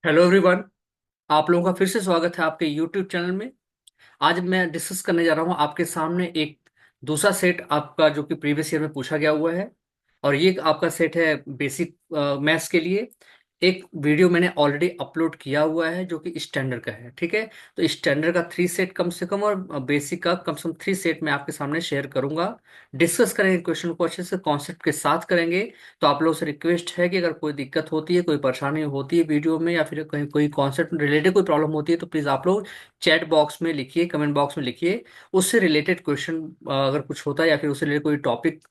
Hello everyone. आप लोगों का फिर से स्वागत है आपके यूट्यूब चैनल में। आज मैं डिस्कस करने जा रहा हूँ आपके सामने एक दूसरा सेट आपका जो कि प्रीवियस ईयर में पूछा गया हुआ है। और ये आपका सेट है बेसिक मैथ्स के लिए। एक वीडियो मैंने ऑलरेडी अपलोड किया हुआ है जो कि स्टैंडर्ड का है, ठीक है। तो स्टैंडर्ड का 3 सेट कम से कम और बेसिक का कम से कम 3 सेट मैं आपके सामने शेयर करूंगा। डिस्कस करेंगे, क्वेश्चन को अच्छे से कॉन्सेप्ट के साथ करेंगे। तो आप लोगों से रिक्वेस्ट है कि अगर कोई दिक्कत होती है, कोई परेशानी होती है वीडियो में, या फिर कहीं कोई कॉन्सेप्ट रिलेटेड कोई प्रॉब्लम होती है, तो प्लीज़ आप लोग चैट बॉक्स में लिखिए, कमेंट बॉक्स में लिखिए। उससे रिलेटेड क्वेश्चन अगर कुछ होता है या फिर उससे रिलेटेड कोई टॉपिक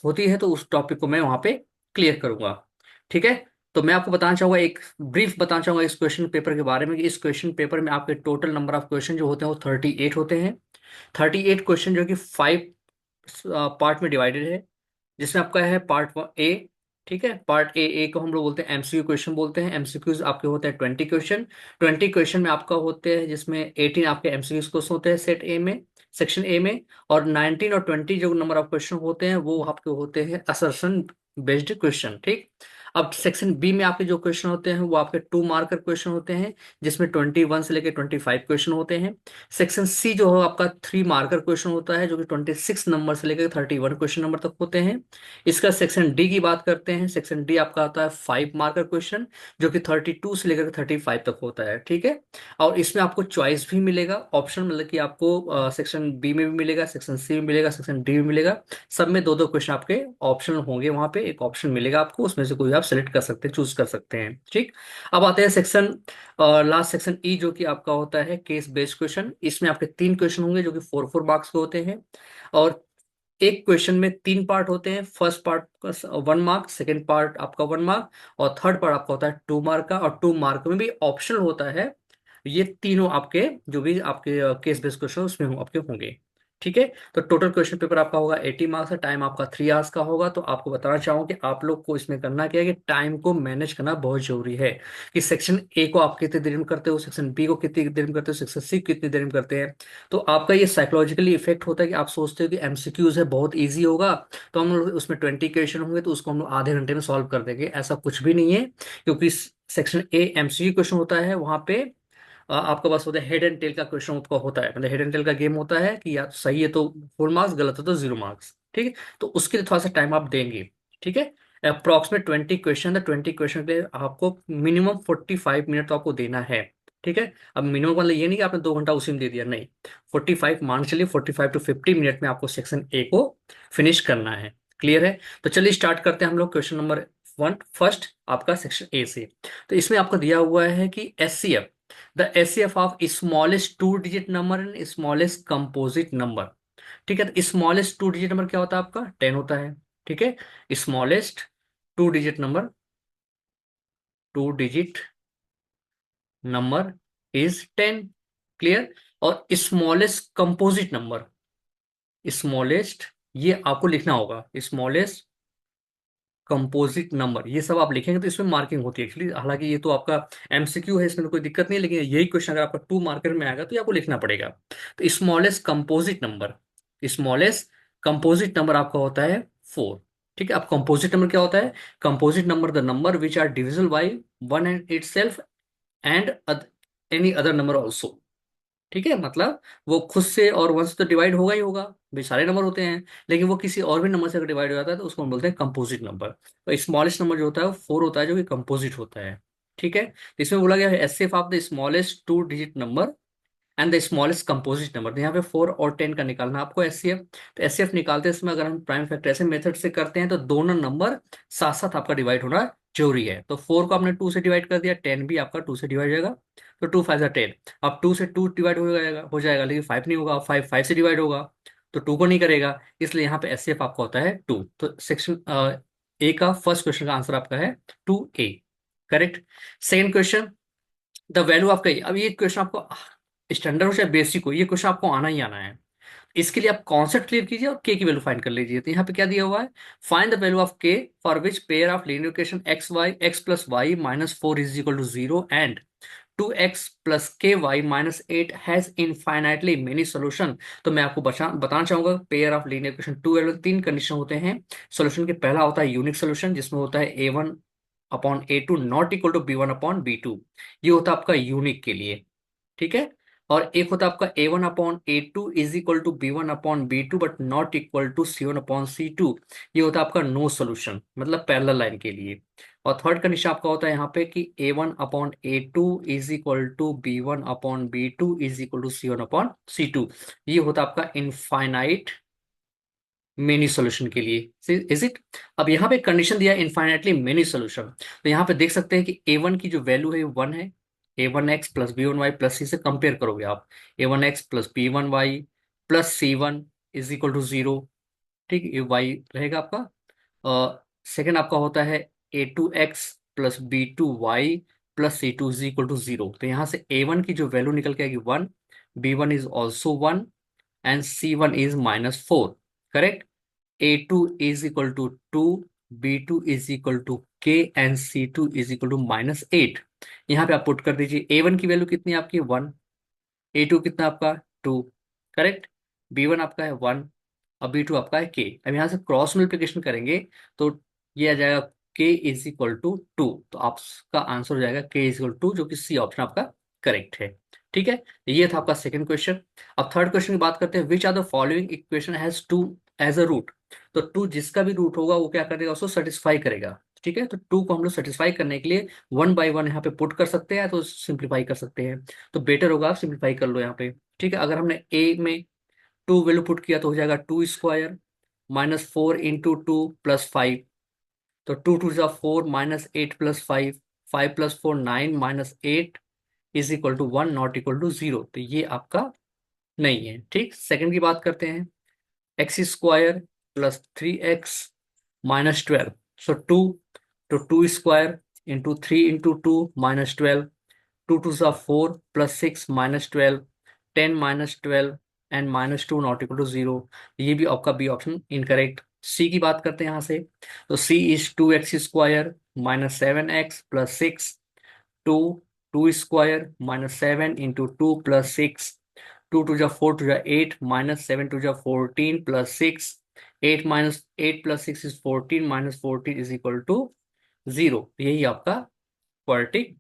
होती है तो उस टॉपिक को मैं वहाँ पे क्लियर करूँगा, ठीक है। तो मैं आपको बताना चाहूँगा, एक ब्रीफ बताना चाहूँगा इस क्वेश्चन पेपर के बारे में कि इस क्वेश्चन पेपर में आपके टोटल नंबर ऑफ क्वेश्चन जो होते हैं वो 38 होते हैं। 38 क्वेश्चन जो कि 5 पार्ट में डिवाइडेड है। जिसमें आपका है पार्ट ए, ठीक है। पार्ट ए को हम लोग बोलते हैं एमसीक्यू क्वेश्चन बोलते हैं। एमसीक्यूज आपके होते हैं 20 क्वेश्चन। 20 क्वेश्चन में आपका होते हैं जिसमें 18 आपके एमसीक्यूज क्वेश्चन होते हैं सेट ए में, सेक्शन ए में। और 19 और 20 जो नंबर ऑफ क्वेश्चन होते हैं वो आपके होते हैं असर्शन बेस्ड क्वेश्चन, ठीक। अब सेक्शन बी में आपके जो क्वेश्चन होते हैं वो आपके 2 मार्कर क्वेश्चन होते हैं, जिसमें 21 से लेकर 25 क्वेश्चन होते हैं। सेक्शन सी जो है आपका 3 मार्कर क्वेश्चन होता है जो कि 26 नंबर से लेकर 31 क्वेश्चन नंबर तक होते हैं। इसका सेक्शन डी की बात करते हैं। सेक्शन डी आपका आता है 5 मार्कर क्वेश्चन जो कि 32 से लेकर 35 तक होता है, ठीक है। और इसमें आपको चॉइस भी मिलेगा, ऑप्शन, मतलब कि आपको सेक्शन बी में भी मिलेगा, सेक्शन सी में मिलेगा, सेक्शन डी में मिलेगा। सब में दो दो क्वेश्चन आपके ऑप्शन होंगे, वहां पे एक ऑप्शन मिलेगा आपको, उसमें से कोई आप सेलेक्ट कर सकते हैं, चूज कर सकते हैं, ठीक। अब आते हैं सेक्शन लास्ट, सेक्शन ई, जो कि आपका होता है केस बेस्ड क्वेश्चन। इसमें आपके 3 क्वेश्चन होंगे जो कि 4 4 मार्क्स के होते हैं। और एक क्वेश्चन में 3 पार्ट होते हैं। फर्स्ट पार्ट का 1 मार्क, सेकेंड पार्ट आपका 1 मार्क, और थर्ड पार्ट आपका होता है 2 मार्क का। और 2 मार्क में भी ऑप्शन होता है। ये तीनों आपके जो भी आपके केस बेस्ड क्वेश्चन उसमें आपके होंगे, ठीक है। तो टोटल क्वेश्चन पेपर आपका होगा 80 मार्क्स का। टाइम आपका 3 आवर्स का होगा। तो आपको बताना चाहूँ कि आप लोग को इसमें करना क्या है कि टाइम को मैनेज करना बहुत जरूरी है। कि सेक्शन ए को आप कितनी देर में करते हो, सेक्शन बी को कितनी देर में करते हो, सेक्शन सी को कितनी देर में करते हैं। तो आपका ये साइकोलॉजिकली इफेक्ट होता है कि आप सोचते हो कि एमसीक्यूज है, बहुत ईजी होगा, तो हम लोग उसमें 20 क्वेश्चन होंगे तो उसको हम लोग आधे घंटे में सॉल्व कर देंगे। ऐसा कुछ भी नहीं है, क्योंकि सेक्शन ए एमसीक्यू क्वेश्चन होता है, वहां पे आपका पास होता है हेड एंड टेल का क्वेश्चन उसका होता है। मतलब हेड एंड टेल का गेम होता है कि या तो सही है तो 4 मार्क्स, गलत है तो 0 मार्क्स, ठीक है। तो उसके लिए थोड़ा सा टाइम आप देंगे, ठीक है। अप्रॉक्सीमेट 20 क्वेश्चन है। 20 क्वेश्चन के लिए आपको मिनिमम 45 मिनट तो आपको देना है, ठीक है। अब मिनिमम मतलब ये नहीं कि आपने 2 घंटा उसी में दे दिया, नहीं। 45 मान चलिए, 45 to 50 मिनट में आपको सेक्शन ए को फिनिश करना है। क्लियर है। तो चलिए स्टार्ट करते हैं हम लोग क्वेश्चन नंबर 1, फर्स्ट आपका सेक्शन ए से। तो इसमें आपको दिया हुआ है कि HCF, the HCF of smallest 2 digit number and smallest composite number, ठीक है। तो स्मॉलेस्ट 2 डिजिट नंबर क्या होता है आपका? 10 होता है, ठीक है। Smallest 2 digit number, 2 digit number is 10। Clear. और स्मॉलेस्ट कंपोजिट नंबर, स्मॉलेस्ट, ये आपको लिखना होगा, स्मॉलेस्ट कंपोजिट नंबर, ये सब आप लिखेंगे तो इसमें मार्किंग होती है एक्चुअली। हालांकि ये तो आपका एमसीक्यू है, इसमें तो कोई दिक्कत नहीं है, लेकिन यही क्वेश्चन अगर आपका 2 मार्कर में आएगा तो ये आपको लिखना पड़ेगा। तो smallest composite number, smallest composite number आपका होता है 4, ठीक है। अब कंपोजिट नंबर क्या होता है? Composite number the number which are divisible by one and itself and any other number also, ठीक है। मतलब वो खुद से और वन से तो डिवाइड होगा ही होगा, भाई सारे नंबर होते हैं, लेकिन वो किसी और भी नंबर से अगर डिवाइड हो जाता है तो उसको हम बोलते हैं कंपोजिट नंबर। तो स्मॉलेस्ट नंबर जो होता है वो 4 होता है जो कि कंपोजिट होता है, ठीक है। तो इसमें बोला गया है HCF of the smallest 2 digit number and the smallest composite number. तो यहाँ पे 4 और 10 का निकालना है आपको एचसीएफ। तो एचसीएफ निकालते समय अगर हम प्राइम फैक्टराइजेशन मेथड से करते हैं तो दोनों नंबर साथ साथ आपका डिवाइड होना जरूरी है। तो 4 को आपने 2 से डिवाइड कर दिया, 10 भी आपका 2 से डिवाइड हो जाएगा। तो 2 5 10। अब 2 से 2 डिवाइड हो जाएगा, लेकिन 5 नहीं होगा। 5 5 से डिवाइड होगा तो 2 को नहीं करेगा, इसलिए यहाँ पे एचसीएफ आपका होता है 2। तो सेक्शन ए का फर्स्ट क्वेश्चन का आंसर आपका है 2A, correct. Second question, the value of के। अब ये क्वेश्चन आपको स्टैंडर्ड हो चाहे बेसिक हो, ये क्वेश्चन आपको आना ही आना है। इसके लिए आप कॉन्सेप्ट क्लियर कीजिए और के की वैल्यू फाइंड कर लीजिए। तो यहाँ पे क्या दिया हुआ है? Find the value of K for which pair of linear equation X plus Y minus 4 is equal to 0 and 2x plus K Y minus 8 has infinitely many solution. तो मैं आपको बताना चाहूंगा pair of linear equation 2 3 condition होते हैं solution के। पहला होता है यूनिक सोल्यूशन जिसमें होता है A1 upon A2 not equal to B1/B2। ये होता है आपका यूनिक के लिए, ठीक है। और एक होता है आपका A1/A2 is equal to B1/B2 but not equal to C1/C2। ये होता है आपका नो सोल्यूशन, मतलब पैरेलल लाइन के लिए। और थर्ड कंडीशन आपका होता है यहाँ पे कि A1/A2 is equal to B1/B2 is equal to C1/C2। ये होता है आपका इनफाइनाइट मेनी सॉल्यूशन के लिए, इज इट। अब यहाँ पे कंडीशन दिया है इनफाइनाइटली मेनी सॉल्यूशन, तो यहाँ पे देख सकते हैं कि A1 की जो वैल्यू है 1 है। A1x प्लस B1y प्लस सी से कंपेयर करोगे आप, A1x plus B1y plus C1 is equal to 0। ठीक, ये y रहेगा आपका। सेकेंड आपका होता है A2x plus B2y plus C2 is equal to 0। तो यहाँ से A1 की जो वैल्यू निकल के आएगी 1, B1 is also 1 and C1 is -4। Correct. A2 is equal to 2, B2 is equal to K and C2 is equal to -8। यहाँ पे आप पुट कर दीजिए। A1 की वैल्यू कितनी है आपकी 1, A2 कितना आपका 2, करेक्ट। B1 आपका है 1 और B2 आपका है K। अब यहाँ से क्रॉस मल्टीप्लिकेशन करेंगे तो ये आ जाएगा K इज इक्वल टू 2। तो आपका आंसर हो जाएगा K इज इक्वल टू, जो कि सी ऑप्शन आपका करेक्ट है। ठीक है, ये था आपका सेकंड क्वेश्चन। अब थर्ड क्वेश्चन की बात करते हैं। Which are the following equation has 2 as a root. तो 2 जिसका भी रूट होगा वो क्या करेगा, उसको सेटिस्फाई करेगा। ठीक है, तो 2 को हम लोग सेटिस्फाई करने के लिए 1 बाई 1 यहाँ पे पुट कर सकते हैं, तो सिंप्लीफाई कर सकते हैं। तो बेटर होगा आप सिंप्लीफाई कर लो यहाँ पे। ठीक है, अगर हमने ए में 2 वैल्यू पुट किया तो हो जाएगा 2² -4 × 2 + 5। तो 2 2 = 4 -8 + 5, 5 + 4 9 -8 is equal to 1 not equal to 0। तो ये आपका नहीं है। ठीक, सेकंड की बात करते हैं। x² + 3x -12। सो 2, तो 2² इंटू 3 इंटू 2 -12, 2 2 सा 4 + 6 -12, 10 -12 एंड -2 नॉट इक्वल टू 0। ये भी आपका बी ऑप्शन इनकरेक्ट। सी की बात करते हैं यहाँ से। तो सी is 2x² -7x + 6, 2 2² -7 into 2 + 6, 2 2 = 4 2 = 8 -7 2 = 14 + 6, 8 8 + 6 is 14 -14 is equal to 0। यही आपका क्वाड्रेटिक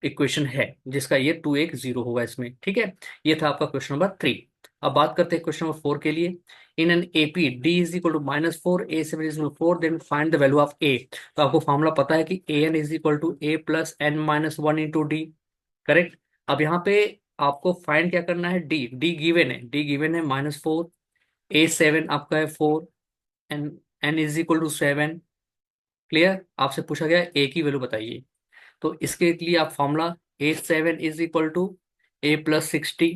इक्वेशन है जिसका ये 2 1 0 होगा इसमें। ठीक है, ये था आपका क्वेश्चन नंबर 3। अब बात करते हैं क्वेश्चन नंबर 4 के लिए। In an AP d is equal to -4, A7 is 4, then find the value of a. तो आपको फॉर्मूला पता है कि AN is equal to A + n-1 into d. Correct. अब यहाँ पे आपको फाइंड क्या करना है, डी। डी गिवन है, डी गिवन है -4, A7 आपका है 4 n n is equal to 7। Clear, आपसे पूछा गया ए की वैल्यू बताइए। तो इसके लिए आप formula A7 is equal to A + 60।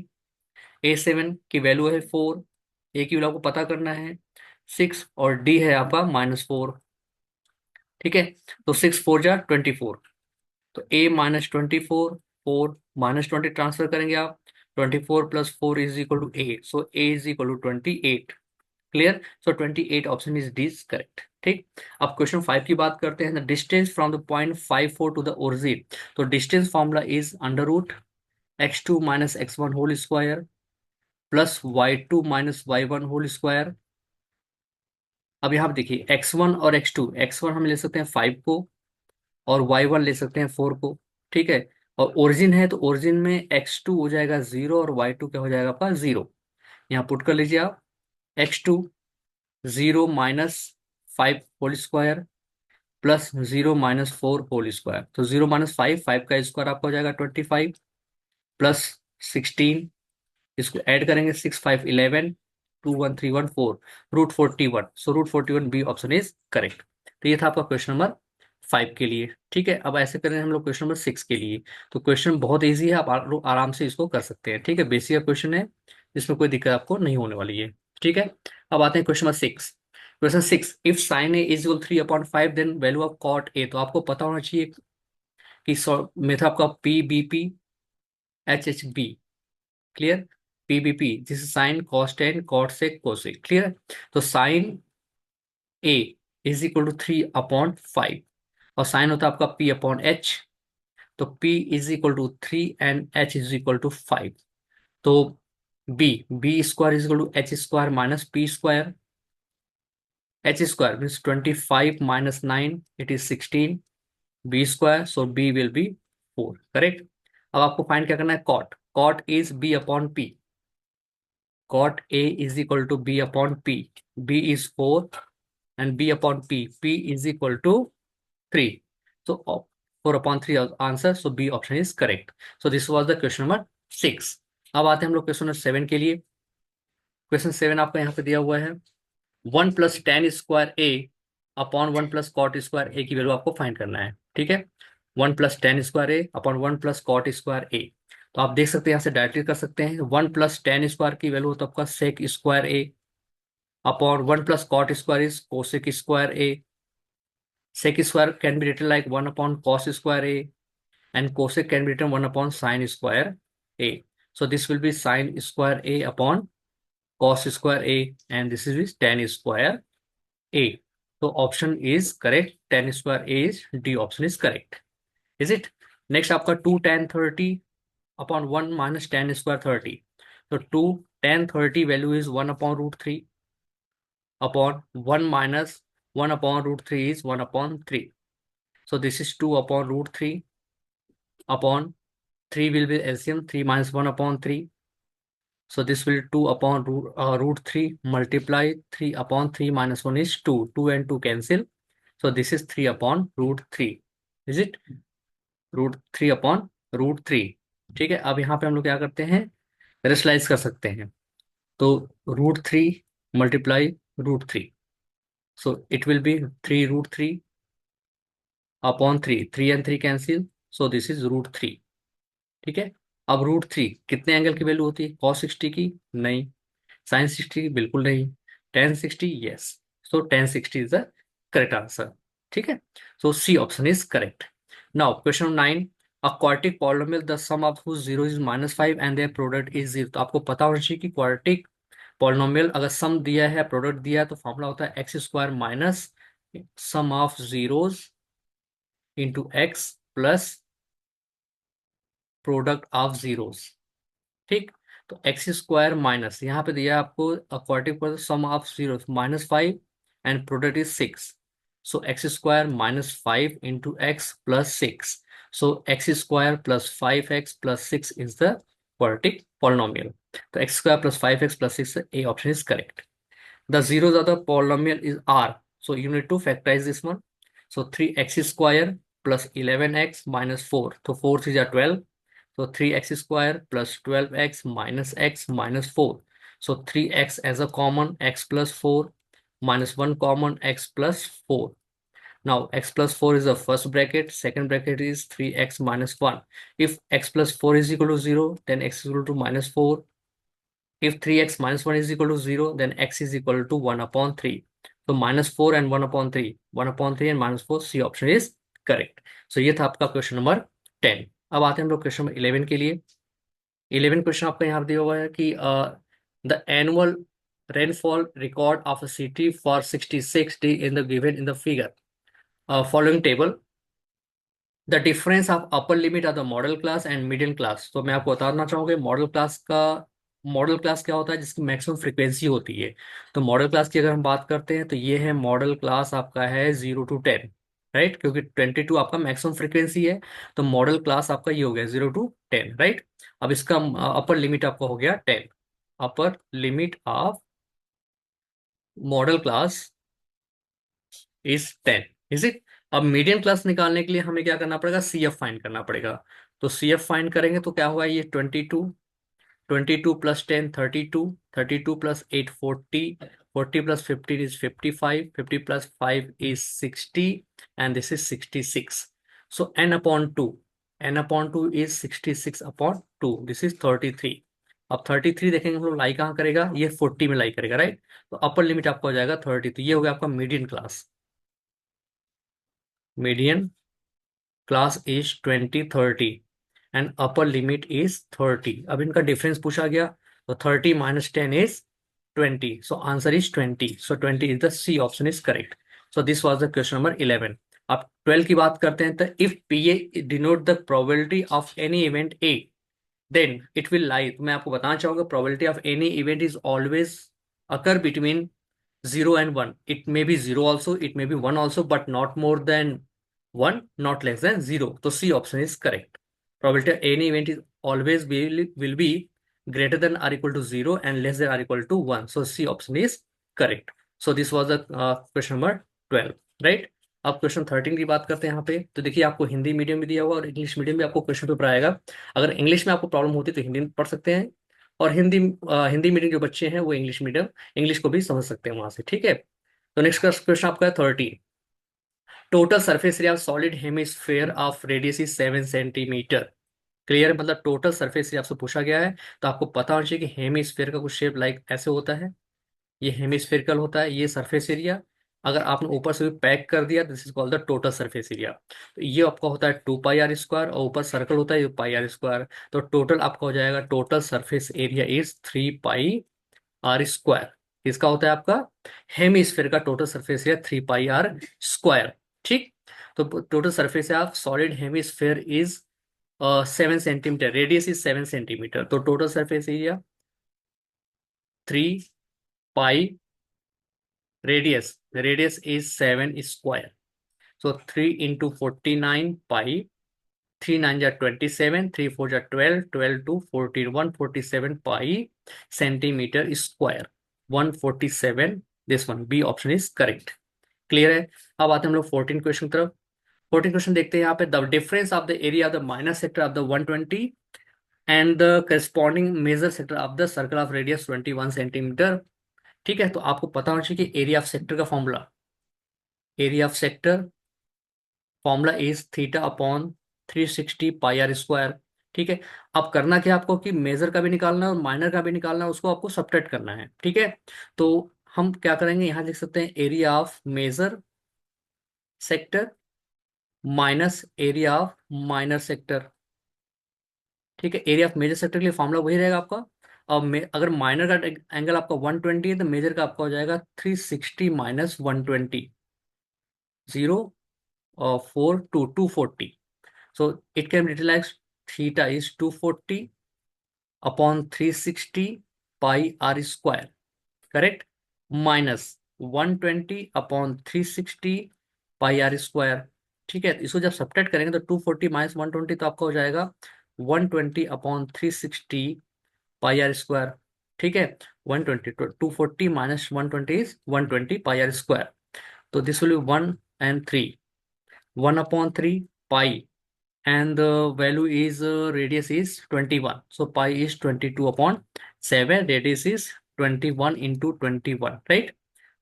A7 की वैल्यू है 4, ए की वैल्यू आपको पता करना है 6 और डी है आपका -4। ठीक है, तो 6 4 जा 24। तो A -24, 4 -20 ट्रांसफर करेंगे आप, 24 + 4 is equal to A, so A is equal to 28। Clear, so 28 option is D is correct. ठीक, अब क्वेश्चन 5 की बात करते हैं। The distance from the point 54 to the origin. तो distance formula is √x2 - x1 whole square plus y2 - y1 whole square. अब यहाँ पे देखिए x1 और x2, x1 हम ले सकते हैं 5 को और y1 ले सकते हैं 4 को। ठीक है, और ओरिजिन है तो ओरिजिन में x2 हो जाएगा 0 और y2 क्या हो जाएगा आपका 0। यहाँ पुट कर लीजिए आप, x2 0 - 5 whole square plus 0 - 4 whole square. तो 0 - 5, 5 का स्क्वायर आपका हो जाएगा 25 प्लस 16, इसको ऐड करेंगे 6 5 11, 2 1 3 1 4, √41। So √41 B option is correct. तो ये था आपका क्वेश्चन नंबर 5 के लिए। ठीक है, अब ऐसे करें हम लोग क्वेश्चन नंबर 6 के लिए। तो क्वेश्चन बहुत ईजी है, आप लोग आराम से इसको कर सकते हैं। ठीक है, बेसिक क्वेश्चन है, इसमें कोई दिक्कत आपको नहीं होने वाली है। ठीक है, अब आते हैं question number 6। Question 6, if sine A is equal 3/5 then value of cot A. तो आपको पता होना चाहिए कि मेथड आपका PBP, HHB। क्लियर, PBP जिस साइन कॉस्टेन कॉट से कोसेक। क्लियर, तो sine A is equal to 3/5 और साइन होता है आपका P/H। तो P is equal to 3 and H is equal to 5। तो B² is equal to H² - P²। H² means 25 - 9 it is 16। B square, so B will be 4, correct. अब आपको find क्या करना है, cot, cot is B upon P, cot A is equal to B upon P. B is 4 and B upon P. P is equal to 3. So 4 upon 3 is answer. So B option is correct. So this was the question number 6. अब आते हैं हम लोग question number 7 के लिए। Question 7 आपका यहाँ पे दिया हुआ है, 1 + tan² A upon 1 + cot² A की वैल्यू आपको फाइंड करना है, ठीक है। 1 + tan² A अपॉन 1 + cot²A। तो आप देख सकते हैं यहाँ से डायरेक्टली कर सकते हैं। 1 + tan² की वैल्यू तो आपका sec² A upon 1 + cot² is cosec²A। sec² can be written like 1 upon cos² A and cosec can be written 1 upon sin²A। So this will be sin²A upon cos²A and this is tan² A। So option is correct, tan² A is D option is correct, is it? Next आपका 2 tan 30 upon 1 minus tan² 30। So 2 tan 30 value is 1 upon √3 upon 1 minus 1 upon √3 is 1/3। So this is 2 upon √3 upon 3 will be LCM, 3 minus 1/3। So this will 2 upon √3 multiply 3/3 minus 1 is 2, 2 and 2 cancel। So this is 3/√3, is it? √3/√3, ठीक है। अब यहाँ पे हम लोग क्या करते हैं, रेशनलाइज कर सकते हैं। तो √3 multiply √3, so it will be 3√3/3, 3 and 3 cancel, so this is √3, ठीक है। अब √3 कितने एंगल की वैल्यू होती है, cos 60 की नहीं, sin 60 की बिल्कुल नहीं, tan 60 yes. So tan 60 is the correct answer, ठीक है। So C option is correct. Now question 9, a quadratic polynomial the sum of whose zero is -5 and their product is 0। तो आपको पता होना चाहिए कि क्वाड्रेटिक पॉलिनोमियल अगर सम दिया है, प्रोडक्ट दिया है, तो फॉर्मूला होता है x² minus sum of zeros into X plus product of zeros, ठीक। तो x² माइनस यहाँ पे दिया है आपको क्वाड्रेटिक पर sum of zero -5 and product is 6। So x² -5 into X plus 6। So x² + 5x + 6 is the quadratic polynomial। तो x² + 5x + 6 A option is correct। The zeros of the polynomial is R, so you need to factorize this one। So 3x² + 11x - 4, so 4 3 are 12। So 3x² + 12x - x - 4। So 3x as a common, x + 4 minus 1 common, x + 4। Now x + 4 is the first bracket, second bracket is 3x - 1। If x + 4 is equal to 0, then x is equal to -4। If 3x - 1 is equal to 0, then x is equal to 1/3। So -4 and 1/3, 1/3 and -4, C option is correct। So ये था आपका question number 10। अब आते हैं हम लोग question number 11 के लिए। 11 क्वेश्चन आपका यहाँ दिया हुआ है कि the annual rainfall record of a city for 66 day in the given in the figure following table, the difference of upper limit of the modal class and middle class. तो मैं आपको बताना चाहूंगा मॉडल क्लास का, model class क्या होता है, जिसकी मैक्सिमम फ्रीक्वेंसी होती है। तो मॉडल क्लास की अगर हम बात करते हैं तो ये है मॉडल क्लास आपका है 0 to 10, राइट, क्योंकि 22 आपका मैक्सिमम फ्रीक्वेंसी है। तो मॉडल क्लास आपका ये हो गया 0 to 10, राइट। अब इसका अपर लिमिट आपका हो गया 10, upper limit of model class is 10, is it. अब मीडियम क्लास निकालने के लिए हमें क्या करना पड़ेगा, CF फाइंड करना पड़ेगा। तो CF फाइंड करेंगे तो क्या होगा, ये 22, 22 + 10 32, 32 + 8 40, 40 + 15 is 55, 50 + 5 is 60 and this is 66। So n/2, n/2 is 66/2, this is 33। अब 33 देखेंगे हम लोग लाई कहाँ करेगा, ये 40 में लाई करेगा, राइट। तो अपर लिमिट आपका हो जाएगा 30। तो ये हो गया आपका medium class, median class is 2030 and upper limit is 30। अब इनका डिफरेंस पूछा गया, तो 30 - 10 is 20। So answer is 20। So 20 is the C option is correct. So this was the question number 11। अब 12 की बात करते हैं, तो if PA denote the probability of any event A, then it will lie. तो मैं आपको बताना चाहूंगा probability of any event is always occur between 0 and 1। It may be 0 also, it may be 1 also, but not more than 1 not less than 0. So C option is correct. Probability any event is always will be greater than or equal to 0 and less than or equal to 1. So C option is correct. So this was the question number 12, right? अब question 13 की बात करते हैं यहाँ पे। तो देखिए आपको हिंदी मीडियम भी दिया हुआ और इंग्लिश मीडियम भी आपको क्वेश्चन पेपर आएगा। अगर इंग्लिश में आपको प्रॉब्लम होती है तो हिंदी में पढ़ सकते हैं, और हिंदी मीडियम जो बच्चे हैं वो इंग्लिश को भी समझ सकते हैं वहां से, ठीक है। तो नेक्स्ट क्वेश्चन आपका है 13। Total surface area of solid hemisphere of radius is 7 centimetre. Clear, मतलब टोटल सरफेस एरिया आपसे पूछा गया है, तो आपको पता होना चाहिए कि हेमिस्फेयर का कुछ शेप लाइक ऐसे होता है, ये हेमिस्फेरिकल होता है, ये सरफेस एरिया। अगर आपने ऊपर से भी पैक कर दिया, this is called the total surface area. तो ये आपका होता है 2 पाई आर स्क्वायर, और ऊपर सर्कल होता है ये पाई आर स्क्वायर। तो टोटल आपका हो जाएगा, total surface area is 3 pi are square. इसका होता है आपका हेमिस्फेयर का total surface area 3 pi are square, ठीक। तो total surface of solid hemisphere is 7 centimetre, radius is 7 centimetre. तो total surface area 3 pi, radius is 7 square. So 3 into 49 pi, 3 9 जा 27, 3 4 जा 12, 12 2 14, 147 pi centimetre square, 147। This one B option is correct. Clear है। अब आते हैं हम लोग 14 क्वेश्चन की तरफ। 14 क्वेश्चन देखते हैं यहाँ पे। The difference of the area of the minor sector of the 120 and the corresponding major sector of the circle of radius 21 centimetre. ठीक है, तो आपको पता होना चाहिए कि एरिया ऑफ सेक्टर का formula, area of sector formula is theta upon 360 pi are square. ठीक है। अब करना क्या आपको कि मेजर का भी निकालना है और माइनर का भी निकालना है, उसको आपको सब्ट्रैक्ट करना है, ठीक है। तो हम क्या करेंगे, यहां लिख सकते हैं area of major sector minus area of minor sector. ठीक है, एरिया ऑफ मेजर सेक्टर के लिए फॉर्मूला वही रहेगा आपका। अब अगर माइनर का एंगल आपका 120 है तो मेजर का आपका हो जाएगा 360 - 120, 0 4 2 240। So it can be written like theta is 240 upon 360 pi r square, correct? Minus 120 upon 360 pi r square। ठीक है, तो इसको जब सब्ट्रैक्ट करेंगे तो 240 माइनस 120 तो आपका हो जाएगा 120 अपॉन 360 पाई आर स्क्वायर। ठीक है, 120, 240 minus 120 is 120 pi are square. तो this will be 1 and 3, 1/3 pi, and the value is radius is 21, so pi is 22/7, radius is 21 into 21, right?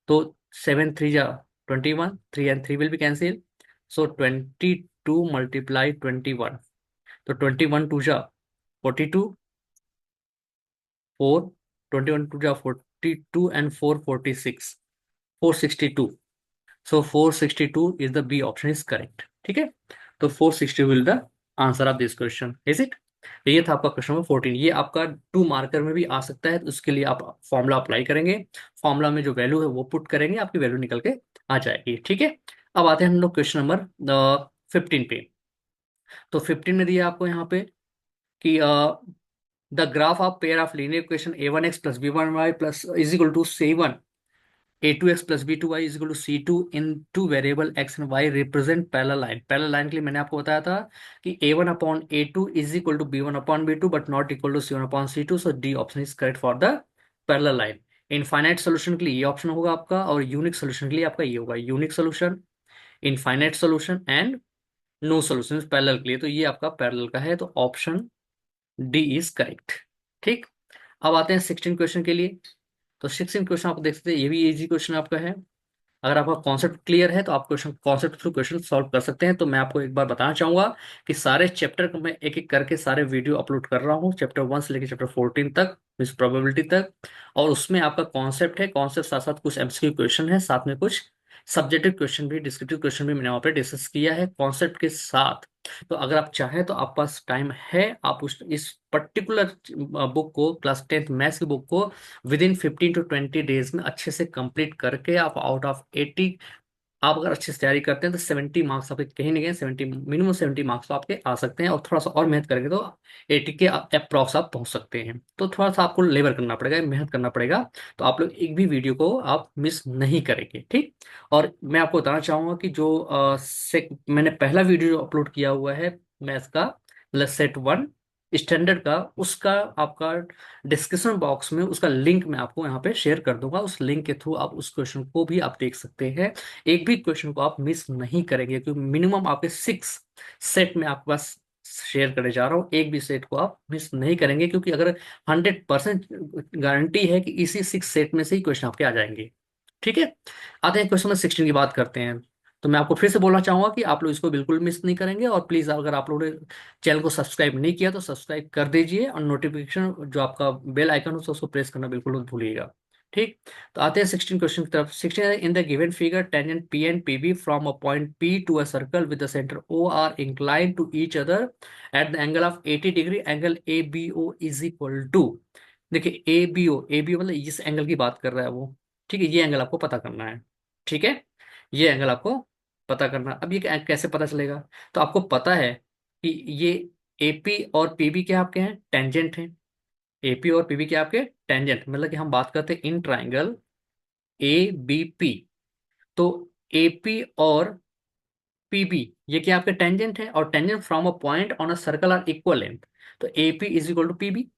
So 7 3 ja 21, 3 and 3 will be cancelled, so 22 multiply 21, so 21 2 ja 42, 4, 21 2 ja 42 and 4 46, 462। So 462 is the B option is correct. ठीक है, तो 460 will the answer of this question, is it. ये था आपका question number 14। ये आपका 2 marker में भी आ सकता है, तो उसके लिए आप फॉर्मूला अप्लाई करेंगे, फॉर्मूला में जो वैल्यू है वो पुट करेंगे, आपकी वैल्यू निकल के आ जाएगी। ठीक है, अब आते हैं हम लोग क्वेश्चन नंबर 15 पे। तो 15 में दिया आपको यहाँ पे कि the graph of pair of linear equation a1x plus b1y plus is equal to c1, a2x plus b2y is equal to c2 in two variable x and y represent parallel line। Parallel line के लिए मैंने आपको बताया था कि a1/a2 is equal to b1/b2 but not equal to c1/c2, so D option is correct for the parallel line. Infinite solution के लिए ये ऑप्शन होगा आपका, और यूनिक सोल्यूशन के लिए आपका ये होगा, unique solution, infinite solution and no solution parallel के लिए। तो ये आपका पैरेलल का है, तो ऑप्शन डी इज करेक्ट। ठीक, अब आते हैं 16 क्वेश्चन के लिए। तो 16 क्वेश्चन आप देख सकते हैं, ये भी इजी क्वेश्चन आपका है। अगर आपका कॉन्सेप्ट क्लियर है तो आप question concept through question solve कर सकते हैं। तो मैं आपको एक बार बताना चाहूंगा कि सारे चैप्टर को मैं एक एक करके सारे वीडियो अपलोड कर रहा हूँ, चैप्टर 1 से लेकर चैप्टर 14 तक, मिस प्रोबेबिलिटी तक। और उसमें आपका कॉन्सेप्ट है, कॉन्सेप्ट साथ साथ कुछ एमसीक्यू क्वेश्चन है, साथ में कुछ सब्जेक्टिव क्वेश्चन भी, डिस्क्रिप्टिव क्वेश्चन भी मैंने वहाँ पे डिस्कस किया है कॉन्सेप्ट के साथ। तो अगर आप चाहें तो आप पास टाइम है, आप उस इस पर्टिकुलर बुक को, क्लास 10th मैथ्स की बुक को विद इन 15 to 20 डेज में अच्छे से कंप्लीट करके आप आउट ऑफ 80 आप अगर अच्छे से तैयारी करते हैं तो 70 मार्क्स आपके कहीं ना कहीं 70, मिनिमम 70 मार्क्स तो आपके आ सकते हैं, और थोड़ा सा और मेहनत करेंगे तो 80 के अप्रॉक्स आप पहुंच सकते हैं। तो थोड़ा सा आपको लेबर करना पड़ेगा, मेहनत करना पड़ेगा। तो आप लोग एक भी वीडियो को आप मिस नहीं करेंगे, ठीक। और मैं आपको बताना चाहूंगा कि जो मैंने पहला वीडियो जो अपलोड किया हुआ है मैथ्स का, मतलब सेट 1 स्टैंडर्ड का, उसका आपका डिस्क्रिप्शन बॉक्स में उसका लिंक मैं आपको यहाँ पे शेयर कर दूंगा। उस लिंक के थ्रू आप उस क्वेश्चन को भी आप देख सकते हैं। एक भी क्वेश्चन को आप मिस नहीं करेंगे, क्योंकि मिनिमम आपके 6 सेट में आपके पास शेयर करने जा रहा हूँ। एक भी सेट को आप मिस नहीं करेंगे, क्योंकि अगर 100% गारंटी है कि इसी 6 सेट में से ही क्वेश्चन आपके आ जाएंगे, ठीक है। आते हैं क्वेश्चन नंबर 16 की बात करते हैं। तो मैं आपको फिर से बोलना चाहूंगा कि आप लोग इसको बिल्कुल मिस नहीं करेंगे, और प्लीज अगर आप लोगों ने चैनल को सब्सक्राइब नहीं किया तो सब्सक्राइब कर दीजिए, और नोटिफिकेशन जो आपका बेल आइकन हो उसको प्रेस करना बिल्कुल मत भूलिएगा, ठीक। तो आते हैं 16 क्वेश्चन की तरफ। 16 in the given figure tangent P and P B from a point P to a circle with the centre O are incline to each other at the angle of 80 degree, angle A B O is equal to. देखिए A B ओ मतलब इस angle की बात कर रहा है वो, ठीक है। ये एंगल आपको पता करना है, ठीक है। ये एंगल आपको पता करना है। अब ये कैसे पता चलेगा? तो आपको पता है कि ये एपी और पीबी क्या आपके हैं, टेंजेंट हैं। एपी और पीबी क्या आपके टेंजेंट, मतलब कि हम बात करते हैं in triangle A B P. तो एपी और पीबी ये क्या आपके टेंजेंट है, और tangent from a point on a circle are equal length. तो AP is equal to PB,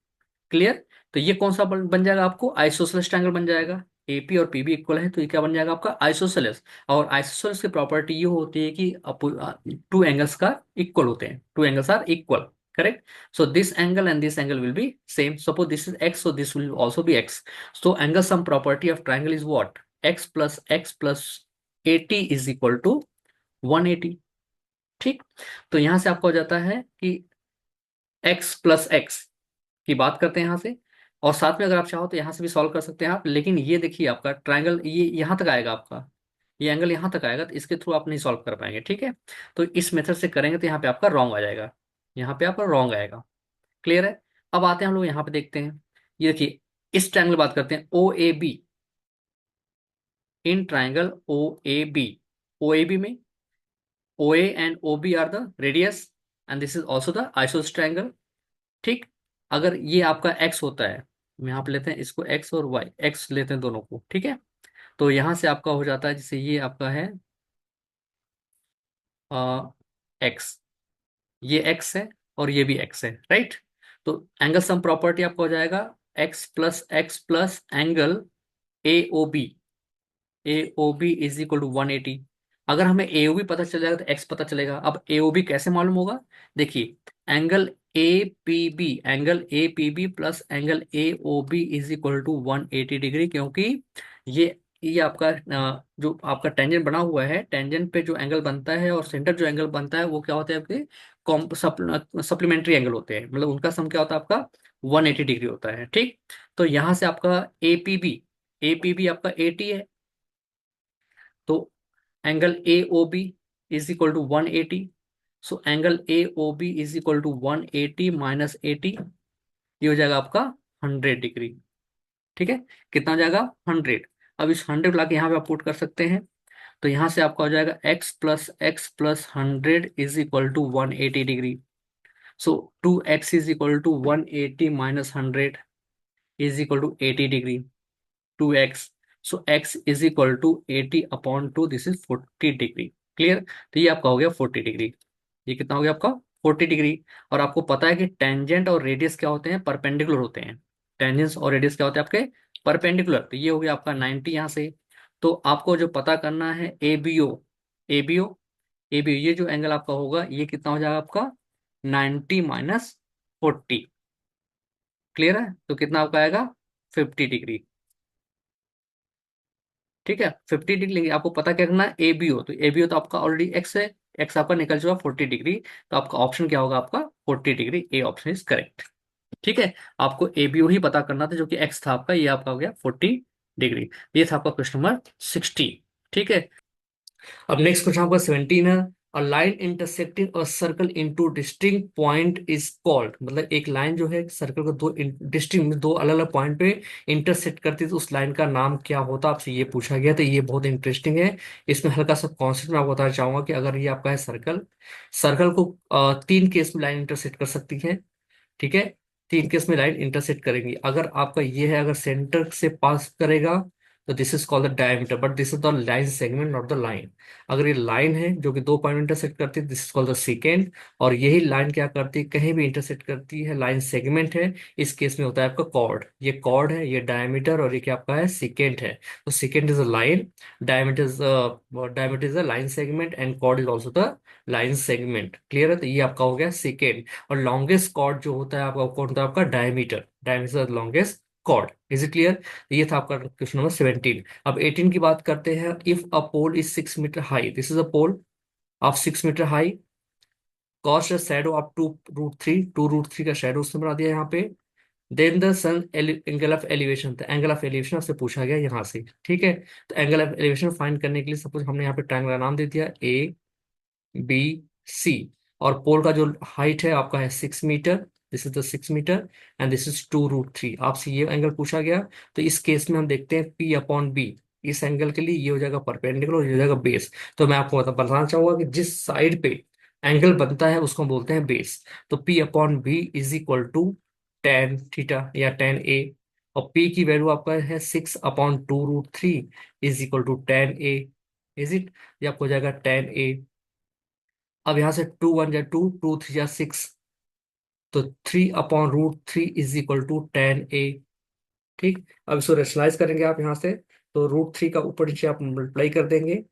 clear. तो ये कौन सा बन जाएगा आपको, आइसोसेलेस ट्रायंगल बन जाएगा। एपी और पीबी इक्वल है तो ये क्या बन जाएगा आपका, आइसोसेलेस। और आइसोसेलेस की प्रॉपर्टी ये होती है कि टू एंगल्स का इक्वल होते हैं, two angles are equal, correct. So this angle and this angle will be same. Suppose this is x, so this will also be x. So angle sum property of triangle is what, x plus 80 is equal to 180, ठीक। तो यहां से आपका हो जाता है कि x plus x की बात करते हैं यहाँ से। और साथ में अगर आप चाहो तो यहाँ से भी सॉल्व कर सकते हैं आप, लेकिन ये देखिए आपका ट्रायंगल ये यहाँ तक आएगा आपका, ये एंगल यहाँ तक आएगा, तो इसके थ्रू आप नहीं सॉल्व कर पाएंगे, ठीक है। तो इस मेथड से करेंगे तो यहाँ पे आपका रॉन्ग आ जाएगा, यहाँ पे आपका रॉन्ग आएगा, क्लियर है। अब आते हैं हम लोग यहाँ पे देखते हैं। ये देखिए इस ट्रायंगल बात करते हैं O A B, in triangle O A B, O A B में O A and O B are the radius, and this is also the isos triangle, ठीक। अगर ये आपका एक्स होता है, हम यहाँ पे लेते हैं इसको एक्स और वाई, एक्स लेते हैं दोनों को, ठीक है। तो यहाँ से आपका हो जाता है, जैसे ये आपका है एक्स, ये एक्स है और ये भी एक्स है, राइट। तो एंगल सम प्रॉपर्टी आपका हो जाएगा x plus angle A O B, A O B is equal to 180। अगर हमें ए ओ बी पता चल जाएगा तो एक्स पता चलेगा। अब ए ओ बी कैसे मालूम होगा, देखिए angle A P B, angle A P B plus angle A O B is equal to 180 degree, क्योंकि ये आपका जो आपका टेंजेंट बना हुआ है, टेंजेंट पे जो एंगल बनता है और सेंटर जो एंगल बनता है वो क्या होता है आपके सप्लीमेंट्री एंगल होते हैं, मतलब उनका सम क्या होता है आपका 180 डिग्री होता है, ठीक। तो यहाँ से आपका ए पी बी आपका 80 है, तो angle A O B is equal to 180। So angle A O B is equal to 180 minus 80, ये हो जाएगा आपका 100 डिग्री, ठीक है। कितना हो जाएगा 100। अब इस 100 ला के यहाँ पे आप पुट कर सकते हैं। तो यहाँ से आपका हो जाएगा x plus 100 is equal to 180 degree. So 2x is equal to 180 minus 100 is equal to 80 degree, 2x। So x is equal to 80/2, this is 40 degree, clear. तो ये आपका हो गया 40 डिग्री। ये कितना हो गया आपका 40 डिग्री। और आपको पता है कि टेंजेंट और रेडियस क्या होते हैं, परपेंडिकुलर होते हैं। टेंजेंट्स और रेडियस क्या होते हैं आपके, परपेंडिकुलर। तो ये हो गया आपका 90 यहाँ से। तो आपको जो पता करना है ए बी ओ ये जो एंगल आपका होगा ये कितना हो जाएगा आपका 90 - 40, क्लियर है। तो कितना आपका आएगा 50 डिग्री, ठीक है। 50 डिग्री आपको पता क्या करना है, ए बी ओ तो आपका ऑलरेडी एक्स है, एक्स आपका निकल चुका 40 डिग्री। तो आपका ऑप्शन क्या होगा आपका 40 degree, A option is correct, ठीक है। आपको ए बी ओ ही पता करना था जो कि एक्स था आपका, ये आपका हो गया 40 डिग्री। ये था आपका क्वेश्चन नंबर 16, ठीक है। अब नेक्स्ट क्वेश्चन आपका 17 है। A line intersecting a circle into distinct point is called, मतलब एक लाइन जो है सर्कल को दो डिस्टिंक्ट दो अलग अलग पॉइंट पे इंटरसेक्ट करती है तो उस लाइन का नाम क्या होता है, आपसे ये पूछा गया। तो ये बहुत इंटरेस्टिंग है। इसमें हल्का सा कॉन्सेप्ट मैं आपको बताना चाहूंगा कि अगर ये आपका है सर्कल, सर्कल को तीन केस में लाइन इंटरसेक्ट कर सकती है। ठीक है, तीन केस में लाइन इंटरसेक्ट करेंगी। अगर आपका ये है, अगर सेंटर से पास करेगा तो this is called the diameter, but this is the line segment not the line. अगर ये लाइन है जो कि दो पॉइंट इंटरसेक्ट करती है, this is called the second. और यही लाइन क्या करती है, कहीं भी इंटरसेक्ट करती है, लाइन सेगमेंट है, इस केस में होता है आपका कॉर्ड। ये कॉर्ड है, ये डायमीटर, और ये क्या आपका है, सेकेंड है। तो second is a line, diameter is a line segment, and chord is also the line segment. Clear है, तो ये आपका हो गया सेकेंड। और लॉन्गेस्ट कॉर्ड जो होता है आपका, कौन होता है आपका, diameter. Diameter longest chord. Is it clear? ये था आपका क्वेश्चन नंबर 17। अब 18 की बात करते हैं। If a pole is 6 metre high, this is a pole of 6 metre high, cast shadow of 2√3, 2√3 का शैडो उसने बना दिया यहाँ पे। Then the sun angle of elevation, तो एंगल ऑफ एलिवेशन आपसे पूछा गया यहाँ से। ठीक है, तो एंगल ऑफ एलिवेशन फाइंड करने के लिए सपोज हमने यहाँ पे ट्रायंगल का नाम दे दिया ABC। और पोल का जो हाइट है आपका है 6 metre, this is the 6 metre, and this is 2√3। आपसे ये एंगल पूछा गया। तो इस केस में हम देखते हैं P/B। इस एंगल के लिए ये हो जाएगा परपेंडिकुलर और ये हो जाएगा बेस। तो मैं आपको बताना चाहूंगा कि जिस साइड पे एंगल बनता है उसको हम बोलते हैं बेस। तो P/B is equal to tan θ या tan A। और P की वैल्यू आपका है 6/2√3 is equal to tan A। Is it? ये आपको हो जाएगा tan A। अब यहां से 2 1 जा 2, 2 3 जा 6, तो 3/√3 is equal to tan A। ठीक, अब इसको रेशनलाइज करेंगे आप यहां से, तो √3 का ऊपर नीचे आप मल्टीप्लाई कर देंगे।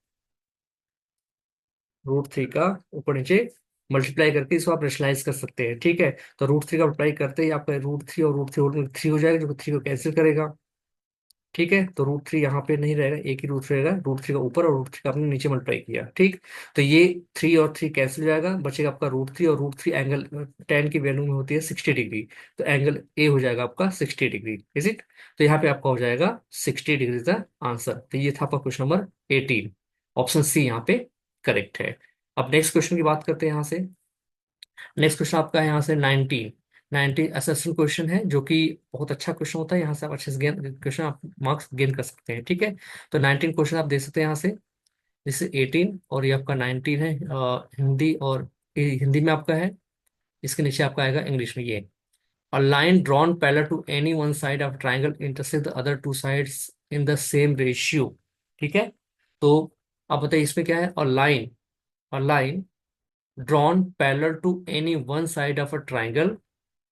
√3 का ऊपर नीचे मल्टीप्लाई करके इसको आप रेशनलाइज कर सकते हैं। ठीक है, तो √3 का मल्टीप्लाई करते ही आपका √3 और √3 हो जाएगा, जो 3 को कैंसिल करेगा। ठीक है, तो √3 यहाँ पे नहीं रहेगा, एक ही √3 रहेगा। √3 का ऊपर और √3 का आपने नीचे मल्टीप्लाई किया। ठीक, तो ये 3 और 3 कैंसिल हो जाएगा, बचेगा आपका √3, और √3 एंगल tan की वैल्यू में होती है 60 डिग्री। तो एंगल ए हो जाएगा आपका 60 डिग्री। Is it? तो यहाँ पे आपका हो जाएगा 60 डिग्री का आंसर। तो ये था आपका क्वेश्चन नंबर 18। ऑप्शन सी यहाँ पे करेक्ट है। अब नेक्स्ट क्वेश्चन की बात करते हैं यहाँ से। नेक्स्ट क्वेश्चन आपका है यहाँ से 19। 19 असेसमेंट क्वेश्चन है, जो कि बहुत अच्छा क्वेश्चन होता है। यहाँ से आप अच्छे से गेन क्वेश्चन आप मार्क्स गेन कर सकते हैं। ठीक है, तो 19 क्वेश्चन आप देख सकते हैं यहाँ से। जैसे 18 और ये आपका 19 है, हिंदी, और ये हिंदी में आपका है। इसके नीचे आपका आएगा इंग्लिश में ये। A line drawn parallel to any one side of triangle intersect the other two sides in the same ratio. ठीक है, तो आप बताइए इसमें क्या है। A line drawn parallel to any one side of a triangle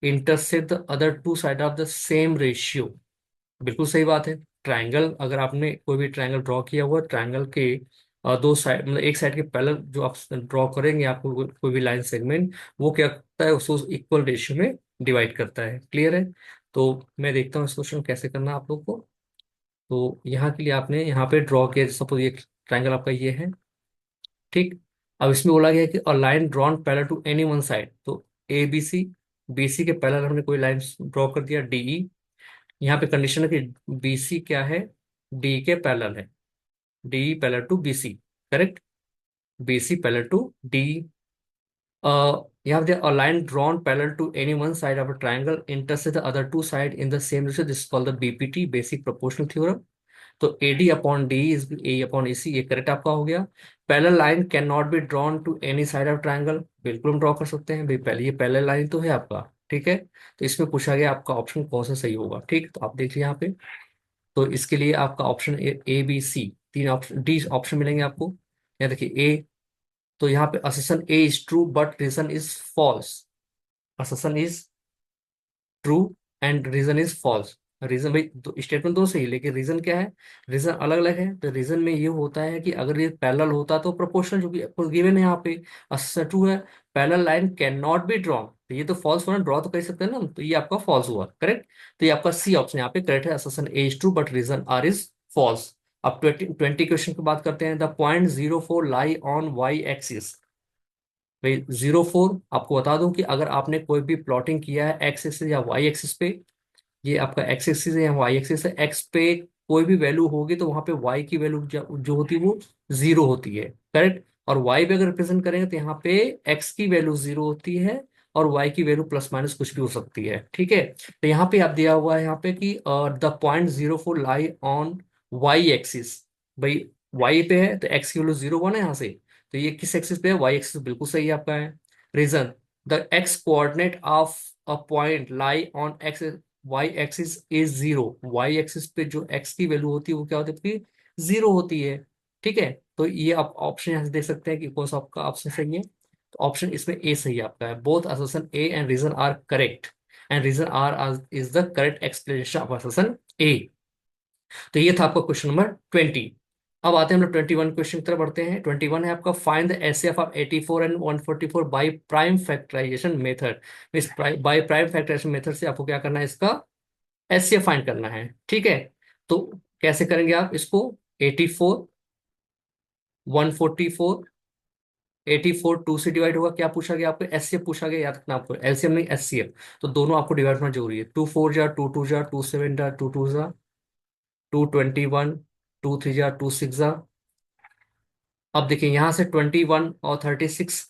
intersect the other two side of the same ratio। बिल्कुल सही बात है। ट्रायंगल, अगर आपने कोई भी ट्रायंगल ड्रॉ किया हुआ, ट्रायंगल के दो साइड, मतलब एक साइड के पैरेलल जो आप ड्रॉ करेंगे, आपको कोई भी लाइन सेगमेंट, वो क्या करता है, उसको इक्वल रेशियो में डिवाइड करता है। क्लियर है? तो मैं देखता हूँ इस क्वेश्चन कैसे करना है आप लोग को। तो यहाँ के लिए आपने यहाँ पे ड्रॉ किया, सपोज ये ट्रायंगल आपका ये है। ठीक, अब इसमें बोला गया है कि a line drawn parallel to any one side, तो ABC, BC के पैरेलल हमने कोई लाइन ड्रॉ कर दिया DE। यहाँ पे कंडीशन है कि BC क्या है, DE के पैरेलल है। DE parallel to BC, correct. BC parallel to DE। यहाँ पे a line drawn parallel to any one side of a triangle intersect the other two side in the same ratio, this called the BPT, basic proportional theorem. तो AD/DE is A/AC, ये correct आपका हो गया। Parallel line can not be drawn to any side of triangle, बिल्कुल हम draw कर सकते हैं भाई, पहले ये पैरेलल लाइन तो है आपका। ठीक है, तो इसमें पूछा गया आपका ऑप्शन कौन सा सही होगा। ठीक, तो आप देखिए यहाँ पे, तो इसके लिए आपका ऑप्शन A B C, तीन ऑप्शन, डी ऑप्शन मिलेंगे आपको। यहाँ देखिए A, तो यहाँ पे assertion A is true but reason is false. Assertion is true and reason is false. Reason भाई स्टेटमेंट दो सही, लेकिन रीजन क्या है, रीजन अलग अलग है। तो रीजन में ये होता है कि अगर ये पैरेलल होता तो प्रोपोर्शनल, जो कि गिवन है यहाँ पे ट्रू है। Parallel line can not be drawn, तो ये तो फॉल्स हुआ ना, ड्रॉ तो कर सकते हैं ना, तो ये आपका फॉल्स हुआ। करेक्ट, तो ये आपका सी ऑप्शन यहाँ पे करेक्ट है। Assertion A is true but reason R is false. अब 20 क्वेश्चन की बात करते हैं। The point 0 4 lie on y axis. भाई 0 4 आपको बता दूं कि अगर आपने कोई भी प्लॉटिंग किया है एक्स एक्सिस या वाई एक्सिस पे, ये आपका एक्स एक्सिस है या वाई एक्सिस है, एक्स पे कोई भी वैल्यू होगी तो वहां पे वाई की वैल्यू जो होती है वो 0 होती है। करेक्ट, और वाई पे अगर रिप्रेजेंट करेंगे तो यहाँ पे एक्स की वैल्यू 0 होती है और वाई की वैल्यू प्लस माइनस कुछ भी हो सकती है। ठीक है, तो यहाँ पे आप दिया हुआ है यहाँ पे कि the point 04 lie on y axis. भाई वाई पे है तो एक्स की वैल्यू 0 1 है यहाँ से, तो ये किस एक्सिस पे है, वाई एक्सिस, बिल्कुल सही है आपका है। Reason, the x coordinate of a point lie on x y axis is 0। Y axis पे जो एक्स की वैल्यू होती है वो क्या होती है आपकी, 0 होती है। ठीक है, तो ये आप ऑप्शन यहाँ से देख सकते हैं कि कौन सा आपका ऑप्शन सही है। तो ऑप्शन इसमें ए सही है आपका है। Both assertion A and reason are correct, and reason R is the correct explanation of assertion ए। तो ये था आपका क्वेश्चन नंबर 20। अब आते हैं हम लोग 21 क्वेश्चन की तरफ बढ़ते हैं। 21 है आपका, find the HCF of 84 and 144 by prime factorisation method. इस बाय प्राइम फैक्टराइजेशन मेथड से आपको क्या करना है, इसका एचसीएफ फाइंड करना है। ठीक है, तो कैसे करेंगे आप इसको, 84 144 84 2 से डिवाइड होगा, क्या पूछा गया आपको, एचसीएफ पूछा गया, याद रखना आपको, एलसीएम नहीं एचसीएफ। तो दोनों आपको डिवाइड होना जरूरी है, 2 4 जा 2 2 जा 2 7 जा 2 2 जा 2 21 2 3 जा 2 6 जा। अब देखिए यहाँ से 21 और 36,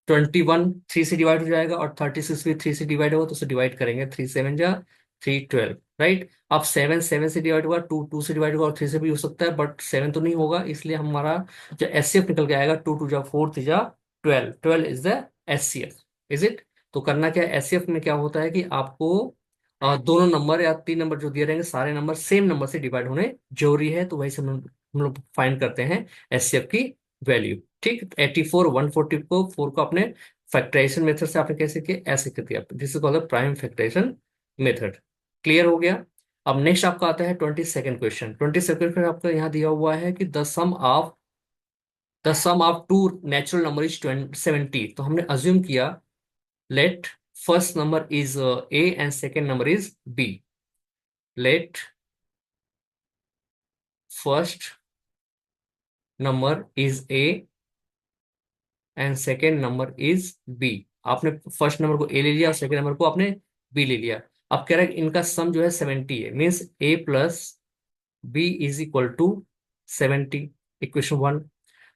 21 3 से डिवाइड हो जाएगा और 36 भी 3 से डिवाइड होगा, तो उसे डिवाइड करेंगे, 3 7 जा 3 12, राइट। अब 7 7 से डिवाइड होगा, 2 2 से डिवाइड होगा और 3 से भी हो सकता है, बट 7 तो नहीं होगा, इसलिए हमारा जो एचसीएफ निकल के आएगा 2 2 जा 4 3 जा 12, 12 is the HCF, is it. तो करना क्या है, एचसीएफ में क्या होता है कि आपको दोनों नंबर या 3 नंबर जो दिए रहेंगे सारे नंबर सेम नंबर से डिवाइड होने जरूरी है, तो वही से हम लोग फाइंड करते हैं एचसीएफ की वैल्यू। ठीक, 84 140 को 4 को अपने फैक्टराइजेशन मेथड से आपने कैसे किया, ऐसे कर दिया, this is called prime factorisation method. Clear हो गया। अब नेक्स्ट आपका आता है 22nd क्वेश्चन। 22nd क्वेश्चन आपका यहाँ दिया हुआ है कि the sum of two natural number is 70। तो हमने अज्यूम किया, let first number is A and second number is B. Let first number is A and second number is B. आपने फर्स्ट नंबर को ए ले लिया और second number को आपने बी ले लिया। अब कह रहा है कि इनका सम जो है 70 है, means A plus B is equal to 70, equation 1।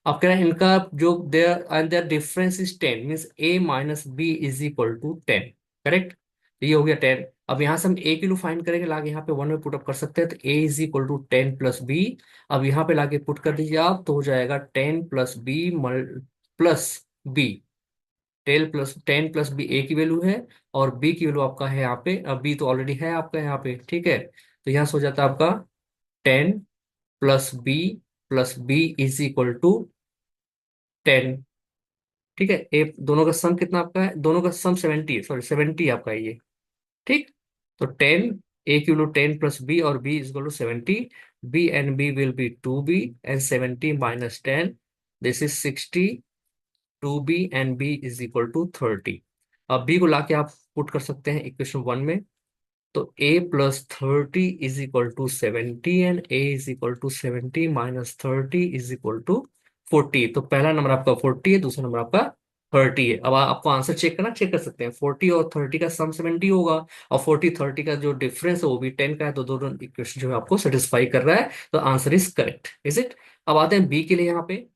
अब कह रहा है इनका जो their difference is 10, means A minus B is equal to 10, correct. तो ये हो गया 10। अब यहां से हम ए की वैल्यू फाइंड करेंगे, लाके यहाँ पे 1 में पुट अप कर सकते हैं, तो A is equal to 10 plus B. अब यहाँ पे लाके पुट कर दीजिए आप, तो हो जाएगा 10 plus B plus B, 10 plus B A की वैल्यू है, और बी की वैल्यू आपका है यहाँ पे, बी तो ऑलरेडी है आपका यहाँ पे, ठीक है। तो यहाँ से हो जाता है आपका 10 plus B is equal to 10। ठीक है, ए दोनों का सम कितना आपका है, दोनों का सम 70 है, सॉरी 70 आपका है ये। ठीक, तो 10, ए की वैल्यू 10 प्लस बी और B is equal to 70। B and B will be 2b and 70 minus 10, this is 60। 2b and b is equal to 30। अब b को लाके आप पुट कर सकते हैं इक्वेशन 1 में, तो a plus 30 is equal to 70 and a is equal to 70 minus 30 is equal to 40। तो पहला नंबर आपका 40 है, दूसरा नंबर आपका 30 है। अब आपको आंसर चेक करना, चेक कर सकते हैं, 40 और 30 का सम 70 होगा, और 40 30 का जो डिफरेंस है वो भी 10 का है, तो दोनों इक्वेशन जो है आपको सेटिस्फाई कर रहा है, तो answer is correct, is it. अब आते हैं बी के लिए। यहाँ पे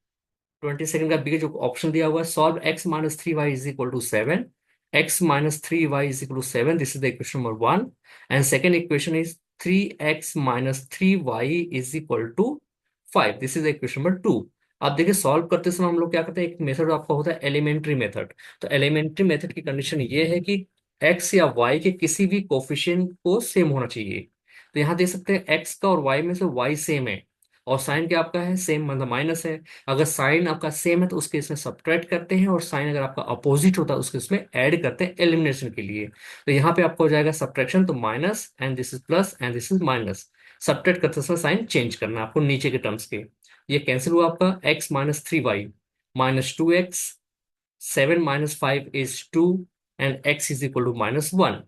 22nd का बी का जो ऑप्शन दिया हुआ है, solve x-3y is equal to 7, x-3y is equal to 7, this is the equation number 1। And second equation is 3x-3y is equal to 5, this is the equation number 2। अब देखिए सॉल्व करते समय हम लोग क्या करते हैं, एक मेथड आपका होता है एलिमेंट्री मेथड। तो एलिमेंट्री मेथड की कंडीशन ये है कि x या y के किसी भी कोफिशिएंट को सेम होना चाहिए। तो यहाँ देख सकते हैं x का और y में से y सेम है, और साइन क्या आपका है, सेम मतलब माइनस है। अगर साइन आपका सेम है तो उसके इसमें सब्ट्रैक्ट करते हैं, और साइन अगर आपका अपोजिट होता है उसके इसमें ऐड करते हैं एलिमिनेशन के लिए। तो यहाँ पे आपको हो जाएगा सब्ट्रैक्शन, तो minus and this is plus and this is minus. Subtract करते समय साइन चेंज करना है आपको नीचे के टर्म्स के। ये कैंसिल हुआ आपका, x-3y minus 2x, 7 - 5 is 2, and x is equal to -1।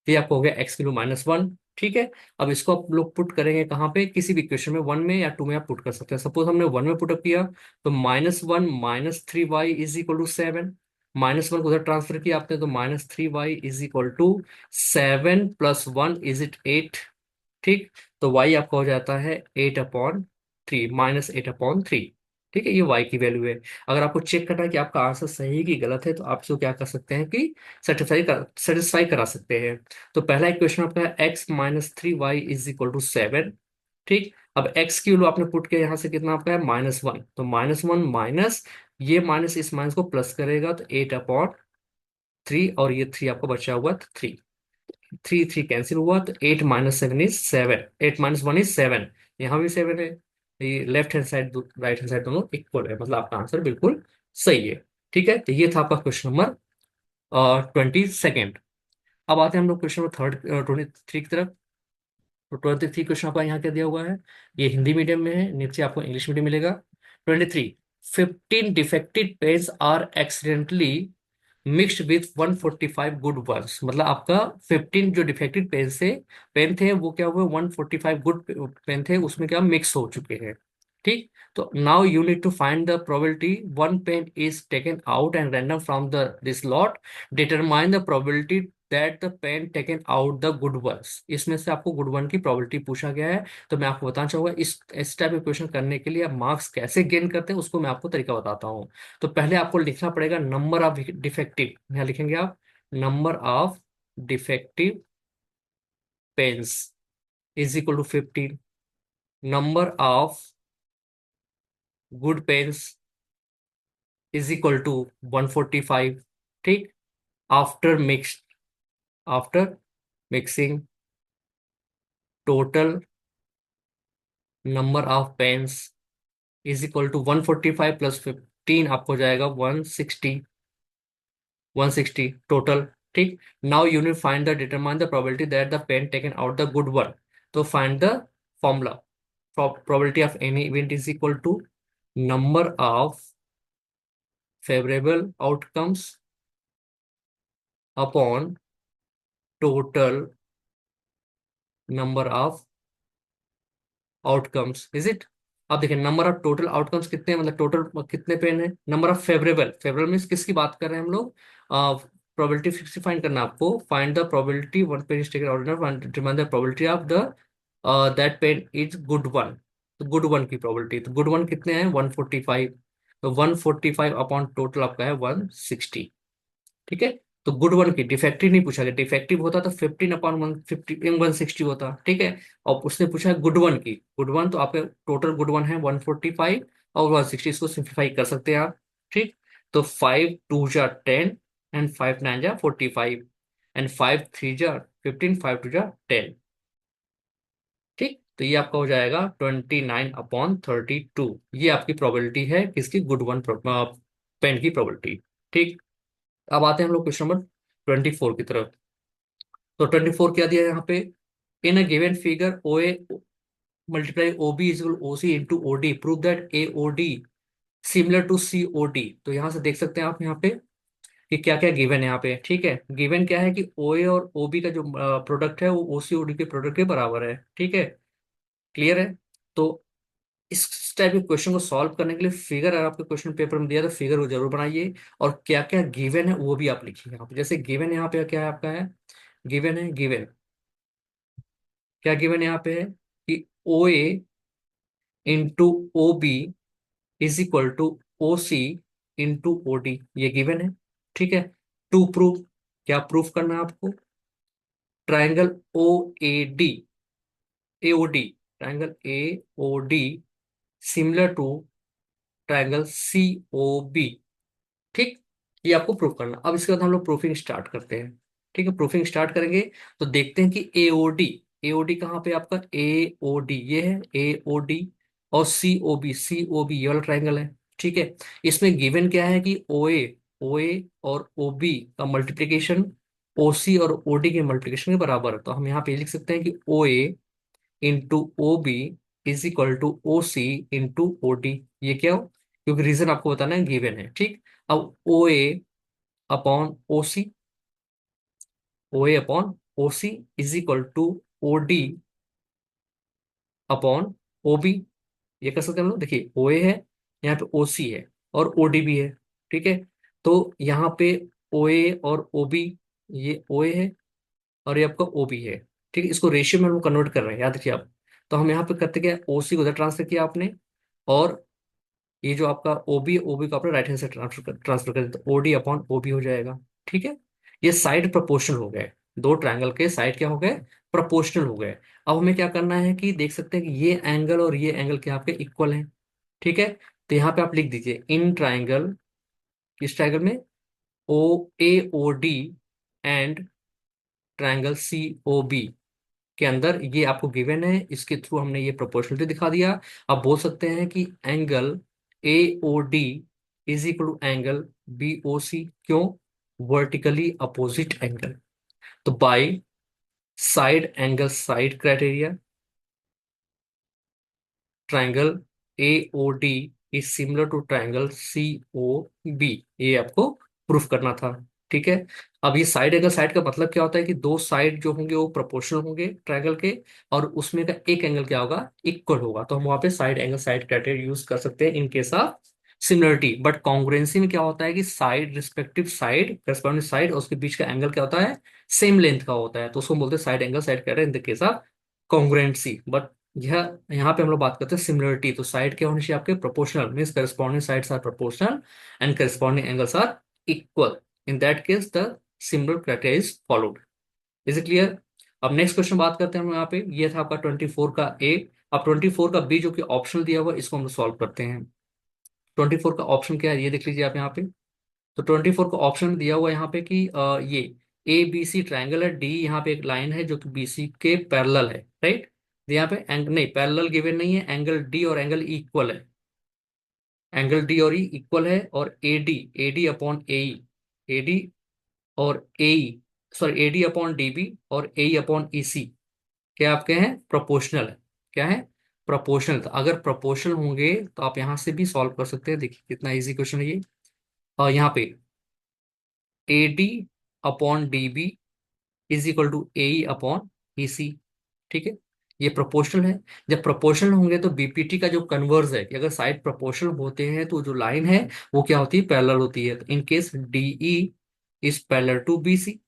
ये आपको हो गया x की वैल्यू -1। ठीक है, अब इसको आप लोग पुट करेंगे कहाँ पे, किसी भी इक्वेशन में, 1 में या 2 में आप पुट कर सकते हैं। सपोज हमने 1 में पुटअप किया, तो -1 minus 3y is equal to 7, -1 को उधर ट्रांसफर किया आपने, तो -3y is equal to 7 plus 1 is it 8। ठीक, तो y आपका हो जाता है 8/3, -8/3। ठीक है, ये y की वैल्यू है। अगर आपको चेक करना है कि आपका आंसर सही है कि गलत है, तो आप इसको क्या कर सकते हैं कि सेटिस्फाई करा सकते हैं। तो पहला इक्वेशन आपका है x-3y = 7। ठीक, अब x की वैल्यू आपने पुट किया यहाँ से, कितना आपका है -1, तो -1 माइनस, ये माइनस इस माइनस को प्लस करेगा तो 8/3, और ये 3 आपका बचा हुआ 3, 3 कैंसिल हुआ, तो 8 - 7 = 7, 8 - 1 = 7, यहाँ भी 7 है। ये left hand side right hand side दोनों इक्वल है, मतलब आपका आंसर बिल्कुल सही है। ठीक है, तो ये था आपका क्वेश्चन नंबर 22। अब आते हैं हम लोग क्वेश्चन नंबर 23 की तरफ। तो 23 क्वेश्चन आपका यहाँ क्या दिया हुआ है, ये हिंदी मीडियम में है, नीचे आपको इंग्लिश मीडियम मिलेगा। 23, 15 defected pens are accidentally mixed with 145 good ones, मतलब आपका 15 जो डिफेक्टेड पेन थे वो क्या हुए, 145 गुड पेन थे, उसमें क्या मिक्स हो चुके हैं। ठीक, तो now you need to find the probability one pen is taken out and random from the this lot, determine the probability that the pen taken out the good ones. इसमें से आपको गुड वन की probability पूछा गया है। तो मैं आपको बताना चाहूंगा इस टाइप के क्वेश्चन करने के लिए आप मार्क्स कैसे गेन करते हैं, उसको मैं आपको तरीका बताता हूँ। तो पहले आपको लिखना पड़ेगा नंबर ऑफ डिफेक्टिव, यहाँ लिखेंगे आप number of defective pens = 15, number of good pens = 145। ठीक, after mix after mixing total number of pens = 145 + 15 आपको जाएगा 160, 160 टोटल। ठीक, now you need find the determine the probability that the pen taken out the good one. तो find the formula, probability of any event is equal to number of favorable outcomes upon total number of outcomes, is it? अब देखिए number of total outcomes कितने हैं, मतलब total कितने pen है। Number of favourable, favourable means किसकी बात कर रहे हैं हम लोग, प्रोबेबिलिटी फिक्स फाइंड करना है आपको। Find the probability one pen is taken out, determine the probability of the that pen is good one. तो गुड वन की प्रोबेबिलिटी, तो गुड वन कितने हैं 145, तो 145 अपॉन टोटल आपका है 160। ठीक है, तो गुड वन की डिफेक्टिव नहीं पूछा गया, डिफेक्टिव होता तो 15/150 होता। ठीक है, और उसने पूछा है गुड वन की, गुड वन तो आपके टोटल गुड वन है 145 और 160, इसको सिंप्लीफाई कर सकते हैं आप। ठीक, तो 5 2 * 10 एंड 5 9 = 45 एंड 5 3 = 15, 5 2 = 10। ठीक, तो ये आपका हो जाएगा 29/32, ये आपकी प्रोबेबिलिटी है किसकी, गुड वन पेन की प्रोबेबिलिटी। ठीक, अब आते हैं हम लोग क्वेश्चन नंबर 24 की तरफ। तो 24 क्या दिया है यहाँ पे, in a given figure O A multiply O B is O C into O D, prove that A O D similar to C O D. तो यहाँ से देख सकते हैं आप यहाँ पे कि क्या क्या गिवन है यहाँ पे। ठीक है, गिवन क्या है कि ओ ए और ओ बी का जो प्रोडक्ट है वो ओ सी ओ डी के प्रोडक्ट के बराबर है। ठीक है, क्लियर है। तो इस टाइप के क्वेश्चन को सॉल्व करने के लिए फिगर, अगर आपके क्वेश्चन पेपर में दिया तो फिगर वो जरूर बनाइए, और क्या क्या गिवन है वो भी आप लिखिए यहाँ पे। जैसे गिवन यहाँ पे क्या है आपका है, गिवन है, गिवन क्या गिवन यहाँ पे है कि ओ ए इंटू ओ बी = ओ सी इंटू ओ डी, ये गिवन है। ठीक है, टू प्रूफ, क्या प्रूफ करना है आपको, triangle O A D, A O D, triangle A O D similar to triangle C O B. ठीक, ये आपको प्रूफ करना। अब इसके बाद हम लोग प्रूफिंग स्टार्ट करते हैं। ठीक है, प्रूफिंग स्टार्ट करेंगे तो देखते हैं कि एओडी, एओडी कहाँ पे आपका, एओडी ये है एओडी, और सीओबी, सीओबी ये वाला ट्राइंगल है। ठीक है, इसमें गिवन क्या है कि ओए, ओए और ओबी का मल्टीप्लीकेशन ओसी और ओडी के मल्टीप्लीकेशन के बराबर है। तो हम यहाँ पे लिख सकते हैं कि ओए इंटू ओ बी = ओ सी इंटू ओ डी। ये क्या हो, क्योंकि रीजन आपको बताना है, गिवन है। ठीक, अब O A upon O C, O A upon O C = O D upon O B. ये कर सकते हैं हम लोग, देखिए ओ ए है, यहाँ पे ओ सी है और ओ डी भी है। ठीक है, तो यहाँ पे ओ ए और ओ बी, ये ओ ए है और ये आपका ओ बी है। ठीक है, इसको रेशियो में हम कन्वर्ट कर रहे हैं, याद रखिए आप। तो हम यहाँ पे करते क्या, ओ सी को उधर ट्रांसफर किया आपने, और ये जो आपका ओबी, ओबी को अपने राइट हैंड से ट्रांसफर कर दे तो ओडी अपॉन ओबी हो जाएगा। ठीक है, ये साइड प्रोपोर्शनल हो गए, दो ट्रायंगल के साइड क्या हो गए, प्रोपोर्शनल हो गए। अब हमें क्या करना है कि देख सकते हैं कि ये एंगल और ये एंगल क्या आपके इक्वल हैं। ठीक है, तो यहाँ पे आप लिख दीजिए इन ट्रायंगल, किस ट्रायंगल में, O A O D and triangle C O B के अंदर ये आपको गिवन है, इसके थ्रू हमने ये प्रोपोर्शनलिटी दिखा दिया। आप बोल सकते हैं कि angle A O D is equal to angle B O C, क्यों, वर्टिकली अपोजिट एंगल। तो by side angle side criteria, triangle A O D is similar to triangle C O B, ये आपको प्रूफ करना था। ठीक है, अब ये साइड एंगल साइड का मतलब क्या होता है कि दो साइड जो होंगे वो प्रोपोर्शनल होंगे ट्राइंगल के, और उसमें का एक एंगल क्या होगा, इक्वल होगा। तो हम वहां पे side angle side criteria use कर सकते हैं in case of similarity. But congruency में क्या होता है कि side respective side corresponding side और उसके बीच का एंगल क्या होता है, सेम लेंथ का होता है, तो उसको बोलते हैं side angle side criteria in the case of congruency. But यह यहाँ पे हम लोग बात करते हैं सिमिलरिटी, तो साइड क्या होनी चाहिए आपके, proportional, means corresponding sides are proportional and corresponding angles are equal. In that case the similar criteria is followed. Is it clear? अब नेक्स्ट क्वेश्चन बात करते हैं हम यहाँ पे, ये था आपका 24 का ए। अब 24 का बी जो कि ऑप्शनल दिया हुआ है, इसको हम सॉल्व करते हैं। 24 का ऑप्शन क्या है ये देख लीजिए आप यहाँ पे। तो 24 का ऑप्शन दिया हुआ है यहाँ पे कि ये ए बी सी ट्राइंगल है, डी यहाँ पे एक लाइन है जो कि बी सी के पैरेलल है, राइट। यहाँ पे एंग नहीं, पैरेलल गिवन नहीं है, एंगल डी और एंगल इक्वल है, एंगल डी और ई इक्वल है, और A D upon A D और A, sorry A D upon D B और ए अपॉन ई सी क्या आपके हैं, प्रोपोर्शनल है। क्या है, प्रोपोर्शनल। तो अगर प्रोपोर्शनल होंगे तो आप यहां से भी सॉल्व कर सकते हैं, देखिए कितना इजी क्वेश्चन है ये। और यहाँ पे A D upon D B is equal to A upon E C. ठीक है, ये प्रोपोर्शनल है। जब प्रोपोर्शनल होंगे तो बीपीटी का जो कन्वर्स है कि अगर साइड प्रोपोर्शनल होते हैं तो जो लाइन है वो क्या होती है, पैरेलल होती है। तो in case DE is parallel to BC.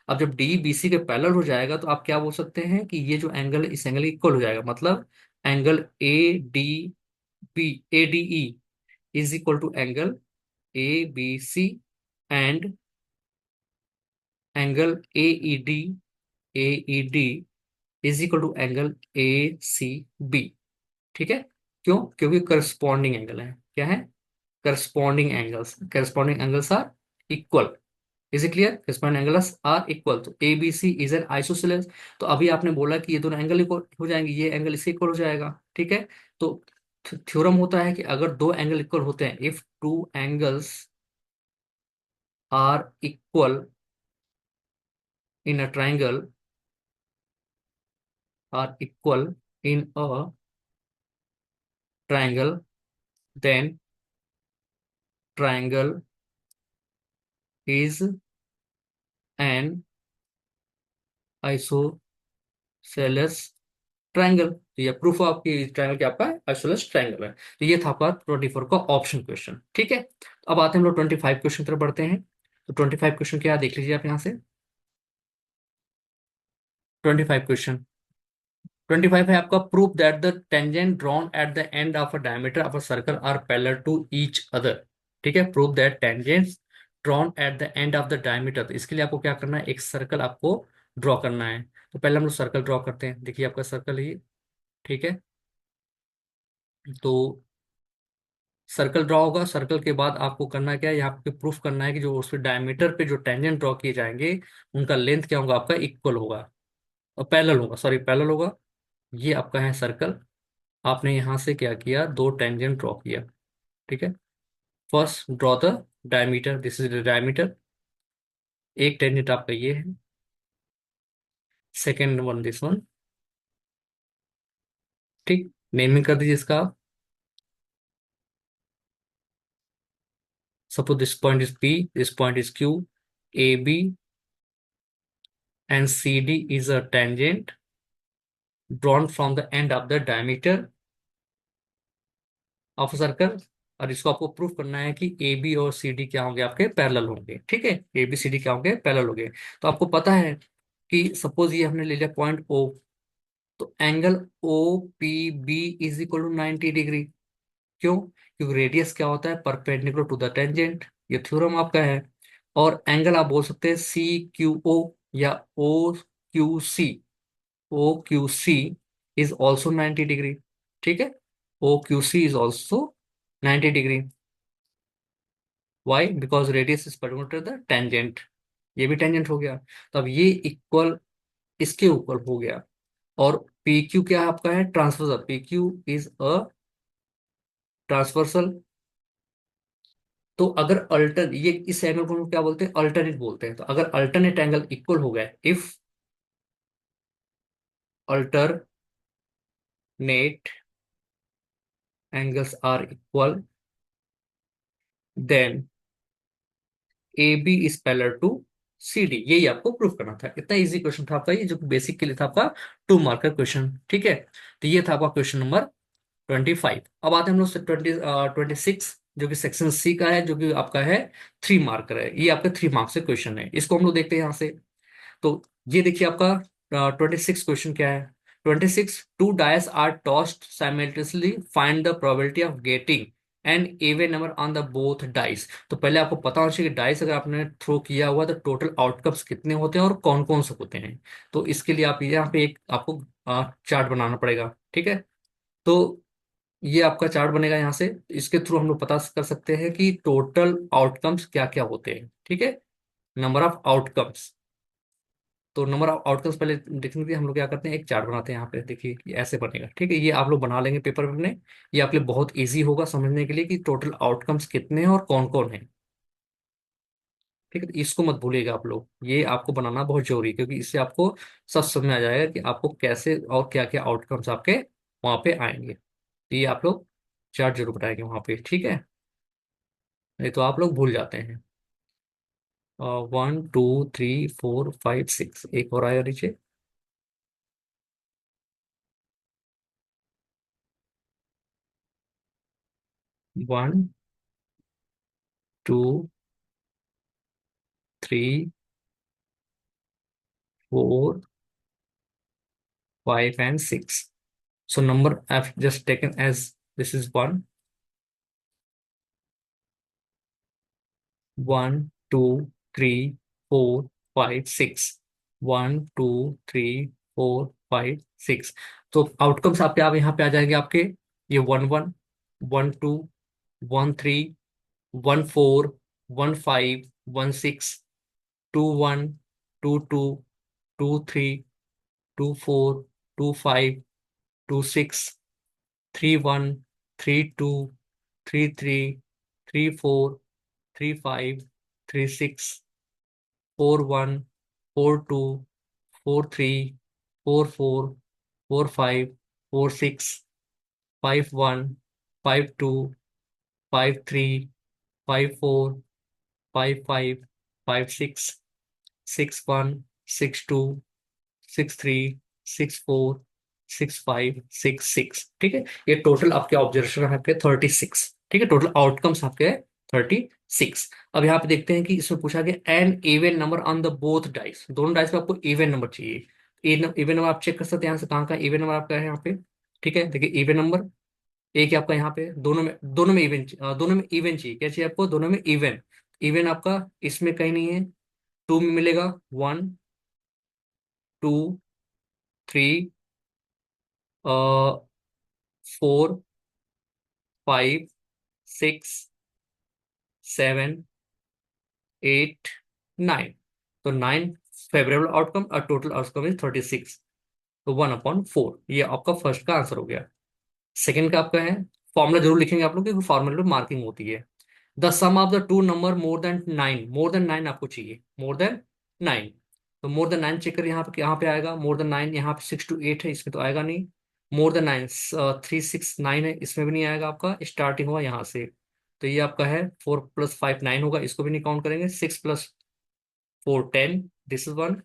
अब जब डी बीसी के पैरेलल हो जाएगा तो आप क्या बोल सकते हैं कि ये जो एंगल है इस एंगल इक्वल हो जाएगा, मतलब angle A D B A D E is equal to angle A B C and angle A E D is equal to angle A C B. ठीक है, क्यों, क्योंकि करस्पॉन्डिंग एंगल है। क्या है, corresponding angles are equal. Is it clear, corresponding angles are equal. तो A B C is an isosceles. तो अभी आपने बोला कि ये दोनों एंगल इक्वल हो जाएंगे, ये एंगल इससे इक्वल हो जाएगा। ठीक है, तो थ्योरम होता है कि अगर दो एंगल इक्वल होते हैं, if two angles are equal in a triangle, are equal in a triangle, then triangle is an isosceles triangle. तो ये प्रूफ आपकी ट्राइंगल क्या आपका आइसोसेलेस ट्राइंगल है। तो ये था आपका 24 का ऑप्शन क्वेश्चन। ठीक है, तो अब आते हैं हम लोग 25 क्वेश्चन तरफ बढ़ते हैं। तो 25 क्वेश्चन क्या है देख लीजिए आप यहाँ से। 25 क्वेश्चन, 25 है आपका, proof that the tangent drawn at the end of a diameter of a circle are parallel to each other. ठीक है, proof that tangents drawn at the end of the diameter. तो इसके लिए आपको क्या करना है, एक सर्कल आपको ड्रॉ करना है। तो पहले हम लोग सर्कल ड्रॉ करते हैं, देखिए आपका सर्कल है ये। ठीक है, तो सर्कल ड्रॉ होगा, सर्कल के बाद आपको करना क्या है, यहाँ पे प्रूफ करना है कि जो उसके डायमीटर पे जो टेंजेंट ड्रॉ किए जाएंगे उनका लेंथ क्या होगा, आपका इक्वल होगा, और पैरेलल होगा, सॉरी पैरेलल होगा। ये आपका है सर्कल, आपने यहाँ से क्या किया, दो टेंजेंट ड्रॉ किया। ठीक है, first draw the diameter, this is the diameter, एक टेंजेंट आपका ये है, सेकेंड वन दिस वन। ठीक, नेमिंग कर दीजिए इसका आप। Suppose this point is P, this point is Q, A B and C D is a tangent drawn from the end of the diameter of circle. और इसको आपको proof करना है कि ए बी और सी डी क्या होंगे, आपके पैरेलल होंगे। ठीक है, ए बी सी डी क्या होंगे, पैरेलल होंगे। तो आपको पता है कि सपोज ये हमने ले लिया पॉइंट ओ, तो angle O P B is equal to 90 degree. क्यों? क्योंकि रेडियस क्या होता है, परपेंडिकुलर टू द टेंजेंट। ये थ्योरम आपका है। और एंगल आप बोल सकते हैं सी क्यू ओ या O Q C. O Q C is also 90 degree. ठीक है, O Q C is also 90 degree. Why? Because radius is perpendicular to the tangent. ये भी टेंजेंट हो गया। तो अब ये इक्वल इसके ऊपर हो गया। और पी क्यू क्या आपका है, transversal. P Q is a transversal. तो अगर अल्टर ये इस एंगल को हम क्या बोलते हैं, अल्टरनेट बोलते हैं। तो अगर अल्टरनेट एंगल इक्वल हो गए, if alternate angles are equal, then A B is parallel to C D. यही आपको प्रूफ करना था। इतना इजी क्वेश्चन था आपका ये, जो बेसिक के लिए था आपका 2 मार्क का क्वेश्चन। ठीक है, तो ये था आपका क्वेश्चन नंबर 25। अब आते हैं हम लोग 26, जो कि सेक्शन सी का है, जो कि आपका है 3 मार्क का है। ये आपका 3 मार्क्स से क्वेश्चन है। इसको हम लोग देखते हैं यहाँ से। तो ये देखिए आपका 26 क्वेश्चन क्या है। 26, two dice are tossed simultaneously, find the probability of getting an even number on the both dice. तो पहले आपको पता होना चाहिए कि डाइस अगर आपने थ्रो किया हुआ तो टोटल आउटकम्स कितने होते हैं और कौन कौन से होते हैं। तो इसके लिए आप यहाँ पे एक आपको चार्ट बनाना पड़ेगा। ठीक है, तो ये आपका चार्ट बनेगा यहाँ से। इसके थ्रू हम लोग पता कर सकते हैं कि टोटल आउटकम्स क्या क्या होते हैं। ठीक है, नंबर ऑफ आउटकम्स। तो नंबर ऑफ आउटकम्स पहले देखने के लिए हम लोग क्या करते हैं, एक चार्ट बनाते हैं। यहाँ पे देखिए ये ऐसे बनेगा। ठीक है, ये आप लोग बना लेंगे पेपर पे अपने। ये आपके लिए बहुत इजी होगा समझने के लिए कि टोटल आउटकम्स कितने हैं और कौन कौन है। ठीक है, तो इसको मत भूलिएगा आप लोग, ये आपको बनाना बहुत जरूरी है, क्योंकि इससे आपको सब समझ में आ जाएगा कि आपको कैसे और क्या क्या आउटकम्स आपके वहां पे आएंगे। तो ये आप लोग चार्ट जरूर बनाएंगे वहां पे। ठीक है, नहीं तो आप लोग भूल जाते हैं। 1 2 3 4 5 6, एक और आएगा नीचे। 1 2 3 4 5 and 6. So number I've just taken as this is 1 1 2 3 4 5 6, 1 2 3 4 5 6। तो आउटकम्स आपके आप यहाँ पे आ जाएंगे आपके। ये 1 1, 1 2 1 3 1 4 1 5 1 6, 1 4 2 4 3 4 4 5 6 7 8 9। तो 9 फेवरेबल आउटकम आपके 36। ठीक है, ये टोटल आपके ऑब्जर्वेशन है आपके 36। ठीक है, टोटल आउटकम्स आपके 36। अब यहाँ पे देखते हैं कि इसमें पूछा गया an even number on the both dice. दोनों डाइस पे आपको इवन नंबर चाहिए। इवन नंबर आप चेक कर सकते हैं यहाँ से, कहाँ का इवन नंबर आपका है यहाँ पे। ठीक है, देखिए इवन नंबर एक है आपका यहाँ पे। दोनों में इवन, दोनों में इवन चाहिए। क्या चाहिए आपको, दोनों में इवन। इवन आपका इसमें कहीं नहीं है। टू में मिलेगा 1 2 3 4 5 6 7 8 9। तो 9 फेवरेबल आउटकम और टोटल आउटकम इज 36। तो 1/4 ये आपका फर्स्ट का आंसर हो गया। सेकंड का आपका है, फॉर्मूला जरूर लिखेंगे आप लोग, क्योंकि फॉर्मूला में मार्किंग होती है। The sum of the two number more than 9। More than 9 आपको चाहिए, मोर देन 9। तो मोर देन 9 चेक कर, यहाँ पे आएगा मोर देन 9। यहाँ पे 6 to 8 है, इसमें तो आएगा नहीं। मोर देन 9 3 6 9 है, इसमें भी नहीं आएगा आपका। स्टार्टिंग हुआ यहाँ से, तो ये आपका है 4 + 5 9 होगा, इसको भी नहीं काउंट करेंगे। 6 + 4 10, दिस इज 1।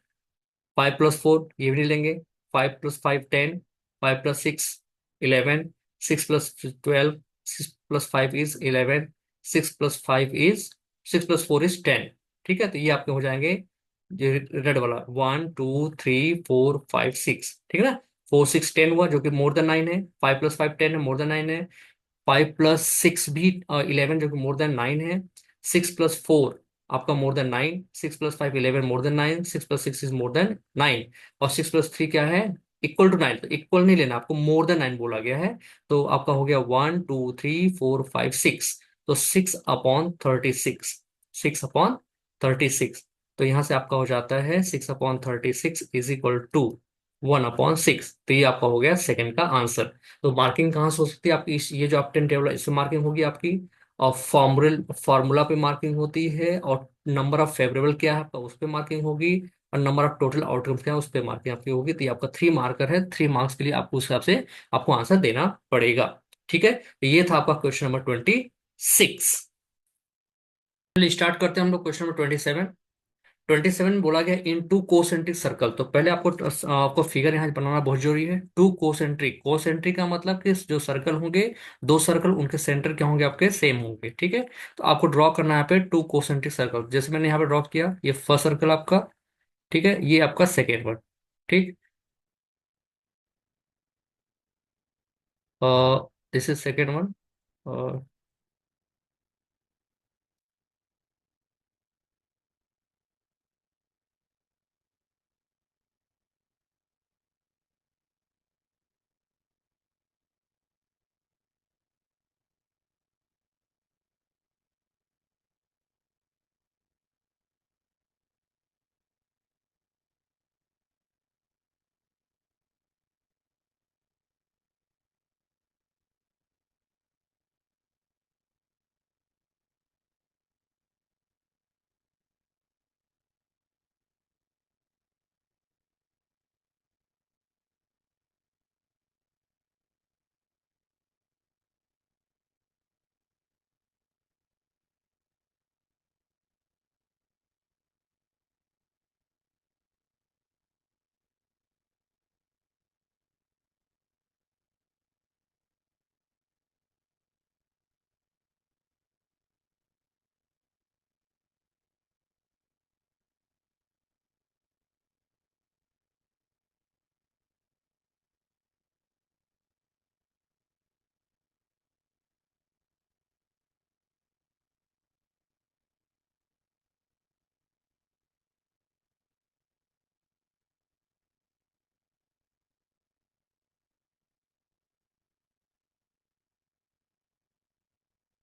5 + 4 ये भी नहीं लेंगे। 5 + 5 10, 5 + 6 11, 6 + 12, 6 + 5 is 11, 6 + 4 is 10। ठीक है, तो ये आपके हो जाएंगे जो रेड वाला 1 2 3 4 5 6। ठीक है ना, 4 6 10 हुआ, जो कि मोर देन 9 है। 5 + 5 10 है, मोर देन 9 है। 5 + 6 भी 11 जो कि मोर देन 9 है। 6 + 4 आपका मोर than 9, 6 + 5 11 more than 9, 6 + 6 is more than 9, और 6 + 3 क्या है, इक्वल टू 9। तो इक्वल नहीं लेना आपको, मोर देन 9 बोला गया है। तो आपका हो गया 1 2 3 4 5 6, तो 6/36, 6/36। तो यहां से आपका हो जाता है 6/36 इज इक्वल टू 1/6। तो ये आपका हो गया सेकंड का आंसर। तो मार्किंग कहाँ से हो सकती है आपकी, ये जो ऑप्टेन टेबल है इससे मार्किंग होगी आपकी, और फॉर्मूला पे मार्किंग होती है, और नंबर ऑफ फेवरेबल क्या है आपका उस पे मार्किंग होगी, और नंबर ऑफ टोटल आउटकम्स क्या है उस पे मार्किंग आपकी होगी। तो ये आपका 3 मार्कर है, 3 मार्क्स के लिए आपको उस हिसाब से आपको आंसर देना पड़ेगा। ठीक है, तो ये था आपका क्वेश्चन नंबर 26। चलिए स्टार्ट करते हैं हम लोग क्वेश्चन नंबर 27। 27 बोला गया इन टू कोसेंट्रिक सर्कल। तो पहले आपको फिगर यहाँ बनाना बहुत जरूरी है। टू कोसेंट्रिक, कोसेंट्रिक का मतलब कि जो सर्कल होंगे, दो सर्कल, उनके सेंटर क्या होंगे आपके, सेम होंगे। ठीक है, तो आपको ड्रॉ करना है यहाँ पे टू कोसेंट्रिक सर्कल। जैसे मैंने यहाँ पे ड्रॉ किया, ये फर्स्ट सर्कल आपका, ठीक है, ये आपका सेकेंड वन। ठीक, this is second one.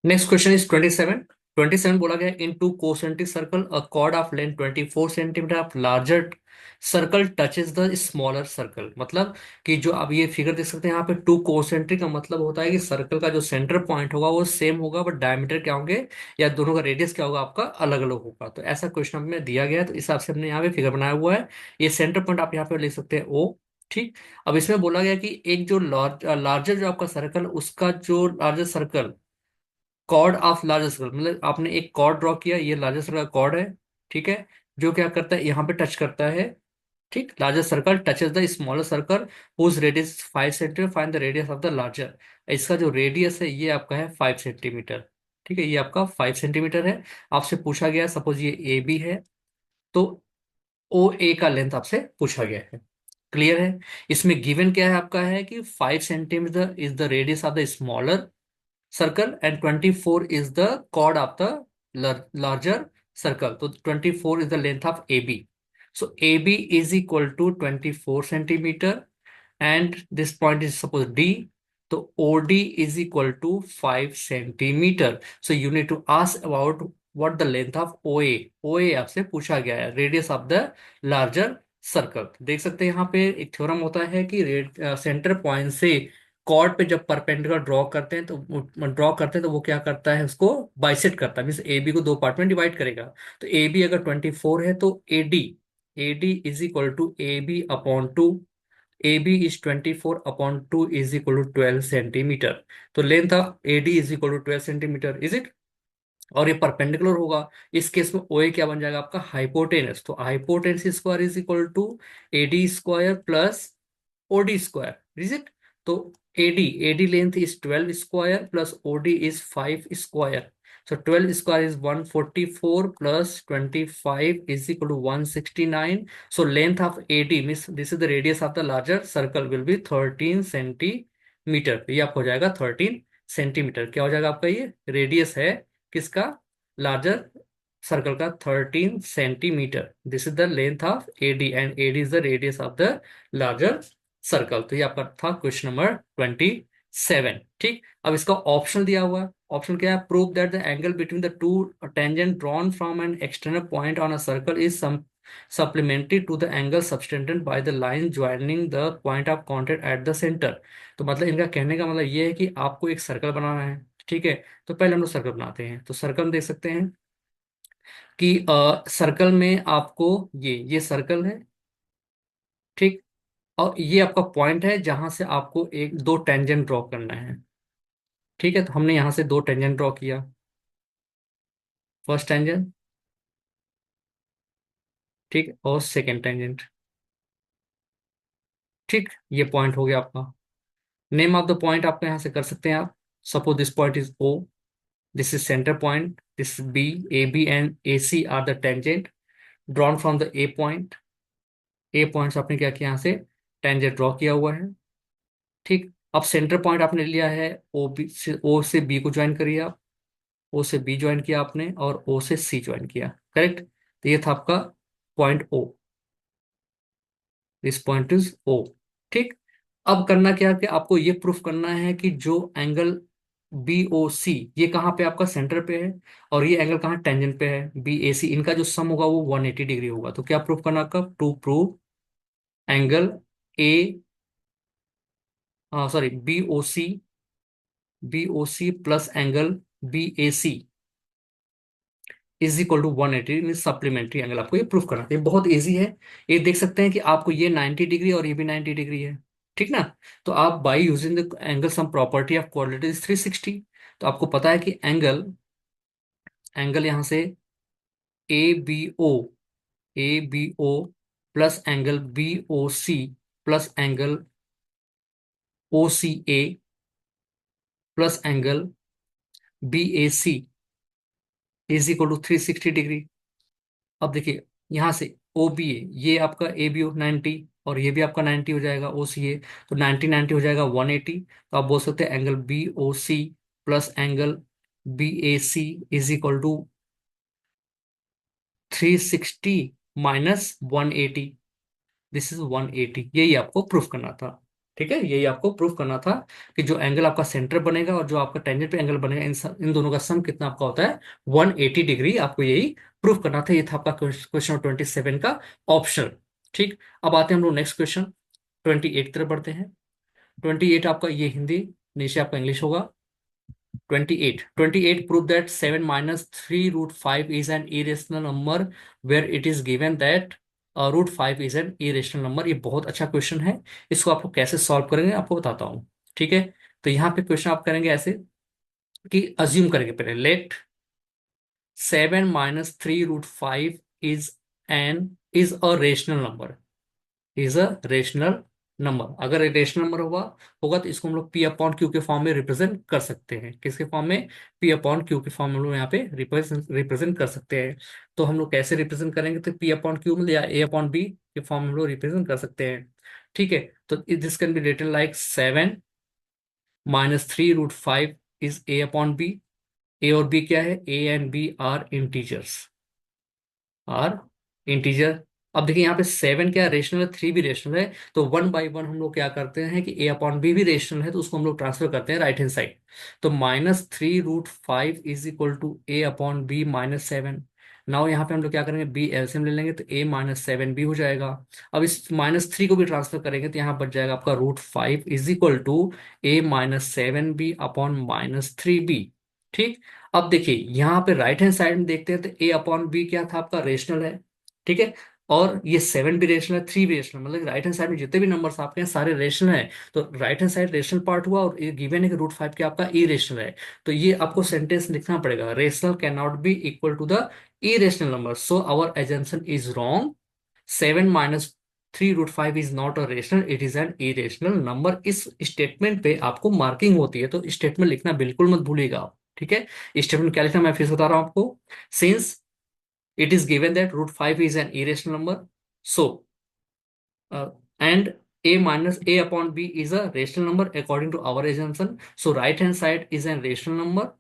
Next question is 27। 27 बोला गया in two concentric circle a chord of length 24 centimetre of larger circle touches the smaller circle. मतलब कि जो अब ये फिगर देख सकते हैं यहाँ पे, टू कोसेंट्रिक का मतलब होता है कि सर्कल का जो सेंटर पॉइंट होगा वो सेम होगा, बट डायमीटर क्या होंगे, या दोनों का रेडियस क्या होगा आपका अलग अलग होगा। तो ऐसा क्वेश्चन में दिया गया है, तो इस हिसाब से हमने यहाँ पे फिगर बनाया हुआ है। ये सेंटर पॉइंट आप यहाँ पे लिख सकते हैं ओ। ठीक, अब इसमें बोला गया कि एक जो लार्जर जो आपका सर्कल, उसका जो larger circle, chord of larger circle, मतलब आपने एक कॉर्ड ड्रॉ किया, ये लार्जर सर्कल का कॉर्ड है। ठीक है, जो क्या करता है, यहाँ पे टच करता है। ठीक, larger circle touches the smaller circle whose radius 5 centimetre, find the radius of the larger. इसका जो रेडियस है ये आपका है 5 सेंटीमीटर। ठीक है, ये आपका 5 सेंटीमीटर है। आपसे पूछा गया, सपोज ये ए बी है, तो ओ ए का लेंथ आपसे पूछा गया है। क्लियर है। इसमें गिवन क्या है आपका, है कि 5 centimetre is the radius of the smaller circle and 24 is the chord of the larger circle. So 24 is the length of AB. So AB is equal to 24 centimeter, and this point is suppose D. So OD is equal to 5 centimeter. So you need to ask about what the length of OA. OA आपसे पूछा गया है, radius of the larger circle. देख सकते हैं यहाँ पे एक थ्योरम होता है कि सेंटर पॉइंट से कॉर्ड पे जब परपेंडिकुलर ड्रॉ करते हैं तो वो क्या करता है, उसको बाइसेक्ट करता है, मीन्स ए बी को दो पार्ट में डिवाइड करेगा। तो ए बी अगर 24 है, तो A D is equal to A B upon two, A B is 24/2 is equal to 12 centimetre. तो length of A D is equal to 12 centimetre, is it. और ये परपेंडिकुलर होगा, इस केस में ओए क्या बन जाएगा आपका, हाइपोटेनस। तो hypotenuse square is equal to A D square plus OD square, is it. तो AD length is 12 square plus OD is 5 square. So 12 square is 144 plus 25 is equal to 169. So length of AD means this is the radius of the larger circle will be 13 centimetre. ये आप हो जाएगा 13 centimetre. क्या हो जाएगा आपका, ये radius है किसका, लार्जर सर्कल का, 13 centimetre. This is the length of AD and AD is the radius of the larger circle. तो ये आपका था क्वेश्चन नंबर 27। ठीक, अब इसका ऑप्शन दिया हुआ है। ऑप्शन क्या है, prove that the angle between the two tangent drawn from an external point on a circle is supplementary to the angle subtended by the line joining the point of contact at the center। तो मतलब इनका कहने का मतलब ये है कि आपको एक सर्कल बनाना है। ठीक है, तो पहले हम लोग सर्कल बनाते हैं। तो सर्कल में देख सकते हैं कि सर्कल में आपको ये सर्कल है। ठीक, और ये आपका पॉइंट है जहां से आपको एक दो टेंजेंट ड्रॉ करना है। ठीक है, तो हमने यहां से दो टेंजेंट ड्रॉ किया। फर्स्ट टेंजेंट, ठीक, और सेकेंड टेंजेंट। ठीक, ये पॉइंट हो गया आपका। नेम ऑफ द पॉइंट आपको यहां से कर सकते हैं आप। Suppose this point is O, this is centre point, this B, A B and A C are the tangent drawn from the A point. A point आपने क्या किया, यहाँ से टेंजेंट ड्रॉ किया हुआ है। ठीक, अब सेंटर पॉइंट आपने लिया है ओ से बी को ज्वाइन करिए आप। ओ से बी ज्वाइन किया आपने और ओ से सी ज्वाइन किया। करेक्ट, तो ये था आपका point O. This point is O. ठीक, अब करना क्या है कि आपको ये प्रूफ करना है कि जो एंगल बी ओ सी, ये कहाँ पे आपका सेंटर पे है, और ये एंगल कहाँ टेंजेंट पे है बी ए सी, इनका जो सम होगा वो 180 डिग्री होगा। तो क्या प्रूफ करना आपका, to prove angle A, sorry, B O C plus angle B A C is equal to 180 mean supplementary angle. आपको ये प्रूफ करना है। ये बहुत इजी है। ये देख सकते हैं कि आपको ये 90 डिग्री और ये भी 90 डिग्री है। ठीक ना, तो आप by using the angle sum property of quadratic is 360। तो आपको पता है कि एंगल एंगल यहां से A B O, A B O plus angle B O C plus angle O C A plus angle B A C is equal to 360 degree. अब देखिए यहां से ओ बी ए, ये आपका ए बी ओ 90 और ये भी आपका 90 हो जाएगा ओ सी ए। तो 90 90 हो जाएगा 180। तो आप बोल सकते हैं angle B O C plus angle B A C is equal to 360 minus 180। This is 180। यही आपको प्रूफ करना था। ठीक है, यही आपको प्रूफ करना था कि जो एंगल आपका सेंटर बनेगा और जो आपका टेंजेंट पे एंगल बनेगा, इन दोनों का सम कितना आपका होता है, 180 डिग्री। आपको यही प्रूफ करना था। ये था आपका क्वेश्चन 27 का ऑप्शन। ठीक, अब आते हैं हम लोग नेक्स्ट क्वेश्चन 28 की तरफ बढ़ते हैं। 28 आपका ये हिंदी, नीचे आपका इंग्लिश होगा। 28 prove that 7 minus 3 root 5 is an irrational number where it is given that root 5 is an irrational number. ये बहुत अच्छा क्वेश्चन है। इसको आपको कैसे सॉल्व करेंगे आपको बताता हूँ। ठीक है, तो यहाँ पे क्वेश्चन आप करेंगे ऐसे कि अज्यूम करेंगे पहले, let 7 - 3 √5 is an is a rational number, is a rational number. अगर रेशनल नंबर होगा होगा तो इसको हम लोग पी अपॉन क्यू के फॉर्म में रिप्रेजेंट कर सकते हैं। किसके फॉर्म में, पी अपॉन क्यू के फॉर्म में हम लोग यहाँ पे रिप्रेजेंट कर सकते हैं। तो हम लोग कैसे रिप्रेजेंट करेंगे, तो पी अपॉन क्यू में या ए अपॉन बी के फॉर्म में हम लोग रिप्रेजेंट कर सकते हैं। ठीक है, तो this can be written like 7 - 3 √5 is A upon B. A और बी क्या है, A and B are integers, are integer. अब देखिए यहाँ पे 7 क्या रेशनल है, 3 भी रेशनल है। तो 1 बाई 1 हम लोग क्या करते हैं कि ए अपॉन बी भी रेशनल है, तो उसको हम लोग ट्रांसफर करते हैं राइट हैंड साइड। तो -3 √5 is equal to A upon B -7। Now यहाँ पे हम लोग क्या करेंगे, बी एलसीएम ले लेंगे तो a - 7 भी हो जाएगा। अब इस -3 को भी ट्रांसफर करेंगे तो यहाँ बच जाएगा आपका √5 is equal to a - 7 b upon -3b। ठीक, अब देखिए यहाँ पे राइट हैंड साइड में देखते हैं तो ए अपॉन बी क्या था आपका, रेशनल है। ठीक है, और ये 7 भी रेशनल है, 3 भी रेशनल, मतलब राइट हैंड साइड में जितने भी नंबर्स आपके हैं सारे रेशनल हैं। तो right hand side rational part हुआ और ये गिवन है कि √5 क्या आपका ई रेशनल है। तो ये आपको सेंटेंस लिखना पड़ेगा, rational can not be equal to the irrational number, so our assumption is wrong. 7 - 3 √5 is not a rational, it is an irrational number। इस स्टेटमेंट पे आपको मार्किंग होती है, तो स्टेटमेंट लिखना बिल्कुल मत भूलिएगा आप। ठीक है, स्टेटमेंट क्या लिखना मैं फिर से बता रहा हूं आपको। Since it is given that √5 is an irrational number, so and a minus a upon b is a rational number according to our assumption. So right hand side is a rational number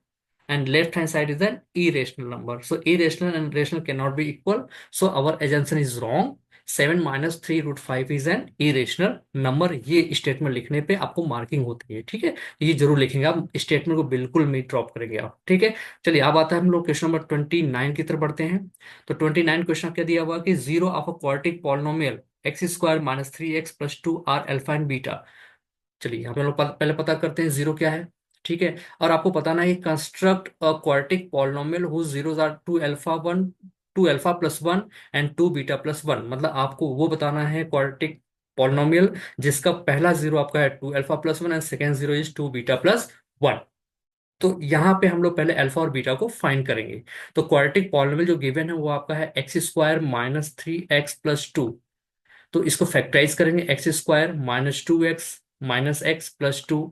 and left hand side is an irrational number. So irrational and rational cannot be equal. So our assumption is wrong. 7 - 3 √5 is an irrational number. ये statement लिखने पे आपको marking होती है, ठीक है। ये जरूर लिखेंगे आप, स्टेटमेंट को बिल्कुल नहीं ड्रॉप करेंगे आप, ठीक है। चलिए अब आता है हम लोग क्वेश्चन नंबर 29 की तरफ बढ़ते हैं। तो 29 क्वेश्चन क्या दिया हुआ कि zero of a quadratic polynomial x² - 3x + 2 are alpha and beta. चलिए यहाँ पे हम लोग पहले पता करते हैं जीरो क्या है, ठीक है। और आपको बताना है construct a quadratic polynomial whose zeros are 2 alpha 1, 2 alpha +1 and 2 beta +1। मतलब आपको वो बताना है क्वाड्रेटिक पॉलिनोमियल जिसका पहला जीरो आपका है 2 alpha +1 and second zero is 2 beta +1। तो यहाँ पे हम लोग पहले अल्फा और बीटा को फाइंड करेंगे। तो क्वाड्रेटिक पॉलिनोमियल जो गिवन है वो आपका है x² - 3x + 2। तो इसको फैक्टराइज करेंगे, x² - 2x - x + 2।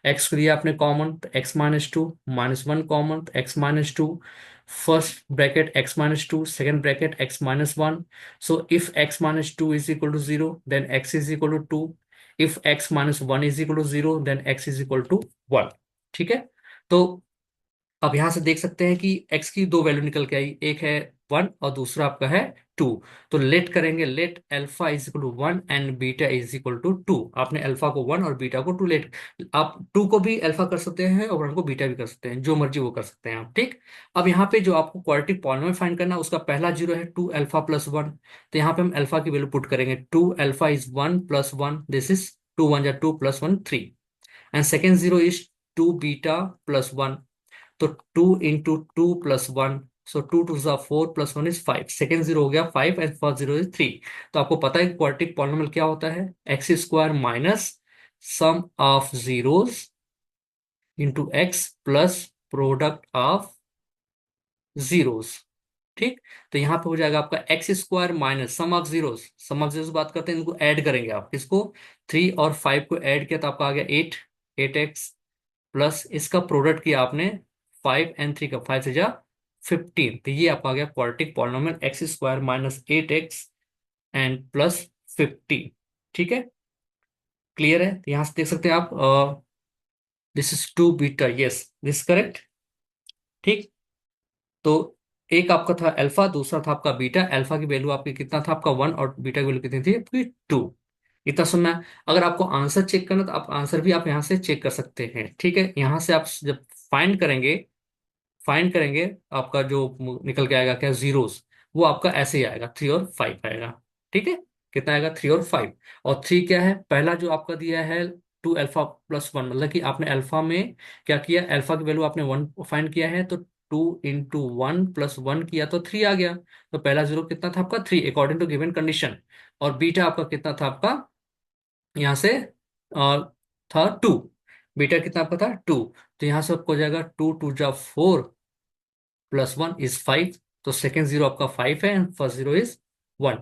एक्स को दिया आपने कॉमन तो x - 2 -1 कॉमन तो x - 2। First bracket x - 2, second bracket x - 1। So if x - 2 is equal to 0 then x is equal to 2। If x - 1 is equal to 0 then x is equal to 1, ठीक है। तो अब यहां से देख सकते हैं कि x की दो वैल्यू निकल के आई, एक है 1 और दूसरा आपका है 2। तो लेट करेंगे, let alpha is equal to 1 and beta is equal to 2। आपने अल्फा को 1 और बीटा को 2 लेट, आप 2 को भी अल्फा कर सकते हैं और 1 को बीटा भी कर सकते हैं, जो मर्जी वो कर सकते हैं आप, ठीक। अब यहाँ पे जो आपको क्वाड्रेटिक पॉलिनोमियल फाइंड करना है उसका पहला जीरो है 2 अल्फा +1। तो यहाँ पे हम अल्फा की वैल्यू पुट करेंगे, 2 alpha is 1 + 1, this is 2 × 1 = 2 + 1 3। And second zero is 2 beta +1। तो 2 × 2 + 1, सो 2 × 2 = 4 + 1 is 5। सेकेंड जीरो हो गया 5 एंड फर्स्ट जीरो इज 3। तो आपको पता है क्वाड्रेटिक पॉलिनोमियल क्या होता है, x² minus sum of zeros into x plus product of zeros, ठीक। तो यहां पे हो जाएगा आपका x² minus sum of zeros, sum of zeros बात करते हैं, इनको ऐड करेंगे आप, इसको 3 और 5 को ऐड किया तो आपका आ गया 8, 8x प्लस इसका प्रोडक्ट किया आपने 5 and 3 का, 5 से जा 15। तो ये आपका आ गया quadratic polynomial x² - 8x and +15, ठीक है। क्लियर है, तो यहां से देख सकते हैं आप, this is 2 beta, yes this correct, ठीक। तो एक आपका था अल्फा, दूसरा था आपका बीटा। अल्फा की वैल्यू आपकी कितना था आपका 1 और बीटा की वैल्यू कितनी थी आपकी 2। इतना सुनना है। अगर आपको आंसर चेक करना तो आप आंसर भी आप यहाँ से चेक कर सकते हैं, ठीक है। यहाँ से आप जब फाइंड करेंगे आपका जो निकल के आएगा क्या जीरोस, वो आपका ऐसे ही आएगा 3 और 5 आएगा, ठीक है। कितना आएगा 3 और 5। और 3 क्या है, पहला जो आपका दिया है 2 अल्फा +1, मतलब कि आपने अल्फा में क्या किया, अल्फा की वैल्यू आपने 1 फाइंड किया है तो 2 × 1 + 1 किया तो 3 आ गया। तो पहला जीरो कितना था आपका 3 अकॉर्डिंग टू गिवन कंडीशन। और बीटा आपका कितना था आपका यहाँ से था 2। बीटा कितना आपका था 2। तो यहाँ से आपको हो जाएगा 2 × 2 = 4 +1 इज 5। तो सेकेंड जीरो आपका 5 है and first zero is 1।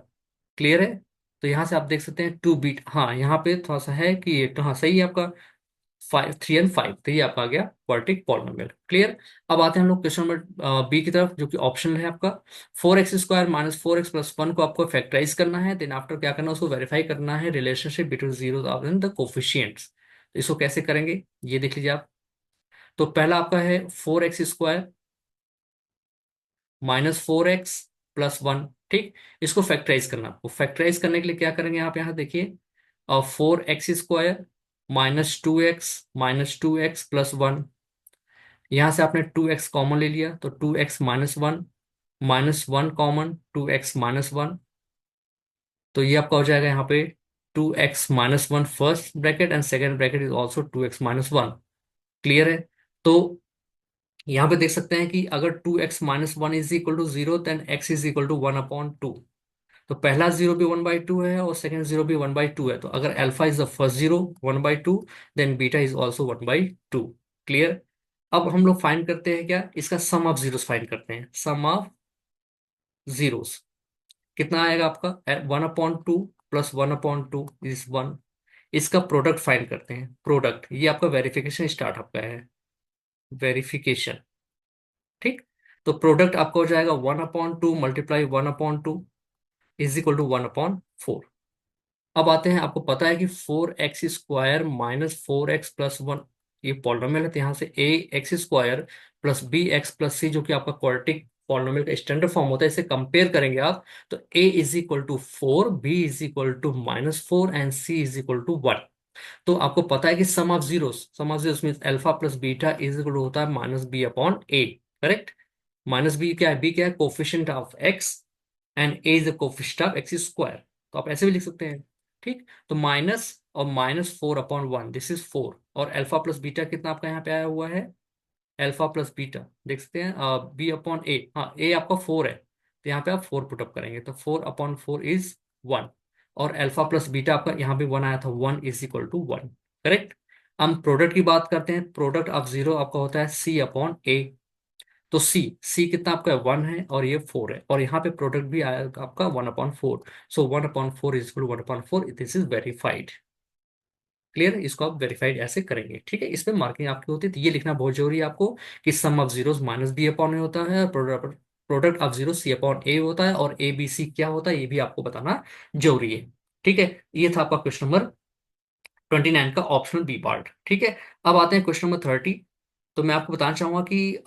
Clear है। तो यहां से आप देख सकते हैं 2 बीट, हाँ यहाँ पे थोड़ा सा है कि ये तो हाँ सही है आपका 3 and 5। तो ये आपका आ गया क्वाड्रेटिक पॉलिनोमियल, क्लियर। अब आते हैं हम लोग क्वेश्चन नंबर बी की तरफ, जो कि ऑप्शन है आपका। 4x² - 4x + 1 को आपको फैक्टराइज करना है, देन आफ्टर क्या करना है, उसको वेरीफाई करना है relationship between zero of the coefficients. तो इसको कैसे करेंगे ये देख लीजिए आप। तो पहला आपका है 4x² -4x + 1, ठीक। इसको फैक्टराइज करना, आपको फैक्टराइज करने के लिए क्या करेंगे आप, यहाँ देखिए 4x² -2x यहाँ से आपने 2x कॉमन ले लिया तो 2x - 1 -1 कॉमन 2x - 1। तो ये आपका हो जाएगा यहाँ पे 2x - 1 first bracket and second bracket is also 2x - 1। Clear है। तो यहाँ पे देख सकते हैं कि अगर 2x - 1 is equal to 0 then x is equal to 1/2। तो पहला जीरो भी 1/2 है और सेकंड जीरो भी 1/2 है। तो अगर alpha is the first zero 1/2 then beta is also 1/2। Clear. अब हम लोग फाइंड करते हैं क्या, इसका सम ऑफ जीरोस फाइंड करते हैं, सम ऑफ जीरोस कितना आएगा आपका 1/2 + 1/2 इज 1। इसका प्रोडक्ट फाइंड करते हैं, प्रोडक्ट ये आपका वेरिफिकेशन स्टार्ट आपका है, वेरिफिकेशन, ठीक। तो प्रोडक्ट आपका हो जाएगा 1/2 × 1/2 इज इक्वल टू 1/4। अब आते हैं, आपको पता है कि 4x² - 4x+1 ये पॉलिनोमियल है, तो यहाँ से ax² + bx+c जो कि आपका क्वाड्रेटिक पॉलिनोमियल का स्टैंडर्ड फॉर्म होता है, इसे कंपेयर करेंगे आप, तो a = 4, b = -4 एंड c = 1। तो आपको पता है कि sum of zeros mean alpha plus beta is equal होता है -b/a। करेक्ट। -b क्या है? b क्या है? Coefficient of x, and a is the coefficient of x²। तो आप ऐसे भी लिख सकते हैं। ठीक। तो माइनस और -4/1, दिस इज 4, और अल्फा प्लस बीटा कितना आपका यहाँ पे आया हुआ है? अल्फा प्लस बीटा देख सकते हैं, b/a। हाँ, a आपका 4 है, तो यहाँ पे आप 4 पुटअप करेंगे, तो 4/4 इज 1। और अल्फा प्लस बीटा आपका यहाँ पे 1 आया था, 1 = 1। करेक्ट। हम प्रोडक्ट की बात करते हैं, प्रोडक्ट ऑफ जीरो आपका होता है c/a। तो सी कितना आपका 1 है और ये 4 है, और यहाँ पे प्रोडक्ट भी आएगा आपका 1/4। सो 1/4 = 1/4, दिस इज वेरीफाइड। क्लियर है? इसको आप वेरीफाइड ऐसे करेंगे। ठीक है, इसमें मार्किंग आपकी होती है, तो ये लिखना बहुत जरूरी है आपको कि सम ऑफ जीरोस -b/a होता है, और प्रोडक्ट ऑफ जीरो c/a होता है, और ए बी सी क्या होता है ये भी आपको बताना जरूरी है। ठीक है। ये था आपका क्वेश्चन नंबर 29 का ऑप्शनल बी पार्ट। ठीक है। अब आते हैं क्वेश्चन नंबर 30। तो मैं आपको बताना चाहूंगा कि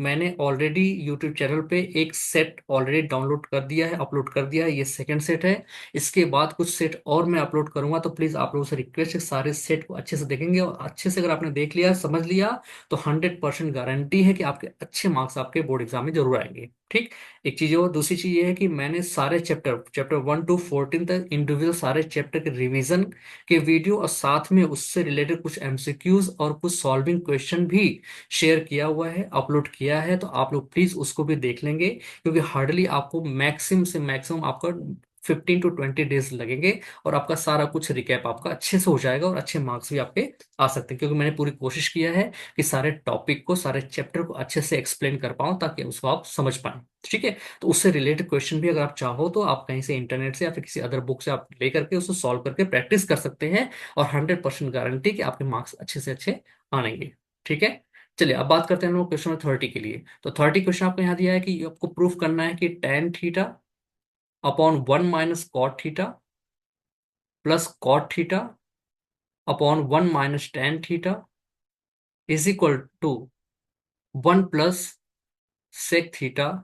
मैंने ऑलरेडी यूट्यूब चैनल पे एक सेट ऑलरेडी डाउनलोड कर दिया है, अपलोड कर दिया है, ये सेकंड सेट है। इसके बाद कुछ सेट और मैं अपलोड करूंगा, तो प्लीज आप लोगों से रिक्वेस्ट है, सारे सेट को अच्छे से देखेंगे, और अच्छे से अगर आपने देख लिया, समझ लिया, तो 100% गारंटी है कि आपके अच्छे मार्क्स आपके बोर्ड एग्जाम में जरूर आएंगे। ठीक। एक चीज और दूसरी चीज ये है कि मैंने सारे चैप्टर 1 to 14 तक इंडिविजुअल सारे चैप्टर के रिवीजन के वीडियो, और साथ में उससे रिलेटेड कुछ एमसीक्यूज और कुछ सॉल्विंग क्वेश्चन भी शेयर किया हुआ है, अपलोड किया है, तो आप लोग प्लीज उसको भी देख लेंगे, क्योंकि हार्डली आपको मैक्सिमम से मैक्सिमम आपका 15 to 20 डेज लगेंगे, और आपका सारा कुछ रिकैप आपका अच्छे से हो जाएगा, और अच्छे मार्क्स भी आपके आ सकते हैं, क्योंकि मैंने पूरी कोशिश किया है कि सारे टॉपिक को, सारे चैप्टर को अच्छे से एक्सप्लेन कर पाऊं, ताकि उसको आप समझ पाएं। ठीक है। तो उससे रिलेटेड क्वेश्चन भी अगर आप चाहो, तो आप कहीं से इंटरनेट से या फिर किसी अदर बुक से आप ले करके उसको सॉल्व करके प्रैक्टिस कर सकते हैं, और 100% गारंटी कि आपके मार्क्स अच्छे से अच्छे आएंगे। ठीक है। चलिए, अब बात करते हैं हम लोग क्वेश्चन नंबर 30 के लिए। तो 30 क्वेश्चन आपको यहाँ दिया है कि आपको प्रूफ करना है कि tan θ/1 - cot θ +cot θ/1 - tan θ is equal to 1 + sec θ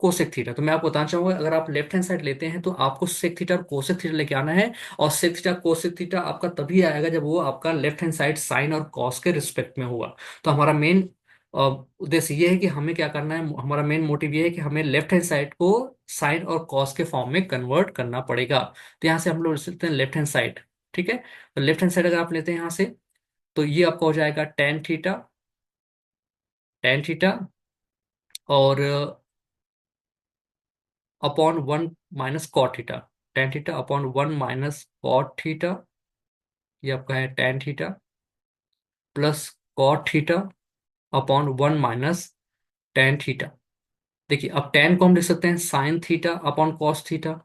cosec theta. तो मैं आपको बताना चाहूंगा, अगर आप लेफ्ट हैंड साइड लेते हैं, तो आपको सेक थीटा और कोसेक थीटा लेके आना है, और सेक थीटा कोसेक थीटा आपका तभी आएगा जब वो आपका लेफ्ट हैंड साइड साइन और कॉस के रिस्पेक्ट में होगा। तो हमारा मेन उद्देश्य ये है कि हमें क्या करना है, हमारा मेन मोटिव ये है कि हमें लेफ्ट हैंड साइड को साइन और कॉस के फॉर्म में कन्वर्ट करना पड़ेगा। तो यहाँ से हम लोग ले सकते हैं लेफ्ट हैंड साइड। ठीक है। तो लेफ्ट हैंड साइड अगर आप लेते हैं यहाँ से, तो ये आपका हो जाएगा tan θ और अपॉन 1 - cot θ। tan θ/1 - cot θ, ये आपका है tan θ +cot θ/1 - tan θ। देखिए, अब tan को हम लिख सकते हैं sin θ/cos θ।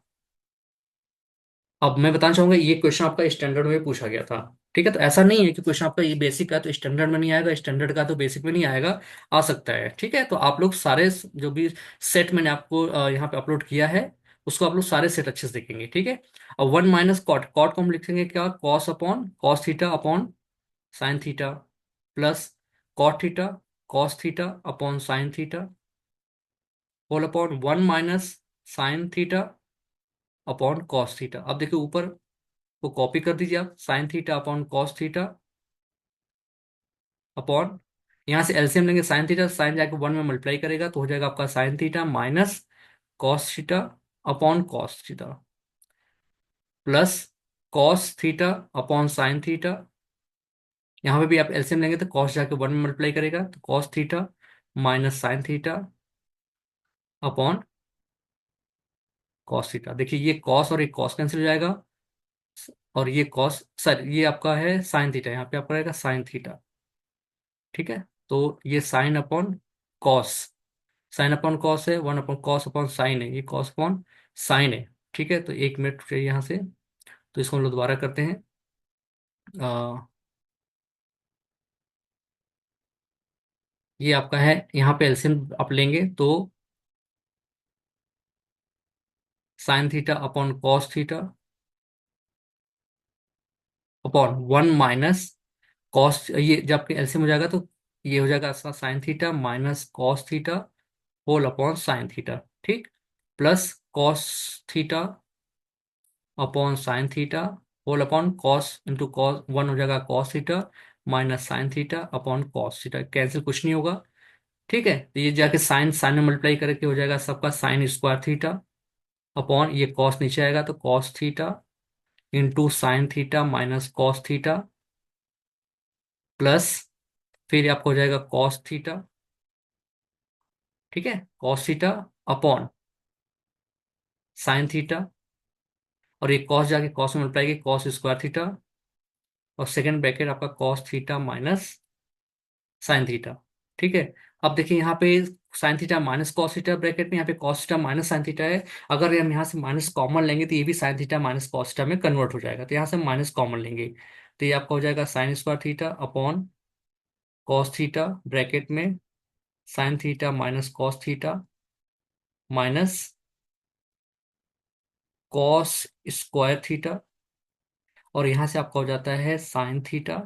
अब मैं बताना चाहूंगा, ये क्वेश्चन आपका स्टैंडर्ड में पूछा गया था। ठीक है। तो ऐसा नहीं है कि क्वेश्चन आपका ये बेसिक का तो स्टैंडर्ड में नहीं आएगा, स्टैंडर्ड का तो बेसिक में नहीं आएगा, आ सकता है। ठीक है। तो आप लोग सारे जो भी सेट मैंने आपको यहाँ पे अपलोड किया है, उसको आप लोग सारे सेट अच्छे से देखेंगे। ठीक है। और 1 - cot को हम लिखेंगे क्या? cos/cos θ/sin θ +cot θ/cos θ/sin θ whole upon 1 - sin θ/cos θ। अब देखिए ऊपर को कॉपी कर दीजिए आप, sin θ/cos θ अपॉन, यहाँ से एलसीएम लेंगे, sin θ, साइन जाके 1 में मल्टीप्लाई करेगा, तो हो जाएगा आपका sin θ -cos θ/cos θ plus cos θ/sin θ। यहाँ पे भी आप एलसीएम लेंगे, तो cos जाके 1 में मल्टीप्लाई करेगा, तो cos θ -sin θ/cos θ। देखिए, ये cos और एक cos कैंसिल हो जाएगा, और ये cos, सर ये आपका है sin θ, यहाँ पे आपका रहेगा sin θ। ठीक है। तो ये साइन अपॉन कॉस है, 1/cos/sin है, ये cos/sin है। ठीक है। तो 1 मिनट चाहिए यहाँ से, तो इसको हम लोग दोबारा करते हैं। आ, ये आपका है, यहाँ पे एलसीएम आप लेंगे, तो sin θ/cos θ अपॉन 1 - कॉस, ये जब आपके एलसीएम हो जाएगा तो ये हो जाएगा sine theta minus cos theta whole upon sine theta, ठीक, plus cos theta upon sine theta whole upon cos into cos 1 हो जाएगा cos theta minus sine theta upon cos theta, cancel कुछ नहीं होगा, ठीक है। तो ये जाके साइन साइन में मल्टीप्लाई करके हो जाएगा सबका साइन स्क्वायर थीटा अपॉन ये कॉस नीचे आएगा तो cos theta into sine theta minus cos theta plus फिर आपको हो जाएगा कॉस थीटा, ठीक है, cos theta upon sine theta, और ये कॉस जाके कॉस में मल्टीप्लाई की कॉस स्क्वायर थीटा, और सेकेंड ब्रैकेट आपका cos theta minus sine theta, ठीक है। अब देखिए यहाँ पे sign theta minus cos theta bracket में, यहाँ पे cos theta minus sine theta है। अगर हम यहाँ से माइनस कॉमन लेंगे तो ये भी sign theta minus cos theta में कन्वर्ट हो जाएगा, तो यहाँ से माइनस कॉमन लेंगे तो ये आपका हो जाएगा sine square theta upon cos theta bracket में sine theta minus cos theta minus cos square theta, और यहाँ से आपका हो जाता है साइन थीटा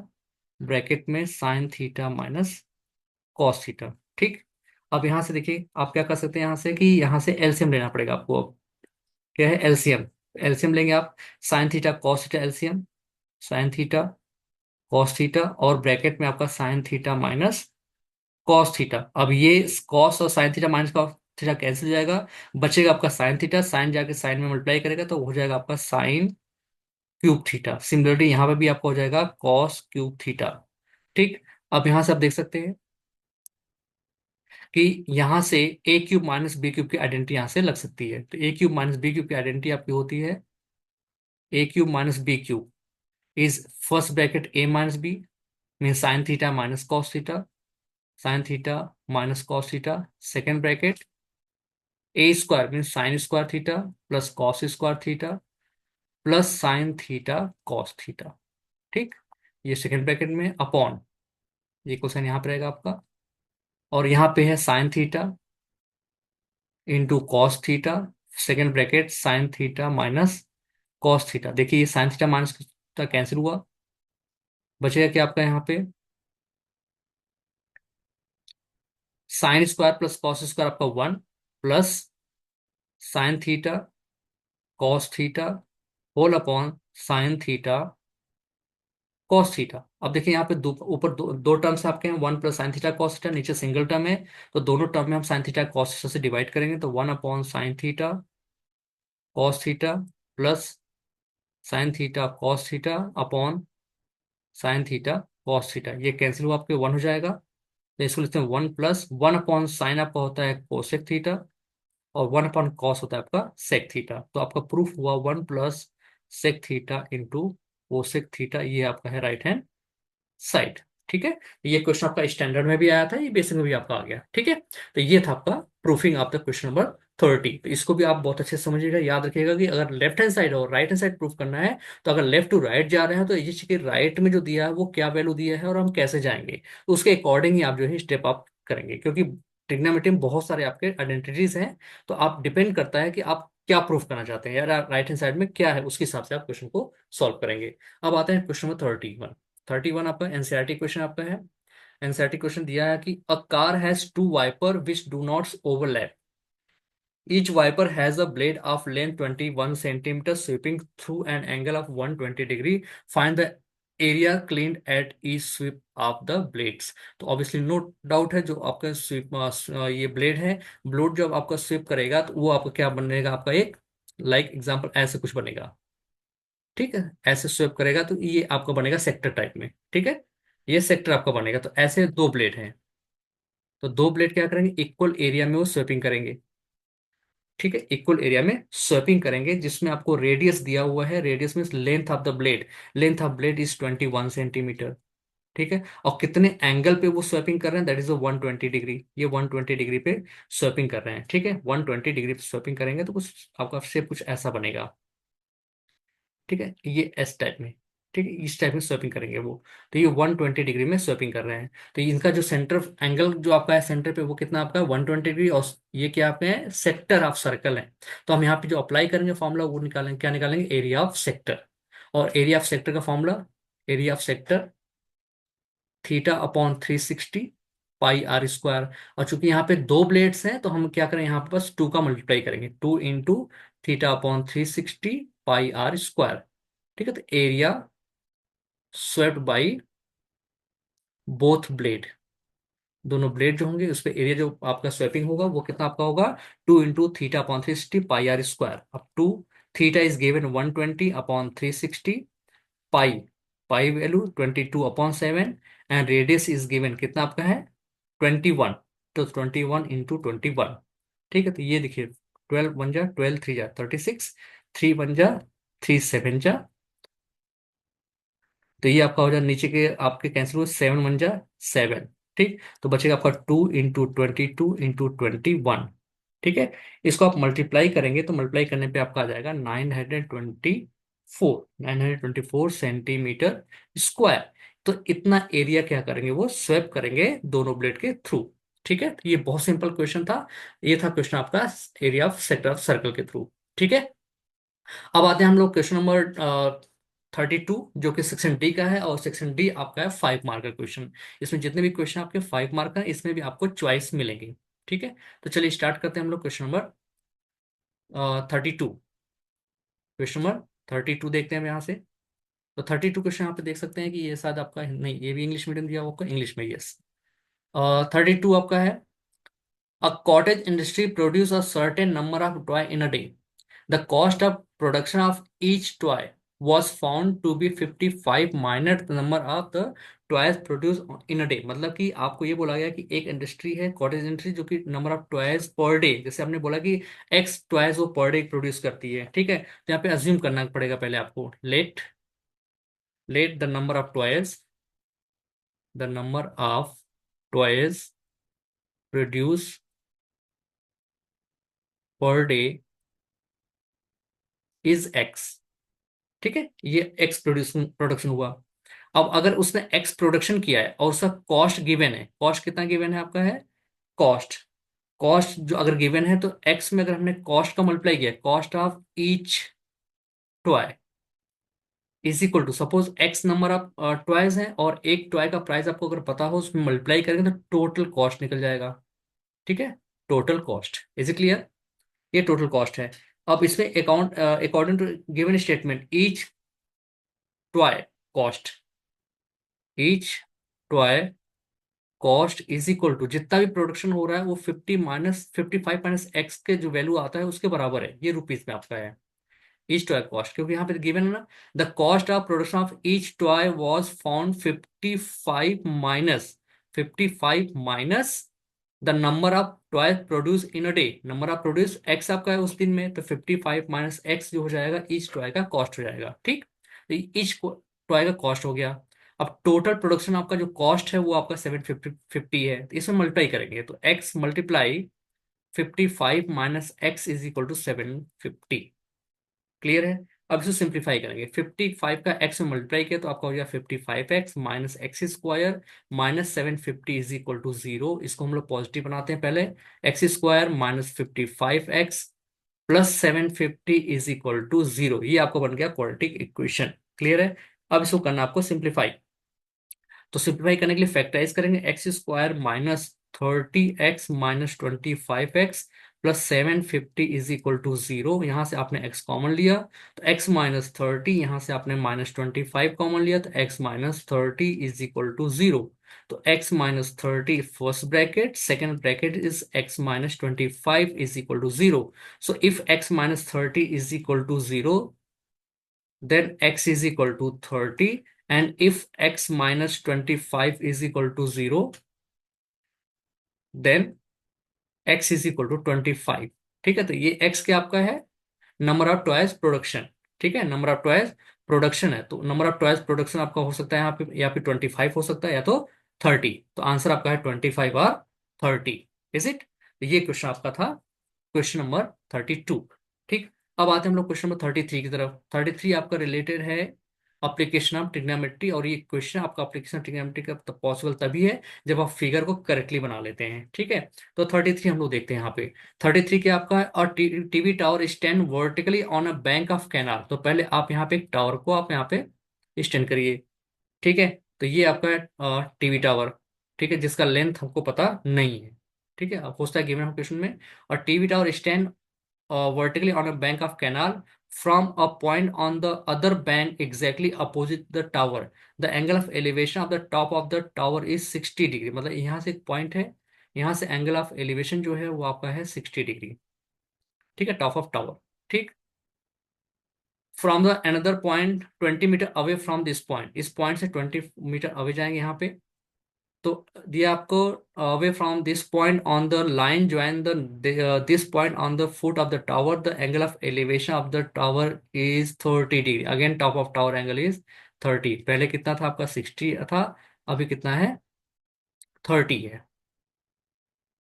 ब्रैकेट में sine theta minus cos theta, ठीक। अब यहाँ से देखिए आप क्या कर सकते हैं, यहाँ से कि यहाँ से एलसीएम लेना पड़ेगा आपको। अब क्या है एलसीएम, एलसीएम लेंगे आप, sign theta cos theta LCM, sign theta cos theta और ब्रैकेट में आपका sign theta minus cos theta. अब ये कॉस और sign theta minus cos theta cancel हो जाएगा, बचेगा आपका साइन थीटा, साइन जाके साइन में मल्टीप्लाई करेगा तो हो जाएगा आपका साइन क्यूब थीटा। सिमिलरली यहाँ पे भी आपका हो जाएगा कॉस क्यूब थीटा, ठीक। अब यहाँ से आप देख सकते हैं कि यहाँ से A cube minus B cube की आइडेंटिटी यहाँ से लग सकती है, तो A cube minus B cube की आइडेंटिटी आपकी होती है A cube minus B cube is first bracket A minus B mean sine theta minus cos theta, sine theta minus cos theta, second bracket A square mean sine square theta plus cos square theta plus sine theta cos theta, ठीक। ये second bracket में upon ये question यहाँ पर रहेगा आपका, और यहाँ पे है sine theta into cos theta, second bracket sine theta minus cos theta. देखिए ये sine theta minus theta cancel हुआ, बचेगा क्या आपका यहाँ पे sine square plus cos square आपका 1 plus sine theta cos theta whole upon sine theta cos theta. अब देखिए यहाँ पे ऊपर दो टर्म्स आपके हैं, 1 plus sine theta cos theta, नीचे सिंगल टर्म है, तो दोनों टर्म में हम साइन थीटा कॉस थीटा से डिवाइड करेंगे तो 1 upon sine theta cos theta plus sine theta cos theta upon sine theta cos theta, ये कैंसिल हुआ आपके 1 हो जाएगा, तो इसको लिखते हैं 1 प्लस 1 अपॉन साइन आपका होता है कोसेक थीटा और 1 अपॉन कॉस होता है आपका सेक थीटा, तो आपका प्रूफ हुआ 1 plus sec theta into cosec theta, ये आपका है राइट हैंड साइड, ठीक है। ये क्वेश्चन आपका स्टैंडर्ड में भी आया था, ये बेसिक में भी आपका आ गया, ठीक है। तो ये था आपका proofing of the question number 30। तो इसको भी आप बहुत अच्छे से समझिएगा, याद रखिएगा कि अगर लेफ्ट हैंड साइड और राइट हैंड साइड प्रूफ करना है तो अगर लेफ्ट टू राइट जा रहे हैं तो ये चीज राइट में जो दिया है वो क्या वैल्यू दिया है और हम कैसे जाएंगे, तो उसके अकॉर्डिंग ही आप जो है स्टेप अप करेंगे, क्योंकि ट्रिग्नोमेट्री में बहुत सारे आपके आइडेंटिटीज हैं, तो आप डिपेंड करता है कि आप क्या प्रूफ करना चाहते हैं, यार राइट हैंड साइड में क्या है उसके हिसाब से आप क्वेश्चन को सॉल्व करेंगे। अब आते हैं क्वेश्चन नंबर 31 आपका एनसीईआरटी क्वेश्चन आपका है। एनसीईआरटी क्वेश्चन दिया है कि a car has two wiper which do not overlap, each wiper has a blade of length 21 centimetre sweeping through an angle of 120 degree, find the area cleaned at each sweep of the blades. तो obviously no doubt है जो आपका SVEEP ये blade है, blade जब आपका SVEEP करेगा तो वो आपका क्या बनेगा, आपका एक लाइक एग्जांपल ऐसे कुछ बनेगा, ठीक है, ऐसे स्वेप करेगा तो ये आपका बनेगा सेक्टर टाइप में, ठीक है, ये सेक्टर आपका बनेगा। तो ऐसे दो ब्लेड हैं, तो दो ब्लेड क्या करेंगे इक्वल एरिया में वो स्वेपिंग करेंगे, ठीक है, इक्वल एरिया में स्वेपिंग करेंगे, जिसमें आपको रेडियस दिया हुआ है, radius means length of the blade, length of blade is 21 centimetre, ठीक है, और कितने एंगल पे वो स्वेपिंग कर रहे हैं दैट इज 120 डिग्री, ये 120 डिग्री पे स्वेपिंग कर रहे हैं, ठीक है, 120 डिग्री पे स्वेपिंग करेंगे तो कुछ आपका शेप कुछ ऐसा बनेगा, ठीक है, ये एस टाइप में, ठीक है, इस टाइप में स्वैपिंग करेंगे वो, तो ये 120 डिग्री में स्वैपिंग कर रहे हैं, तो इनका जो सेंटर एंगल जो आपका है सेंटर पे वो कितना आपका 120 डिग्री, और ये क्या आपके हैं सेक्टर ऑफ सर्कल है, तो हम यहाँ पे जो अप्लाई करेंगे फॉर्मूला वो निकालेंगे, क्या निकालेंगे एरिया ऑफ सेक्टर, और एरिया ऑफ सेक्टर का formula area of sector theta upon 360 pi are square. और चूंकि यहाँ पे दो ब्लेड्स हैं तो हम क्या करें, यहाँ पे बस टू का मल्टीप्लाई करेंगे, 2 into theta upon 360 pi are square. ठीक है, तो area swept by both blade, दोनों ब्लेड जो होंगे उस पे एरिया जो आपका स्वैपिंग होगा वो कितना आपका होगा, 2 into theta upon 360 pi are square. अब two, theta is given 120 upon 360, pi, pi value 22/7, and radius is given कितना आपका है 21, तो 21 इंटू 21। ठीक है, तो ये देखिए 12 1 जा 12 3 जा 36, 3 1 जा 3 7 जा, तो ये आपका हो जाए नीचे के आपके कैंसिल हुए 7 1 जा 7। ठीक, तो बचेगा आपका 2 इंटू 22 इंटू 21। ठीक है, इसको आप मल्टीप्लाई करेंगे तो मल्टीप्लाई करने पे आपका आ जाएगा 924 सेंटीमीटर स्क्वायर। तो इतना एरिया क्या करेंगे, वो स्वेप करेंगे दोनों ब्लेड के थ्रू। ठीक है, तो ये बहुत सिंपल क्वेश्चन था। ये था क्वेश्चन आपका area of sector of circle के थ्रू। ठीक है, अब आते हैं हम लोग क्वेश्चन नंबर 32, जो कि सेक्शन डी का है, और सेक्शन डी आपका है 5 मार्क का क्वेश्चन। इसमें जितने भी क्वेश्चन आपके 5 मार्क का, इसमें भी आपको चॉइस मिलेंगी। ठीक है, तो चलिए स्टार्ट करते हैं हम लोग क्वेश्चन नंबर 32। क्वेश्चन नंबर 32 देखते हैं हम यहाँ से। तो 32 क्वेश्चन यहाँ पे देख सकते हैं कि ये शायद आपका नहीं, ये भी इंग्लिश मीडियम दिया हुआ आपका, इंग्लिश में, यस। 32 आपका है, a cottage industry produce a certain number of toy in a day. The cost of production of each toy was found to be 55 minus the number of the toys produced in a day। मतलब कि आपको ये बोला गया कि एक industry है cottage industry, जो कि number of toys per day, जैसे हमने बोला कि एक्स टॉयज वो पर डे प्रोड्यूस करती है। ठीक है, तो यहाँ पे अज्यूम करना पड़ेगा पहले आपको, let let the number of toys produce per day is x. ठीक है, ये एक्स प्रोड्यूसन प्रोडक्शन हुआ। अब अगर उसने एक्स प्रोडक्शन किया है और उसका कॉस्ट गिवन है, कॉस्ट कितना गिवन है आपका है, कॉस्ट, कॉस्ट जो अगर गिवन है तो एक्स में अगर हमने कॉस्ट का मल्टीप्लाई किया, cost of each toy is equal to, suppose x number of toys हैं और एक टॉय का प्राइस आपको अगर पता हो, उसमें मल्टीप्लाई करेंगे तो टोटल कॉस्ट निकल जाएगा। ठीक है, total cost, is it clear, ये टोटल कॉस्ट है। अब इसमें account according to given statement, each toy cost, each toy cost is equal to, जितना भी प्रोडक्शन हो रहा है वो 55 माइनस एक्स के जो वैल्यू आता है उसके बराबर है, ये रुपीज में आपका है ईच टॉय कॉस्ट, क्योंकि यहाँ पे गिवन है ना, the cost of production of each toy was found 55 minus the number of toy produce in a day. Number of produce x आपका है उस दिन में, तो 55 माइनस एक्स जो हो जाएगा ईच टॉय का कॉस्ट हो जाएगा। ठीक, तो ईच टॉय का कॉस्ट हो गया। अब टोटल प्रोडक्शन आपका जो कॉस्ट है वो आपका 750 है, तो इसमें मल्टीप्लाई करेंगे तो x multiply 55 minus x is equal to 750। Clear है, अब इसे सिंप्लीफाई करेंगे, 55 का एक्स में मल्टीप्लाई किया तो आपका हो गया 55 x minus x square minus 750 is equal to 0। इसको हम लोग पॉजिटिव बनाते हैं पहले, x square minus 55 x plus 750 is equal to 0। ये आपको बन गया क्वाड्रेटिक इक्वेशन। क्लियर है, अब इसको करना आपको सिंप्लीफाई, तो सिंप्लीफाई करने के लिए फैक्टराइज करेंगे, x square minus 30 x minus 25 x plus 750 is equal to 0। यहाँ से आपने x कॉमन लिया तो x माइनस 30, यहाँ से आपने माइनस 25 कॉमन लिया तो x minus 30 is equal to 0। तो x minus 30 first bracket, second bracket is x minus 25 is equal to 0। So if x minus 30 is equal to 0, then x is equal to 30, and if x minus 25 is equal to 0, then x is equal to 25। ठीक है, तो ये x क्या आपका है, number of toys production. ठीक है, number of toys production है, तो नंबर ऑफ टॉयज प्रोडक्शन आपका हो सकता है यहाँ पे, या फिर 25 हो सकता है या तो 30। तो आंसर आपका है 25 और 30। इज इट, ये क्वेश्चन आपका था क्वेश्चन नंबर 32। ठीक, अब आते हैं हम लोग क्वेश्चन नंबर 33 की तरफ। 33 आपका रिलेटेड है अप्लीकेशन ऑफ ट्रिग्नोमेट्री, और ये क्वेश्चन आपका अप्लीकेशन ऑफ ट्रिग्नोमेट्री का पॉसिबल तभी है जब आप फिगर को करेक्टली बना लेते हैं। ठीक है, तो 33 हम लोग देखते हैं यहाँ पे। 33 क्या आपका है, और TV tower stand vertically on a bank of canal. तो पहले आप यहाँ पे एक टावर को आप यहाँ पे स्टैंड करिए, ठीक है। तो ये आपका है टीवी टावर, ठीक है, जिसका लेंथ हमको पता नहीं है। ठीक है, अब पूछता है गिवन क्वेश्चन में, और TV tower stand vertically on a bank of canal from a point on the other bank exactly opposite the tower. The angle of elevation of the top of the tower is 60 degree. मतलब यहाँ से एक point है, यहाँ से angle of elevation जो है वो आपका है 60 डिग्री। ठीक है, टॉप ऑफ टावर। ठीक। From the another point 20 metre away from this point, इस पॉइंट से 20 मीटर अवे जाएंगे यहाँ पे। तो दिया आपको, away from this point on the line join the this point on the foot of the tower, the angle of elevation of the tower is 30 degree. Again top of tower angle is 30। पहले कितना था आपका 60 था, अभी कितना है 30 है।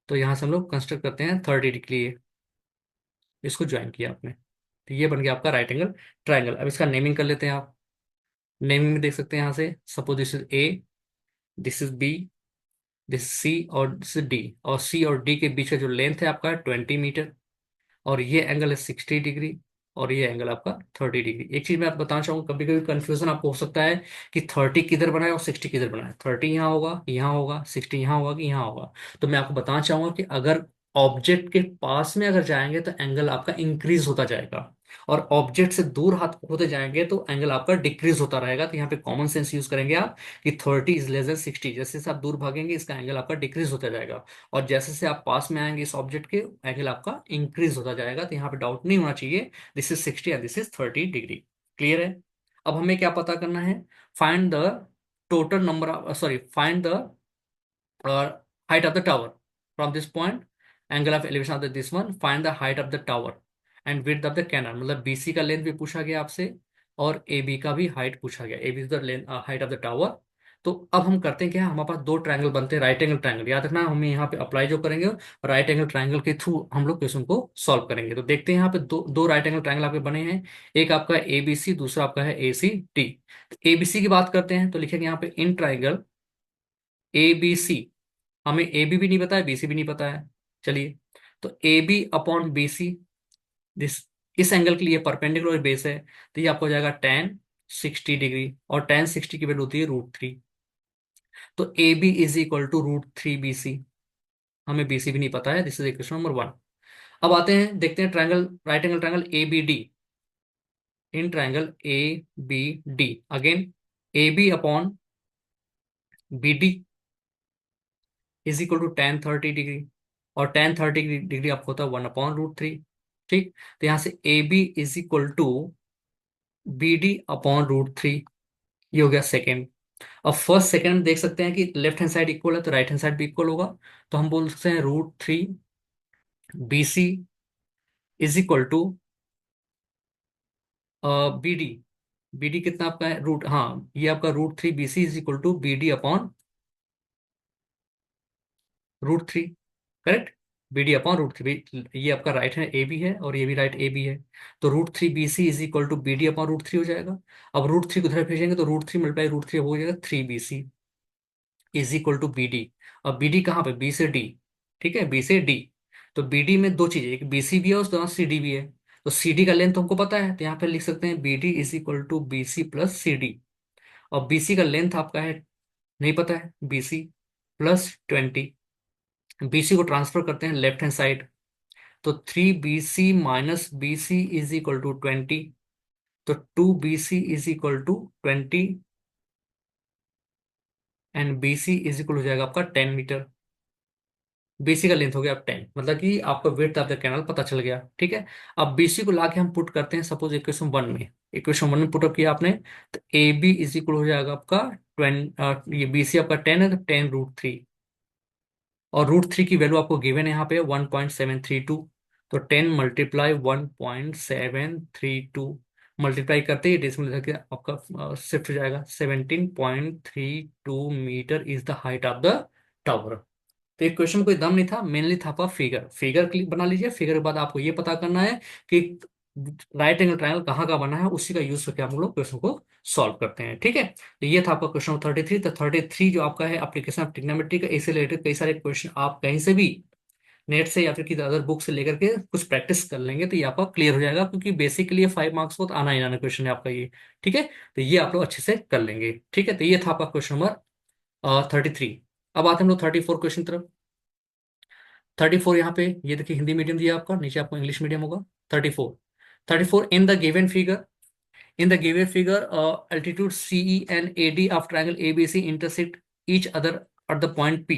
तो यहां से हम लोग कंस्ट्रक्ट करते हैं 30 डिग्री, इसको ज्वाइन किया आपने। तो ये बन गया आपका राइट एंगल ट्राइंगल। अब इसका नेमिंग कर लेते हैं आप। नेमिंग में देख सकते हैं यहाँ से, suppose this is A, this is B, this C और दिस डी। और सी और डी के बीच का जो लेंथ है आपका 20 मीटर, और ये एंगल है 60 डिग्री, और ये एंगल आपका 30 डिग्री। एक चीज मैं आप बताना चाहूंगा, कभी कभी कंफ्यूजन आपको हो सकता है कि 30 किधर बना है और 60 किधर बना है। 30 यहाँ होगा, यहाँ होगा, 60 यहाँ होगा कि यहाँ होगा। तो मैं आपको बताना चाहूंगा कि अगर ऑब्जेक्ट के पास में अगर जाएंगे तो एंगल आपका इंक्रीज होता जाएगा, और ऑब्जेक्ट से दूर हाथ होते जाएंगे तो एंगल आपका डिक्रीज होता रहेगा। तो यहाँ पे कॉमन सेंस यूज करेंगे आप कि 30 इज लेस देन 60। जैसे जैसे आप दूर भागेंगे इसका एंगल आपका डिक्रीज होता जाएगा, और जैसे जैसे आप पास में आएंगे इस ऑब्जेक्ट के, एंगल आपका इंक्रीज होता जाएगा। तो यहाँ पे डाउट नहीं होना चाहिए, this is 60 and this is 30 degree. Clear है। अब हमें क्या पता करना है, find the total number, sorry find the height of the tower from this point, angle of elevation of this one, find the height of the tower and width of the canal। मतलब BC का length भी पूछा गया आपसे, और A B का भी height पूछा गया। A B is the length height of the tower. तो अब हम करते हैं क्या, हमारे पास दो ट्रायंगल बनते हैं, राइट एंगल ट्रायंगल। याद रखना, हमें यहाँ पे अप्लाई जो करेंगे राइट एंगल ट्रायंगल के थ्रू हम लोग क्वेश्चन को सॉल्व करेंगे। तो देखते हैं यहाँ पे दो दो राइट एंगल ट्रायंगल आपके बने हैं। एक आपका ए बी सी, दूसरा आपका है ए सी टी। ए बी सी की बात करते हैं तो लिखेंगे यहाँ पे इन ट्राइंगल ए बी सी। हमें ए बी भी नहीं पता है, बी सी भी नहीं पता है। चलिए, तो A B upon B C, this, इस एंगल के लिए परपेंडिकुलर बेस है, तो ये आपको हो जाएगा tan 60 डिग्री, और tan 60 की वैल्यू होती है √3। तो A B is equal to √3 BC। हमें बी सी भी नहीं पता है, दिस इज इक्वेशन नंबर 1। अब आते हैं, देखते हैं triangle, right angle triangle A B D. In triangle A B D, again A B upon B D is equal to tan 30 degree, और tan 30 डिग्री आपको होता है 1/√3। ठीक। तो यहां से A B is equal to B D upon √3, ये हो गया सेकेंड। अब फर्स्ट सेकेंड देख सकते हैं कि लेफ्ट हैंड साइड इक्वल है तो राइट हैंड साइड भी इक्वल होगा। तो हम बोल सकते हैं √3 BC is equal to B D. B D कितना आपका है, रूट, हाँ ये आपका √3 BC is equal to B D upon √3। Correct. B D upon √3, ये आपका राइट है ए बी है, और ये भी राइट ए बी है। तो √3 BC is equal to B D upon √3 हो जाएगा। अब √3 को उधर भेजेंगे तो √3 × √3 हो जाएगा 3 BC is equal to B D. अब बी डी कहाँ पे, बी से डी। ठीक है, बी से डी। तो बी डी में दो चीजें, एक बी सी भी है, उस सी डी भी है। तो सी डी का लेंथ हमको पता है, तो यहाँ पे लिख सकते हैं B D is equal to B C plus C D. और बी सी का लेंथ आपका है, नहीं पता है, बी सी +20। बीसी को ट्रांसफर करते हैं लेफ्ट हैंड साइड, तो 3 BC - BC is equal to 20। तो 2 BC is equal to 20, and BC is equal हो जाएगा आपका 10 मीटर। बीसी का लेंथ हो गया अब 10, मतलब कि आपको विड्थ ऑफ द कैनल पता चल गया। ठीक है। अब बीसी को लाके हम पुट करते हैं सपोज इक्वेशन 1 में। इक्वेशन 1 में पुटअप किया आपने, तो ए बी इज इक्वल हो जाएगा आपका 20, ये बीसी आपका 10 है तो 10√3, और √3 की वैल्यू आपको गिवन है यहाँ पे 1.732। तो 10 × 1.732 मल्टीप्लाई करते ही डेसिमल लेकर आपका शिफ्ट हो जाएगा। 17.32 metre is the height of the tower. तो एक क्वेश्चन कोई दम नहीं था, मेनली था आपका फिगर। फिगर क्लिक बना लीजिए, फिगर के बाद आपको ये पता करना है कि राइट एंगल ट्रायंगल कहाँ का बना है, उसी का यूज करके हम लोग क्वेश्चन को सॉल्व करते हैं। ठीक है। तो ये था आपका क्वेश्चन 33। तो 33 जो आपका है एप्लीकेशन ऑफ ट्रिग्नोमेट्री का, इससे रिलेटेड कई सारे क्वेश्चन आप कहीं से भी नेट से या फिर किसी अदर बुक से लेकर के कुछ प्रैक्टिस कर लेंगे तो ये आपका क्लियर हो जाएगा, क्योंकि बेसिकली ये 5 मार्क्स को तो आना ही आना क्वेश्चन है आपका ये। ठीक है, तो ये आप लोग अच्छे से कर लेंगे। ठीक है, तो ये था आपका क्वेश्चन नंबर 33। अब आते हैं हम लोग 34 क्वेश्चन तरफ। 34 यहाँ पे ये देखिए हिंदी मीडियम दिया आपका, नीचे आपको इंग्लिश मीडियम होगा। 34, 34 इन the given figure, in the given figure, altitude CE and AD of triangle ABC intersect each other at the point P।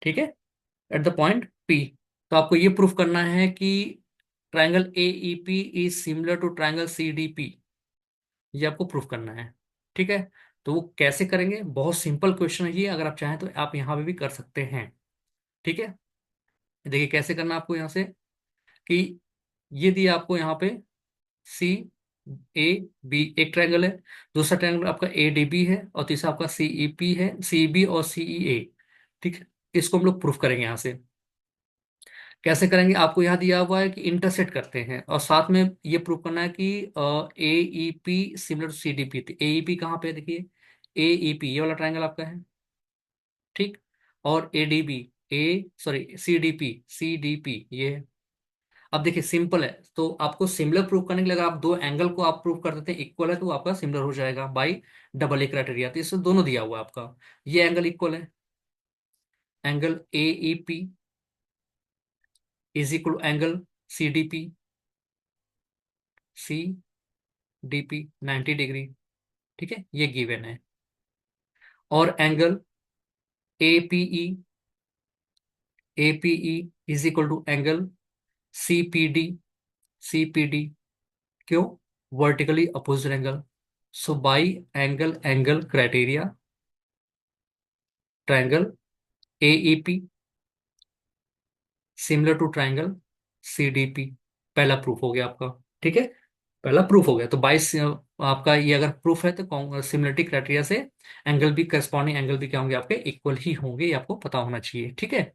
ठीक है, एट द पॉइंट P। तो आपको ये प्रूफ करना है कि triangle AEP is similar to triangle CDP। ये आपको प्रूफ करना है। ठीक है, तो वो कैसे करेंगे, बहुत सिंपल क्वेश्चन है ये, अगर आप चाहें तो आप यहाँ पे भी कर सकते हैं। ठीक है, देखिए कैसे करना है आपको यहाँ से, कि ये दिया आपको यहाँ पे CAB एक ट्रायंगल है, दूसरा ट्रायंगल आपका ADB है, और तीसरा आपका CEP है, CEB और CEA। ठीक है, इसको हम लोग प्रूफ करेंगे यहाँ से। कैसे करेंगे, आपको यहाँ दिया हुआ है कि इंटरसेक्ट करते हैं, और साथ में ये प्रूफ करना है कि AEP सिमिलर टू CDP। तो AEP कहाँ पे है, देखिए AEP ये वाला ट्रायंगल आपका है। ठीक, और ADB ए सॉरी CDP ये है। अब देखिए सिंपल है, तो आपको सिमिलर प्रूव करने के लिए अगर आप दो एंगल को आप प्रूव कर देते हैं इक्वल है, तो आपका सिमिलर हो जाएगा बाई डबल ए क्राइटेरिया। तो इससे दोनों दिया हुआ है आपका, ये एंगल इक्वल है, angle AEP is equal angle CDP 90 degree. ठीक है, ये गिवन है। और angle APE is equal to angle CPD, CPD क्यों, vertically opposite angle. So by angle angle criteria triangle AEP similar to triangle CDP, पहला proof हो गया आपका। ठीक है, पहला प्रूफ हो गया। तो 22 आपका ये अगर प्रूफ है तो सिमिलरिटी क्राइटेरिया से एंगल भी, करस्पॉन्डिंग एंगल भी क्या होंगे आपके, इक्वल ही होंगे, ये आपको पता होना चाहिए। ठीक है,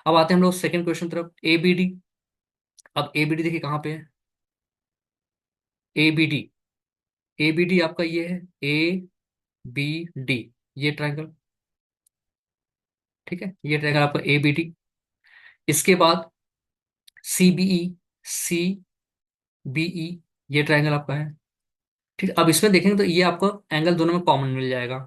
अब आते हैं हम लोग सेकंड क्वेश्चन तरफ, ABD। अब ABD देखिए कहाँ पे है, ABD, ABD आपका ये है ABD, ये ट्रायंगल। ठीक है, ये ट्रायंगल आपका ABD। इसके बाद CBE, ये ट्रायंगल आपका है। ठीक है, अब इसमें देखेंगे तो ये आपको एंगल दोनों में कॉमन मिल जाएगा।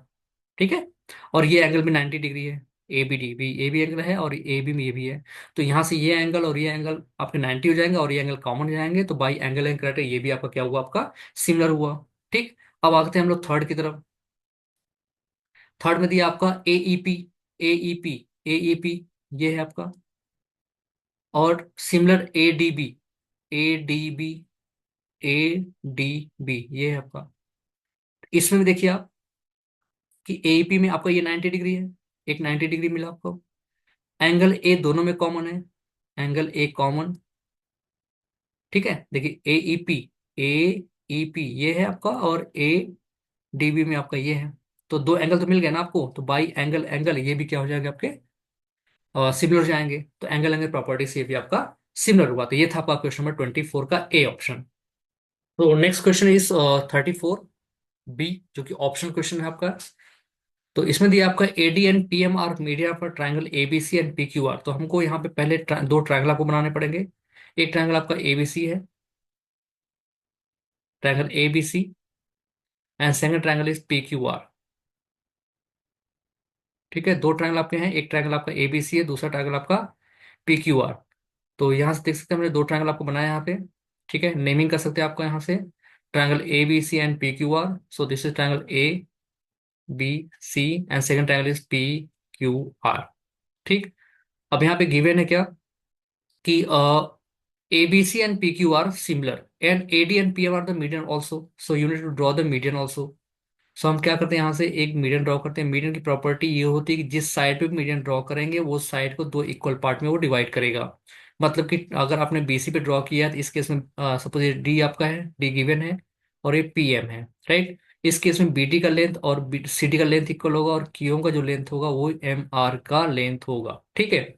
ठीक है, और ये एंगल भी 90 डिग्री है, ABD भी ए बी एंगल है और AB में ये भी है। तो यहाँ से ये एंगल और ये एंगल आपके 90 हो जाएंगे, और ये एंगल कॉमन हो जाएंगे, तो बाई एंगल एंड क्राइटेरिया ये भी आपका क्या हुआ, आपका सिमिलर हुआ। ठीक, अब आते हैं हम लोग थर्ड की तरफ। थर्ड में दिया आपका AEP, AEP, AEP ये है आपका, और सिमिलर ADB, ADB ये है आपका। इसमें भी देखिए आप कि AEP में आपका ये 90 डिग्री है, एक 90 डिग्री मिला आपको। एंगल A दोनों में कॉमन है, एंगल A कॉमन। ठीक है, देखिए AEP ये है आपका, और ADB में आपका ये है। तो दो एंगल तो मिल गए ना आपको, तो बाई एंगल एंगल ये भी क्या हो जाएगा आपके, सिमिलर हो जाएंगे। तो एंगल एंगल प्रॉपर्टी से ये भी आपका सिमिलर हुआ। तो ये था आपका क्वेश्चन नंबर 24 का ए ऑप्शन। तो नेक्स्ट क्वेश्चन इज 34B, जो कि ऑप्शन क्वेश्चन है आपका। तो इसमें दिया आपका AD एंड PMR मीडिया पर ट्रायंगल ABC एंड PQR। तो हमको यहाँ पे पहले दो ट्रायंगल आपको बनाने पड़ेंगे। एक ट्रायंगल आपका ABC है, triangle ABC, and second triangle is PQR। ठीक है, दो ट्रायंगल आपके हैं, एक ट्रायंगल आपका ABC है, दूसरा ट्रायंगल आपका PQR। तो यहाँ से देख सकते हैं हमने दो ट्रायंगल आपको बनाया है यहाँ पे। ठीक है, नेमिंग कर सकते हैं आपको यहाँ से, triangle ABC and PQR। So this is triangle ABC and second triangle is PQR। ठीक, अब यहाँ पे गिवन है क्या, कि ABC and PQ are similar and AD and PM are the median also, so you need to draw the median also। सो हम क्या करते हैं, यहाँ से एक मीडियन ड्रॉ करते हैं। मीडियन की प्रॉपर्टी ये होती है कि जिस साइड पे मीडियन ड्रॉ करेंगे वो साइड को दो इक्वल पार्ट में वो डिवाइड करेगा। मतलब कि अगर आपने BC पे ड्रॉ किया है तो इस केस में सपोज ये D आपका है, D गिवन है, और ये PM है, राइट। इस केस में BD का लेंथ और CD का लेंथ इक्वल होगा, और QM का जो लेंथ होगा वो MR का लेंथ होगा। ठीक है,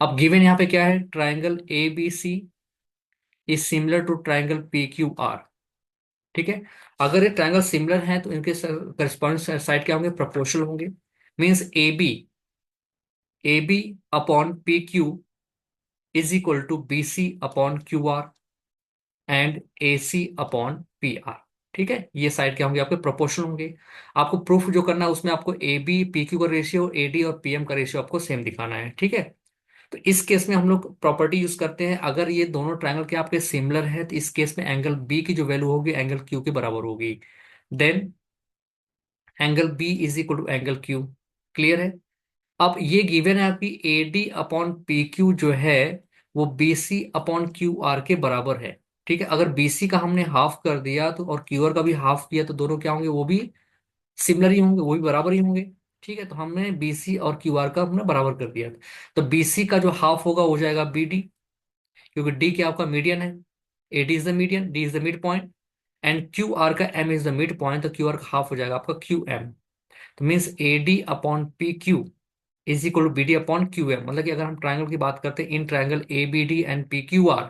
अब गिवन यहाँ पे क्या है, triangle ABC is similar to triangle PQR। ठीक है, अगर ये ट्राइंगल सिमिलर हैं तो इनके करस्पॉन्डिंग साइड क्या होंगे, प्रोपोर्शनल होंगे। Means AB, AB upon PQ is equal to B C upon Q R and A C upon P R. ठीक है, ये साइड क्या होंगे, आपके प्रोपोर्शनल होंगे। आपको प्रूफ जो करना है उसमें आपको ए बी पी क्यू का रेशियो, ए डी और पी एम का रेशियो आपको सेम दिखाना है। ठीक है, तो इस केस में हम लोग प्रॉपर्टी यूज करते हैं, अगर ये दोनों ट्रायंगल के आपके सिमिलर है तो इस केस में एंगल बी की जो वैल्यू होगी एंगल क्यू के बराबर होगी। Then angle B is equal to angle Q. Clear है। अब ये गिवन है आपकी A D upon P Q जो है वो B C upon Q R के बराबर है। ठीक है, अगर बी सी का हमने हाफ कर दिया तो और क्यू आर का भी हाफ किया तो दोनों क्या होंगे, वो भी सिमिलर ही होंगे, वो भी बराबर ही होंगे। ठीक है, तो हमने बी सी और क्यू आर का हमने बराबर कर दिया। तो बी सी का जो हाफ होगा वो हो जाएगा बी डी, क्योंकि डी क्या आपका मीडियन है, A D is the median, D is the mid point, and Q R का M is the mid point, तो क्यू आर का हाफ हो जाएगा आपका क्यू एम। तो means A D upon P Q is equal to B D upon Q M. मतलब कि अगर हम ट्राइंगल की बात करते हैं, in triangle A B D and P Q R,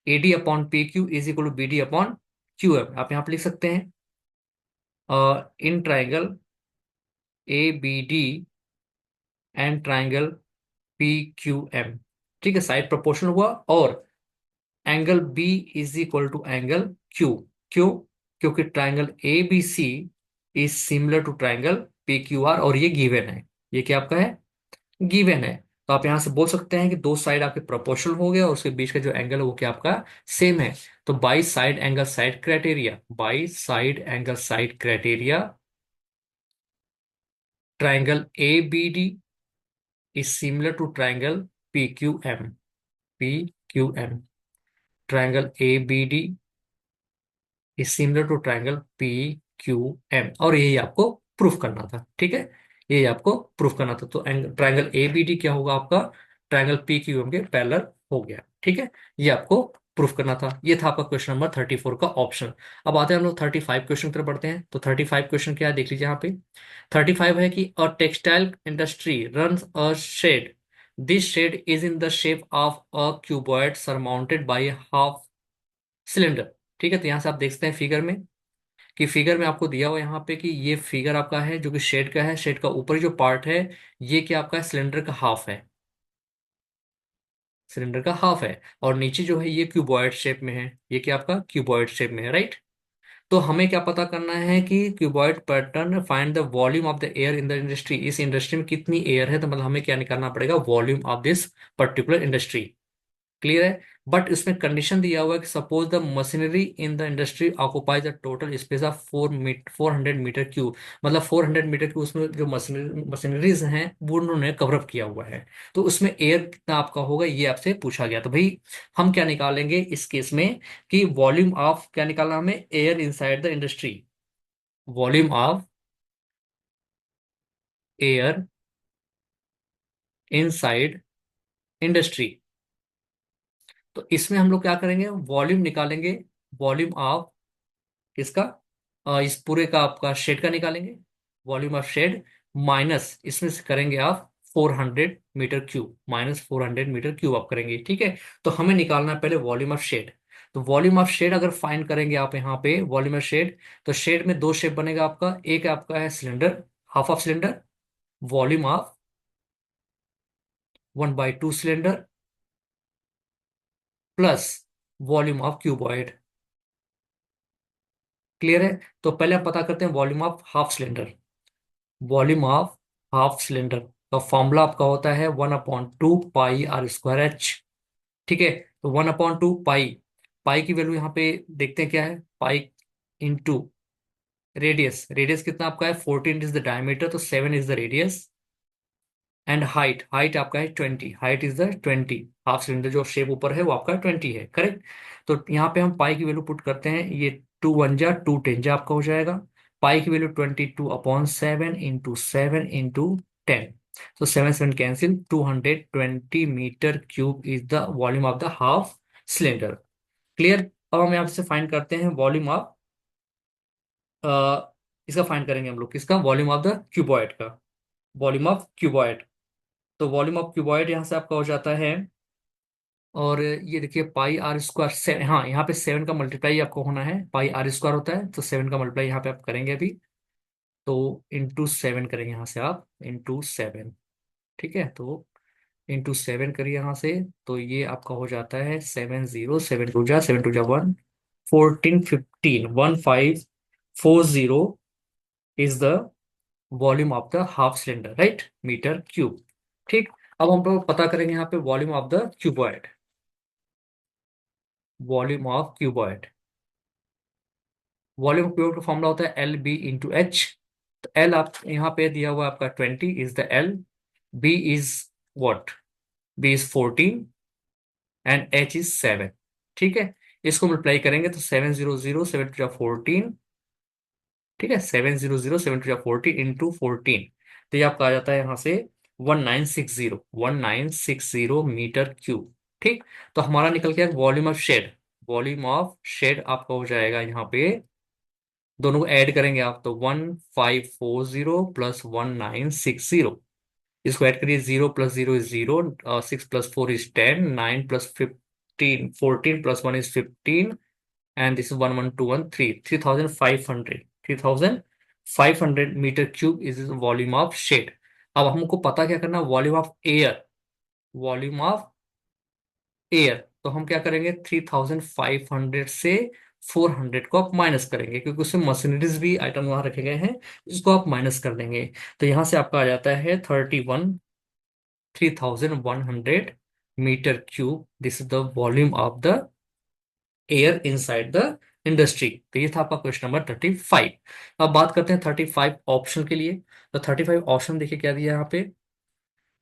A D upon P Q is equal to B D upon Q M. आप यहाँ पे लिख सकते हैं in triangle A B D and triangle P Q M. ठीक है, side proportional हुआ, और angle B is equal to angle Q. क्यों? क्योंकि triangle A B C is similar to triangle P Q R, और ये गिवन है। ये क्या आपका है, गिवन है। तो आप यहां से बोल सकते हैं कि दो साइड आपके प्रोपोर्शनल हो गया और उसके बीच का जो एंगल है वो क्या आपका सेम है। तो by side angle side criteria, by side angle side criteria, triangle A B D is similar to triangle P Q M. P Q M, triangle A B D is similar to triangle P Q M, और यही आपको proof करना था। ठीक है, यही आपको proof करना था। तो ट्राइंगल ए बी डी क्या होगा आपका, ट्राइंगल पी क्यू एम के पैरेलल हो गया। ठीक है, ये आपको प्रूफ करना था। ये था आपका क्वेश्चन नंबर 34 का ऑप्शन। अब आते हैं हम लोग 35 क्वेश्चन की तरफ बढ़ते हैं। तो 35 क्वेश्चन क्या है देख लीजिए यहाँ पे। 35 है कि a textile industry run a shed, this shed is in the shape of a cuboid surmounted by half cylinder. ठीक है, तो यहाँ से आप देखते हैं फिगर में, कि फिगर में आपको दिया हुआ है यहाँ पे कि ये फिगर आपका है जो कि शेड का है। शेड का ऊपरी जो पार्ट है ये क्या आपका सिलेंडर का हाफ है, सिलेंडर का हाफ है, और नीचे जो है ये क्यूबॉइड शेप में है, ये क्या आपका क्यूबॉइड शेप में है, राइट। तो हमें क्या पता करना है कि cuboid pattern, find the volume of the air in the industry. इस इंडस्ट्री में कितनी एयर है, तो मतलब हमें क्या निकालना पड़ेगा, volume of this particular industry. Clear है। बट इसमें कंडीशन दिया हुआ है कि suppose the machinery in the industry occupies the total space of 400 metre cube. मतलब 400 मीटर क्यूब उसमें जो मशीनरीज हैं वो उन्होंने कवर अप किया हुआ है। तो उसमें एयर कितना आपका होगा ये आपसे पूछा गया। तो भाई हम क्या निकालेंगे इस केस में, कि वॉल्यूम ऑफ क्या निकालना हमें, air inside the industry, volume of air inside industry. तो इसमें हम लोग क्या करेंगे, वॉल्यूम निकालेंगे, वॉल्यूम ऑफ किसका, इस पूरे का आपका शेड का निकालेंगे, वॉल्यूम ऑफ शेड, माइनस इसमें से करेंगे आप 400 metre cube, minus 400 metre cube आप करेंगे। ठीक है, तो हमें निकालना है पहले वॉल्यूम ऑफ शेड। तो वॉल्यूम ऑफ शेड अगर फाइंड करेंगे आप यहाँ पे वॉल्यूम ऑफ शेड, तो शेड में दो शेप बनेगा आपका, एक आपका है cylinder, half of cylinder, volume of 1/2 cylinder, plus volume of cuboid. Clear है। तो पहले हम पता करते हैं volume of half cylinder. Volume of half cylinder का फॉर्मूला आपका होता है 1/2 पाई r स्क्वायर एच। ठीक है, तो 1/2 पाई, पाई की वैल्यू यहाँ पे देखते हैं क्या है, पाई इंटू रेडियस, रेडियस कितना आपका है 14 इज द डायमीटर, तो 7 is the radius, and height, height आपका है 20, height is the 20। Half cylinder जो शेप ऊपर है वो आपका 20 है, करेक्ट। तो यहाँ पे हम पाई की वैल्यू पुट करते हैं, ये 2 1 जा 2 10 जा आपका हो जाएगा। पाई की वैल्यू 22/7 इंटू 7 इंटू 10, तो 7 7 cancel, 220 metre cube is the volume of the half cylinder. Clear. अब हम यहाँ से फाइंड करते हैं वॉल्यूम ऑफ, इसका फाइंड करेंगे हम लोग किसका, वॉल्यूम ऑफ द क्यूबॉइड का, वॉल्यूम ऑफ क्यूबॉइड। तो वॉल्यूम ऑफ क्यूबॉइड यहाँ से आपका हो जाता है, और ये देखिए पाई r स्क्वायर, हाँ यहाँ पे 7 का मल्टीप्लाई आपको होना है, पाई r स्क्वायर होता है, तो 7 का मल्टीप्लाई यहाँ पे आप करेंगे अभी, तो इंटू 7 करेंगे यहाँ से आप, इंटू 7। ठीक है, तो इंटू 7 करिए यहाँ से, तो ये आपका हो जाता है 70, 7 टू जा 1, 14, 15, 1540 is the volume of the half cylinder, right, metre cube. ठीक। अब हम लोग पता करेंगे यहाँ पे volume of the cuboid, volume of cuboid. Volume of cuboid का फॉर्मूला होता है LB × H। तो एल आप यहाँ पे दिया हुआ है आपका 20 is the L, B is what, B is 14 and H is 7। ठीक है। इसको मल्टीप्लाई करेंगे तो 700, 7 टू जा 14, ठीक है, 700, 7 टू जा 14 इंटू 14, तो ये आपका आ जाता है यहाँ से 1960 मीटर क्यूब। ठीक। तो हमारा निकल गया volume of shed, volume of shed आपका हो जाएगा यहाँ पे, दोनों को ऐड करेंगे आप तो 1540 प्लस 1960, इसको ऐड करिए, 0 + 0 = 0, 6 + 4 = 10, 9 + 15 14 + 1 = 15, and this is 11213, 3500 metre cube is volume of shed. अब हमको पता क्या करना, volume of air, volume of air. तो हम क्या करेंगे, 3500 से 400 को आप माइनस करेंगे, क्योंकि उसमें मशीनरीज भी आइटम वहां रखे गए हैं, उसको आप माइनस कर देंगे। तो यहां से आपका आ जाता है 3100 metre cube, this is the volume of the air inside the industry. तो ये था आपका क्वेश्चन नंबर 35। अब बात करते हैं 35 ऑप्शन के लिए। तो 35 ऑप्शन देखिए क्या दिया है यहाँ पे,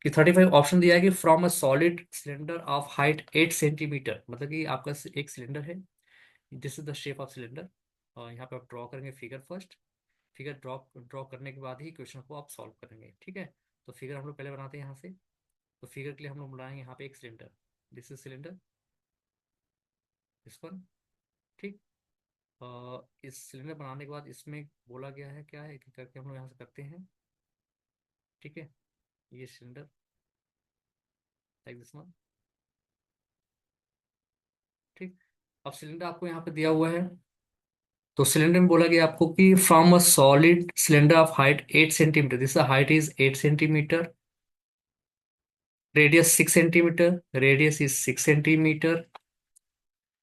कि 35 ऑप्शन दिया है कि from a solid cylinder of height 8 centimetre, मतलब कि आपका एक सिलेंडर है, this is the shape of cylinder. यहाँ पे आप ड्रॉ करेंगे figure first, figure draw draw करने के बाद ही क्वेश्चन को आप सॉल्व करेंगे। ठीक है। तो फिगर हम लोग पहले बनाते हैं यहाँ से। तो फिगर के लिए हम लोग बनाएंगे यहाँ पे एक cylinder, this is cylinder, this one. ठीक। इस सिलेंडर बनाने के बाद इसमें बोला गया है क्या है कि करके हम लोग यहाँ से करते हैं। ठीक है। ये सिलेंडर लाइक दिस वन। ठीक। अब सिलेंडर आपको यहाँ पे दिया हुआ है, तो सिलेंडर में बोला गया आपको कि from a solid cylinder of height 8 centimetre, this height is 8 centimetre, radius 6 centimetre, radius is 6 centimetre,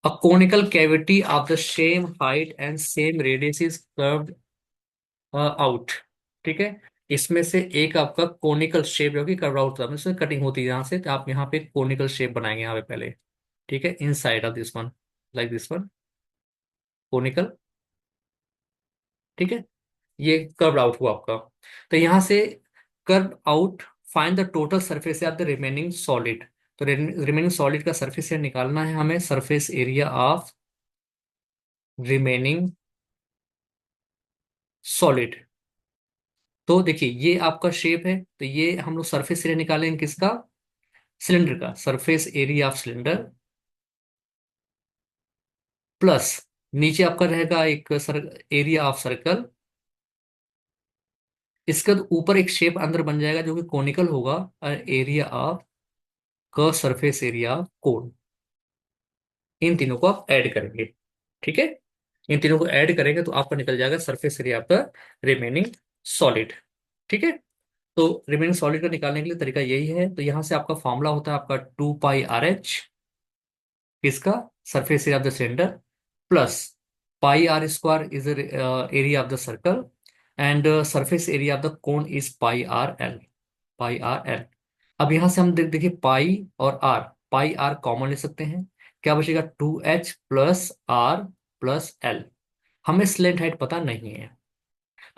a conical cavity of the same height and same radius is curved out। ठीक है। इसमें से एक आपका कोनिकल शेप जो कि curve out था, इसमें कटिंग होती है यहाँ से, तो आप यहाँ पे कोनिकल शेप बनाएंगे यहाँ पे पहले। ठीक है। Inside of this one, like this one, conical. ठीक है। ये कर्व आउट हुआ आपका। तो यहाँ से curve out, find the total surface of the remaining solid. तो रिमेनिंग सॉलिड का सरफेस एरिया निकालना है हमें, surface area of remaining solid. तो देखिए ये आपका शेप है, तो ये हम लोग सरफेस एरिया निकालेंगे किसका, सिलेंडर का, surface area of cylinder plus नीचे आपका रहेगा एक एरिया ऑफ सर्कल, इसके बाद ऊपर एक शेप अंदर बन जाएगा जो कि कोनिकल होगा, area of curve, surface area of cone. इन तीनों को आप ऐड करेंगे। ठीक है। इन तीनों को ऐड करेंगे तो आपका निकल जाएगा surface area of the remaining solid. ठीक है। तो रिमेनिंग सॉलिड का निकालने के लिए तरीका यही है, तो यहां से आपका फॉर्मूला होता है आपका 2πRH, किसका, surface area of the cylinder, plus πr² is area of the circle, and surface area of the cone is πRL, πRL। अब यहां से हम देखिए पाई और आर, पाई आर कॉमन ले सकते हैं, क्या बचेगा, 2H plus R plus L. हमें स्लेंट हाइट पता नहीं है,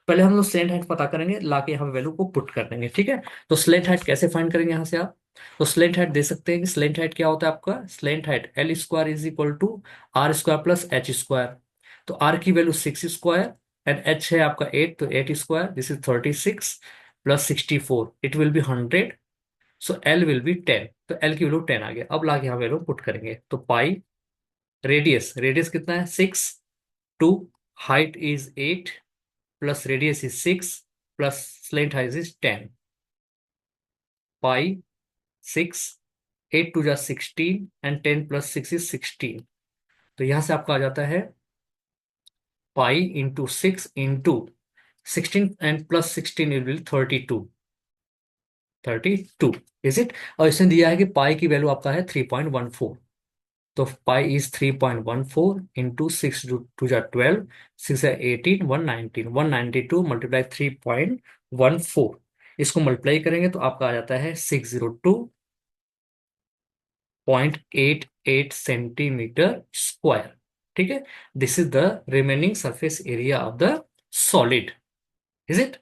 पहले हम लोग स्लेंट हाइट पता करेंगे, लाके यहाँ वैल्यू को पुट कर देंगे। ठीक है। तो स्लेंट हाइट कैसे फाइंड करेंगे यहाँ से आप, तो स्लेंट हाइट दे सकते हैं कि स्लेंट हाइट क्या होता है आपका, slant height L² = R² + H²। तो आर की वैल्यू 6² एंड एच है आपका 8, तो 8², this is 36 + 64, it will be 100, so L will be 10, तो एल की वैल्यू 10 आ गया। अब लाके यहाँ वैल्यू पुट करेंगे, तो पाई, रेडियस, रेडियस कितना है 6, 2, height is 8 plus radius is 6 plus slant height is 10, pi 6, 8 × 2 = 16 and 10 + 6 = 16। तो यहां से आपका आ जाता है pi into 6 into 16 and plus 16 will be 32। 32, is it? और इसने दिया है कि पाई की वैल्यू आपका है 3.14। तो पाई इज 3.14 इंटू 6 टू जा 12, 6 या 18, 119, 192 × 3.14। इसको मल्टीप्लाई करेंगे तो आपका आ जाता है 602.88 सेंटीमीटर स्क्वायर। ठीक है, this is the remaining surface area of the solid, is it?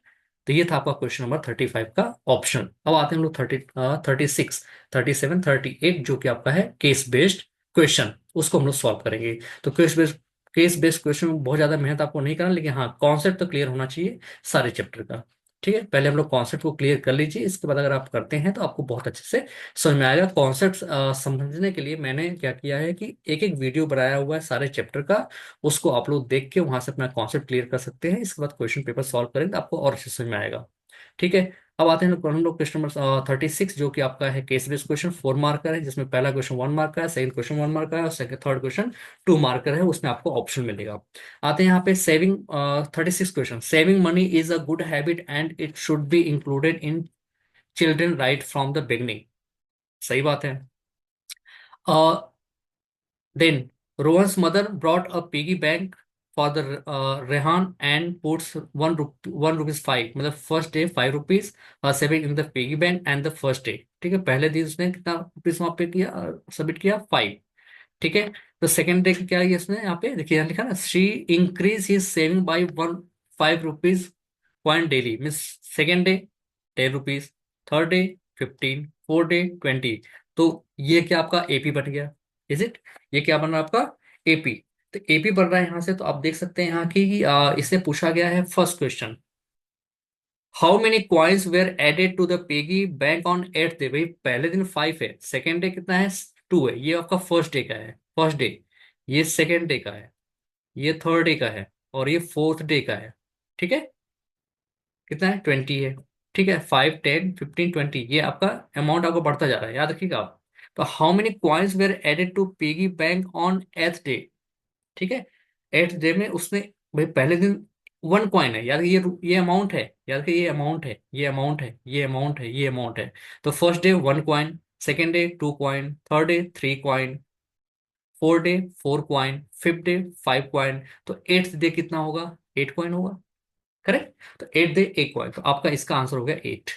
तो ये था आपका क्वेश्चन नंबर 35 का ऑप्शन। अब आते हैं हम लोग 36, 37, 38 जो कि आपका है केस बेस्ड क्वेश्चन, उसको हम लोग सॉल्व करेंगे। तो केस बेस्ड क्वेश्चन में बहुत ज्यादा मेहनत आपको नहीं करना, लेकिन हाँ कॉन्सेप्ट तो क्लियर होना चाहिए सारे चैप्टर का। ठीक है, पहले हम लोग कॉन्सेप्ट को क्लियर कर लीजिए, इसके बाद अगर आप करते हैं तो आपको बहुत अच्छे से समझ में आएगा। कॉन्सेप्ट समझने के लिए मैंने क्या किया है कि एक एक वीडियो बनाया हुआ है सारे चैप्टर का, उसको आप लोग देख के वहां से अपना कॉन्सेप्ट क्लियर कर सकते हैं। इसके बाद क्वेश्चन पेपर सॉल्व करें तो आपको और अच्छे से समझ में आएगा। ठीक है, अब आते हैं हम लोग क्वेश्चन नंबर 36 जो कि आपका है केस बेस्ड क्वेश्चन, 4 मार्कर है, जिसमें पहला क्वेश्चन 1 मार्क का है, सेकंड क्वेश्चन 1 मार्क का है, और सेकंड थर्ड क्वेश्चन 2 मार्कर है, उसमें आपको ऑप्शन मिलेगा। आते हैं यहाँ पे saving, 36 question, saving money is a good habit and it should be included in children right from the beginning. सही बात है। Then Rohan's mother brought a piggy bank for the Rehan and puts 1 rupees 5, मतलब first day 5 rupees saving in the piggy bank and the first day. ठीक है, पहले दिन उसने कितना रुपीज वहां पे किया, सबमिट किया 5। ठीक है, तो सेकंड डे क्या है इसने यहाँ पे देखिए, यहाँ लिखा ना, she increase his saving by 5 rupees point daily, means second day 10 rupees, third day 15, fourth day 20। तो ये क्या आपका एपी बन गया, इज इट? ये क्या बन रहा है आपका एपी। तो एपी बन रहा है यहाँ से, तो आप देख सकते हैं यहाँ की इससे पूछा गया है first question, how many coins were added to the piggy bank on eight day. भाई पहले दिन 5 है, सेकेंड डे कितना है, 2 है, ये आपका फर्स्ट डे का है, फर्स्ट डे, ये सेकेंड डे का है, ये थर्ड डे का है, और ये फोर्थ डे का है। ठीक है, कितना है, 20 है। ठीक है, 5, 10, 15, 20, ये आपका अमाउंट आपको बढ़ता जा रहा है, याद रखिएगा आप। तो how many coins were added to piggy bank on eighth day. ठीक है, एथ डे में उसने, भाई पहले दिन 1 कॉइन है, याद ये अमाउंट है, याद रखिए ये अमाउंट है, ये अमाउंट है, ये अमाउंट है, ये अमाउंट है। तो first day 1 coin, second day 2 coin, third day 3 coin, fourth day 4 coin, fifth day 5 coin. तो एट्थ डे कितना होगा, 8 कॉइन होगा, करेक्ट? तो 8 दे 1 कॉइन, तो आपका इसका आंसर हो गया 8।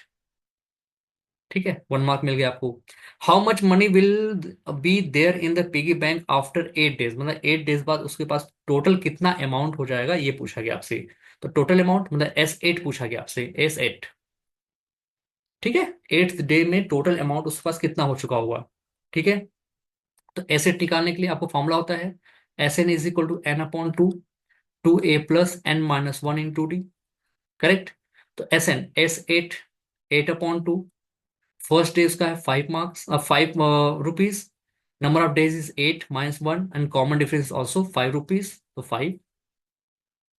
ठीक है, 1 मार्क मिल गया आपको। How much money will be there in the piggy bank after 8 days, मतलब 8 डेज बाद उसके पास टोटल कितना अमाउंट हो जाएगा, ये पूछा गया आपसे। तो टोटल अमाउंट मतलब S8 पूछा गया आपसे, S8। ठीक है, एट्थ डे में टोटल अमाउंट उसके पास कितना हो चुका होगा। ठीक है, तो S8 निकालने के लिए आपको फॉर्मूला होता है SN = N/2, 2A+N-1 × D, correct? तो S8 8/2, फर्स्ट डे उसका है 5 marks, 5 rupees, number of days is 8 - 1 and common difference also 5 rupees, तो 5।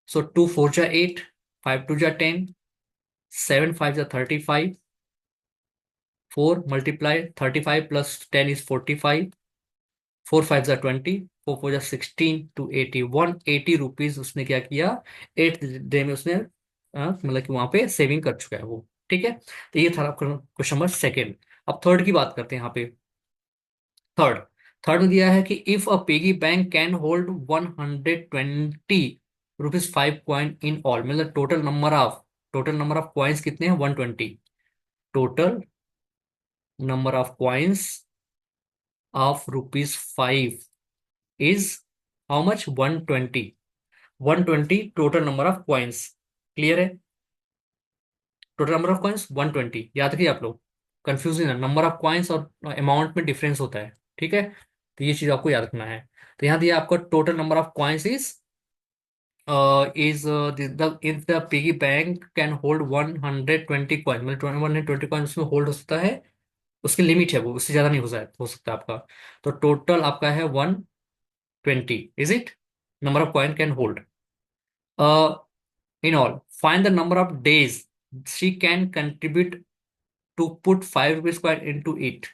सो 2 4 जा 8, 5 2 जा 10, 7 5 जा 35, 4 × 35 + 10 = 45, 4 5 जा 20, 4 4 जा 16, टू 81, 80 रुपीज उसने क्या किया, एट डे में उसने मतलब कि वहां पे सेविंग कर चुका है वो। ठीक है, तो ये था आपका क्वेश्चन नंबर सेकेंड। अब थर्ड की बात करते हैं यहाँ पे। थर्ड, थर्ड में दिया है कि if a piggy bank can hold 120 rupees 5 coin in all, मतलब टोटल नंबर ऑफ कॉइन्स कितने हैं, 120। Total number of coins of rupees 5 is how much, 120। 120 total number of coins, clear है? टोटल नंबर ऑफ कॉइन्स 120, याद रखिए आप लोग, confusion है, number of coins और अमाउंट में डिफरेंस होता है। ठीक है, तो ये चीज आपको याद रखना है। तो यहाँ दिया आपको total number of coins is in the piggy bank can hold 120 coin, मतलब 120 कॉइन उसमें होल्ड हो सकता है, उसकी लिमिट है वो, उससे ज्यादा नहीं हो सकता आपका। तो टोटल आपका है 120, is it? Number of coin can hold in all, find the number of days she can contribute to put 5 rupees coin into it.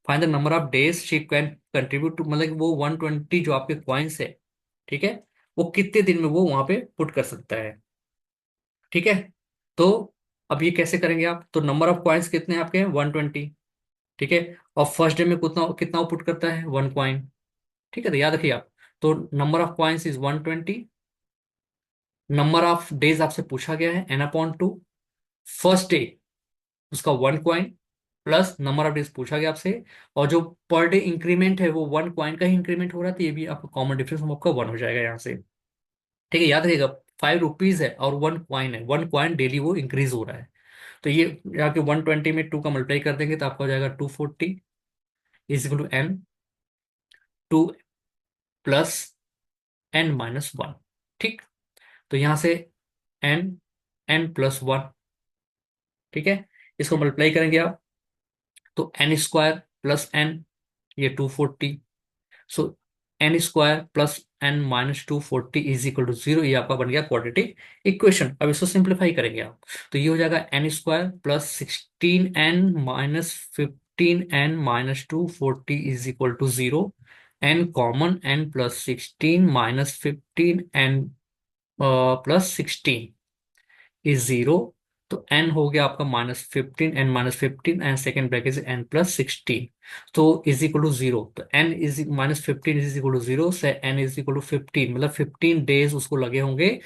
Find the number of days she can contribute to, मतलब कि वो 120 जो आपके coins है, ठीक है, वो कितने दिन में वो वहां पे पुट कर सकता है। ठीक है, तो अब ये कैसे करेंगे आप, तो नंबर ऑफ कॉइन्स कितने हैं आपके, 120। ठीक है, और फर्स्ट डे में कितना कितना आउटपुट करता है, 1 कॉइन। ठीक है, तो याद रखिए आप, तो number of coins is 120। Number of days आपसे पूछा गया है n/2। फर्स्ट डे उसका 1 coin, plus number of days पूछा गया आपसे, और जो पर डे इंक्रीमेंट है वो 1 कॉइन का ही इंक्रीमेंट हो रहा है, तो ये भी आपका कॉमन डिफरेंस आपका 1 हो जाएगा यहाँ से। ठीक है, याद रखिएगा, 5 रुपीज है और 1 कॉइन है, 1 कॉइन डेली वो इंक्रीज हो रहा है। तो ये यहाँ के 120 में 2 का मल्टीप्लाई कर देंगे तो आपका हो जाएगा 240 इज इक्वल टू n, 2 प्लस n-1। ठीक, तो यहाँ से n, n+1। ठीक है, इसको मल्टीप्लाई करेंगे आप, तो n² + n, ये 240। So n² + n-240 is equal to 0। ये आपका बन गया क्वाड्रेटिक इक्वेशन। अब इसको सिंप्लीफाई करेंगे आप, तो ये हो जाएगा n² + 16n-15n-240 is equal to 0। n common, n + 16 is 0। तो n हो गया आपका -15, n-15 एंड सेकेंड ब्रैकेट से n + 16, तो इज इक्वल टू 0। तो n is -15 is equal to 0 से n इज इक्वल टू 15, मतलब 15 डेज उसको लगे होंगे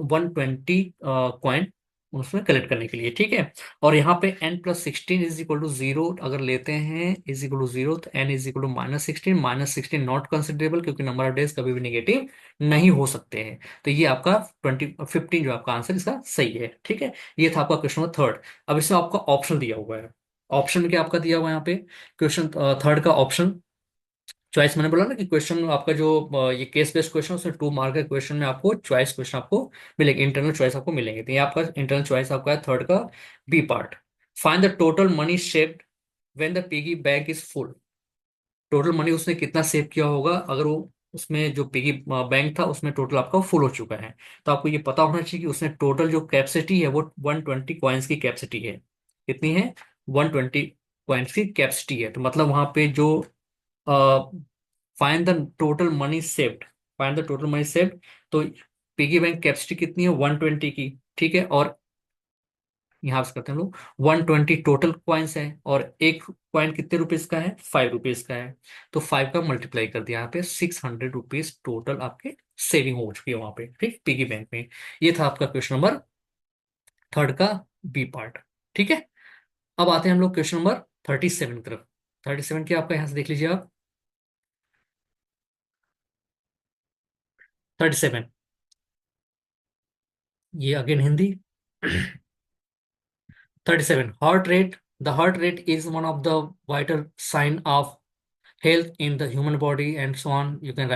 120 कॉइन उसमें कलेक्ट करने के लिए। ठीक है, और यहाँ पे n + 16 इज इक्वल टू 0 अगर लेते हैं, इज इक्वल टू 0, तो n is equal to -16। -16 not considerable, क्योंकि नंबर ऑफ डेज कभी भी नेगेटिव नहीं हो सकते हैं। तो ये आपका 15 जो आपका आंसर इसका सही है। ठीक है, ये था आपका क्वेश्चन नंबर थर्ड। अब इसमें आपका ऑप्शन दिया हुआ है, ऑप्शन में क्या आपका दिया हुआ है यहाँ पे, क्वेश्चन थर्ड का ऑप्शन चॉइस। मैंने बोला ना कि क्वेश्चन आपका जो ये केस बेस्ड क्वेश्चन, उसमें 2 मार्क के क्वेश्चन में आपको चॉइस क्वेश्चन आपको मिलेंगे, इंटरनल चॉइस आपको मिलेंगे। तो ये आपका इंटरनल चॉइस आपका है थर्ड का B part. Find the total money shaped when the piggy bank is full. Total money उसने कितना सेव किया होगा अगर वो उसमें जो पिगी बैंक था उसमें टोटल आपका फुल हो चुका है। तो आपको ये पता होना चाहिए कि उसने टोटल जो कैपेसिटी है वो 120 कॉइन्स की कैपेसिटी है। कितनी है, 120 कॉइन्स की कैपेसिटी है। तो मतलब वहां पे जो find the total money saved, find the total money saved, तो पिगी बैंक कैपेसिटी कितनी है, 120 की। ठीक है, और यहाँ से करते हैं हम लोग, 120 टोटल कॉइन्स है, और एक कॉइन कितने रुपीज का है, 5 रुपीज का है। तो 5 का मल्टीप्लाई कर दिया यहाँ पे, 600 रुपीज टोटल आपके सेविंग हो चुकी है वहां पे, ठीक, पिगी बैंक में। ये था आपका क्वेश्चन नंबर थर्ड का बी पार्ट। ठीक है, अब आते हैं हम लोग क्वेश्चन नंबर 37 की तरफ। 37 क्या आपका यहाँ से देख लीजिए आप, 37, ये again Hindi. 37, heart rate. The heart rate is one of the vital sign of health in the human body and so on, you can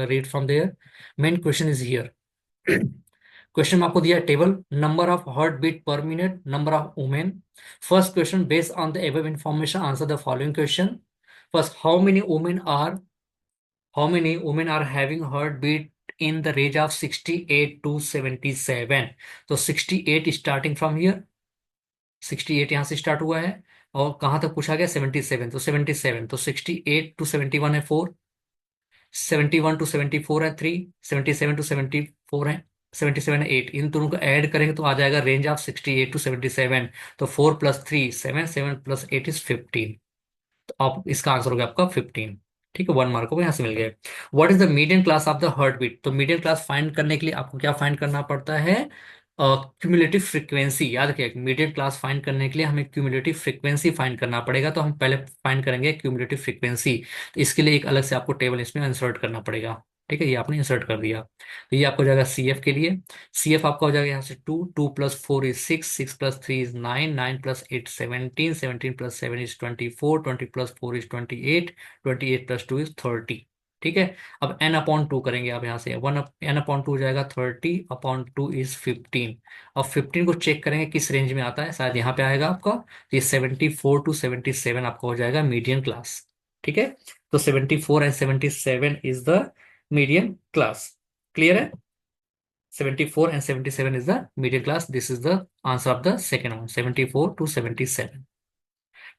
read from there. Main question is here. Question में आपको दिया है table, number of heart beat per minute, number of women. First question, based on the above information answer the following question. First, how many women are having heart beat in the range of 68 to 77। तो 68 starting from here, 68 यहाँ से start हुआ है, और कहाँ तक पूछा गया, 77। तो 77, तो 68 to 71 है 4, 71 to 74 है 3, 77 to 74 है, 77 है 8। इन दोनों को ऐड करेंगे तो आ जाएगा रेंज ऑफ 68 to 77। तो 4 + 3 7, 7 + 8 इज 15। तो आप इसका आंसर हो गया आपका 15। ठीक है, 1 मार्क को यहाँ से मिल गया। What is the median class of the heart beat. तो मीडियन क्लास फाइंड करने के लिए आपको क्या फाइंड करना पड़ता है, क्यूमुलेटिव फ्रीक्वेंसी। याद रखिए, मीडियन क्लास फाइंड करने के लिए हमें क्यूमुलेटिव फ्रीक्वेंसी फाइंड करना पड़ेगा। तो हम पहले फाइंड करेंगे क्यूमुलेटिव फ्रीक्वेंसी। तो इसके लिए एक अलग से आपको टेबल इसमें इंसर्ट करना पड़ेगा। ठीक है, ये आपने इंसर्ट कर दिया, तो ये आपको हो जाएगा सी एफ के लिए। सी एफ आपका हो जाएगा यहाँ से 2, 2 + 4 is 6, 6 + 3 is 9, 9 + 8 17, 17 + 7 is 24, 20 + 4 is 28, 28 + 2 is 30। ठीक है, अब n/2 करेंगे आप यहाँ से, वन n/2 हो जाएगा 30/2 इज 15। अब 15 को चेक करेंगे किस रेंज में आता है, शायद यहाँ पे आएगा आपका, तो ये 74 to 77 आपका हो जाएगा मीडियन क्लास। ठीक है, तो 74 and 77 is the median class. Clear है, 74 and 77 is the middle class. This is the answer of the second one, 74 to 77।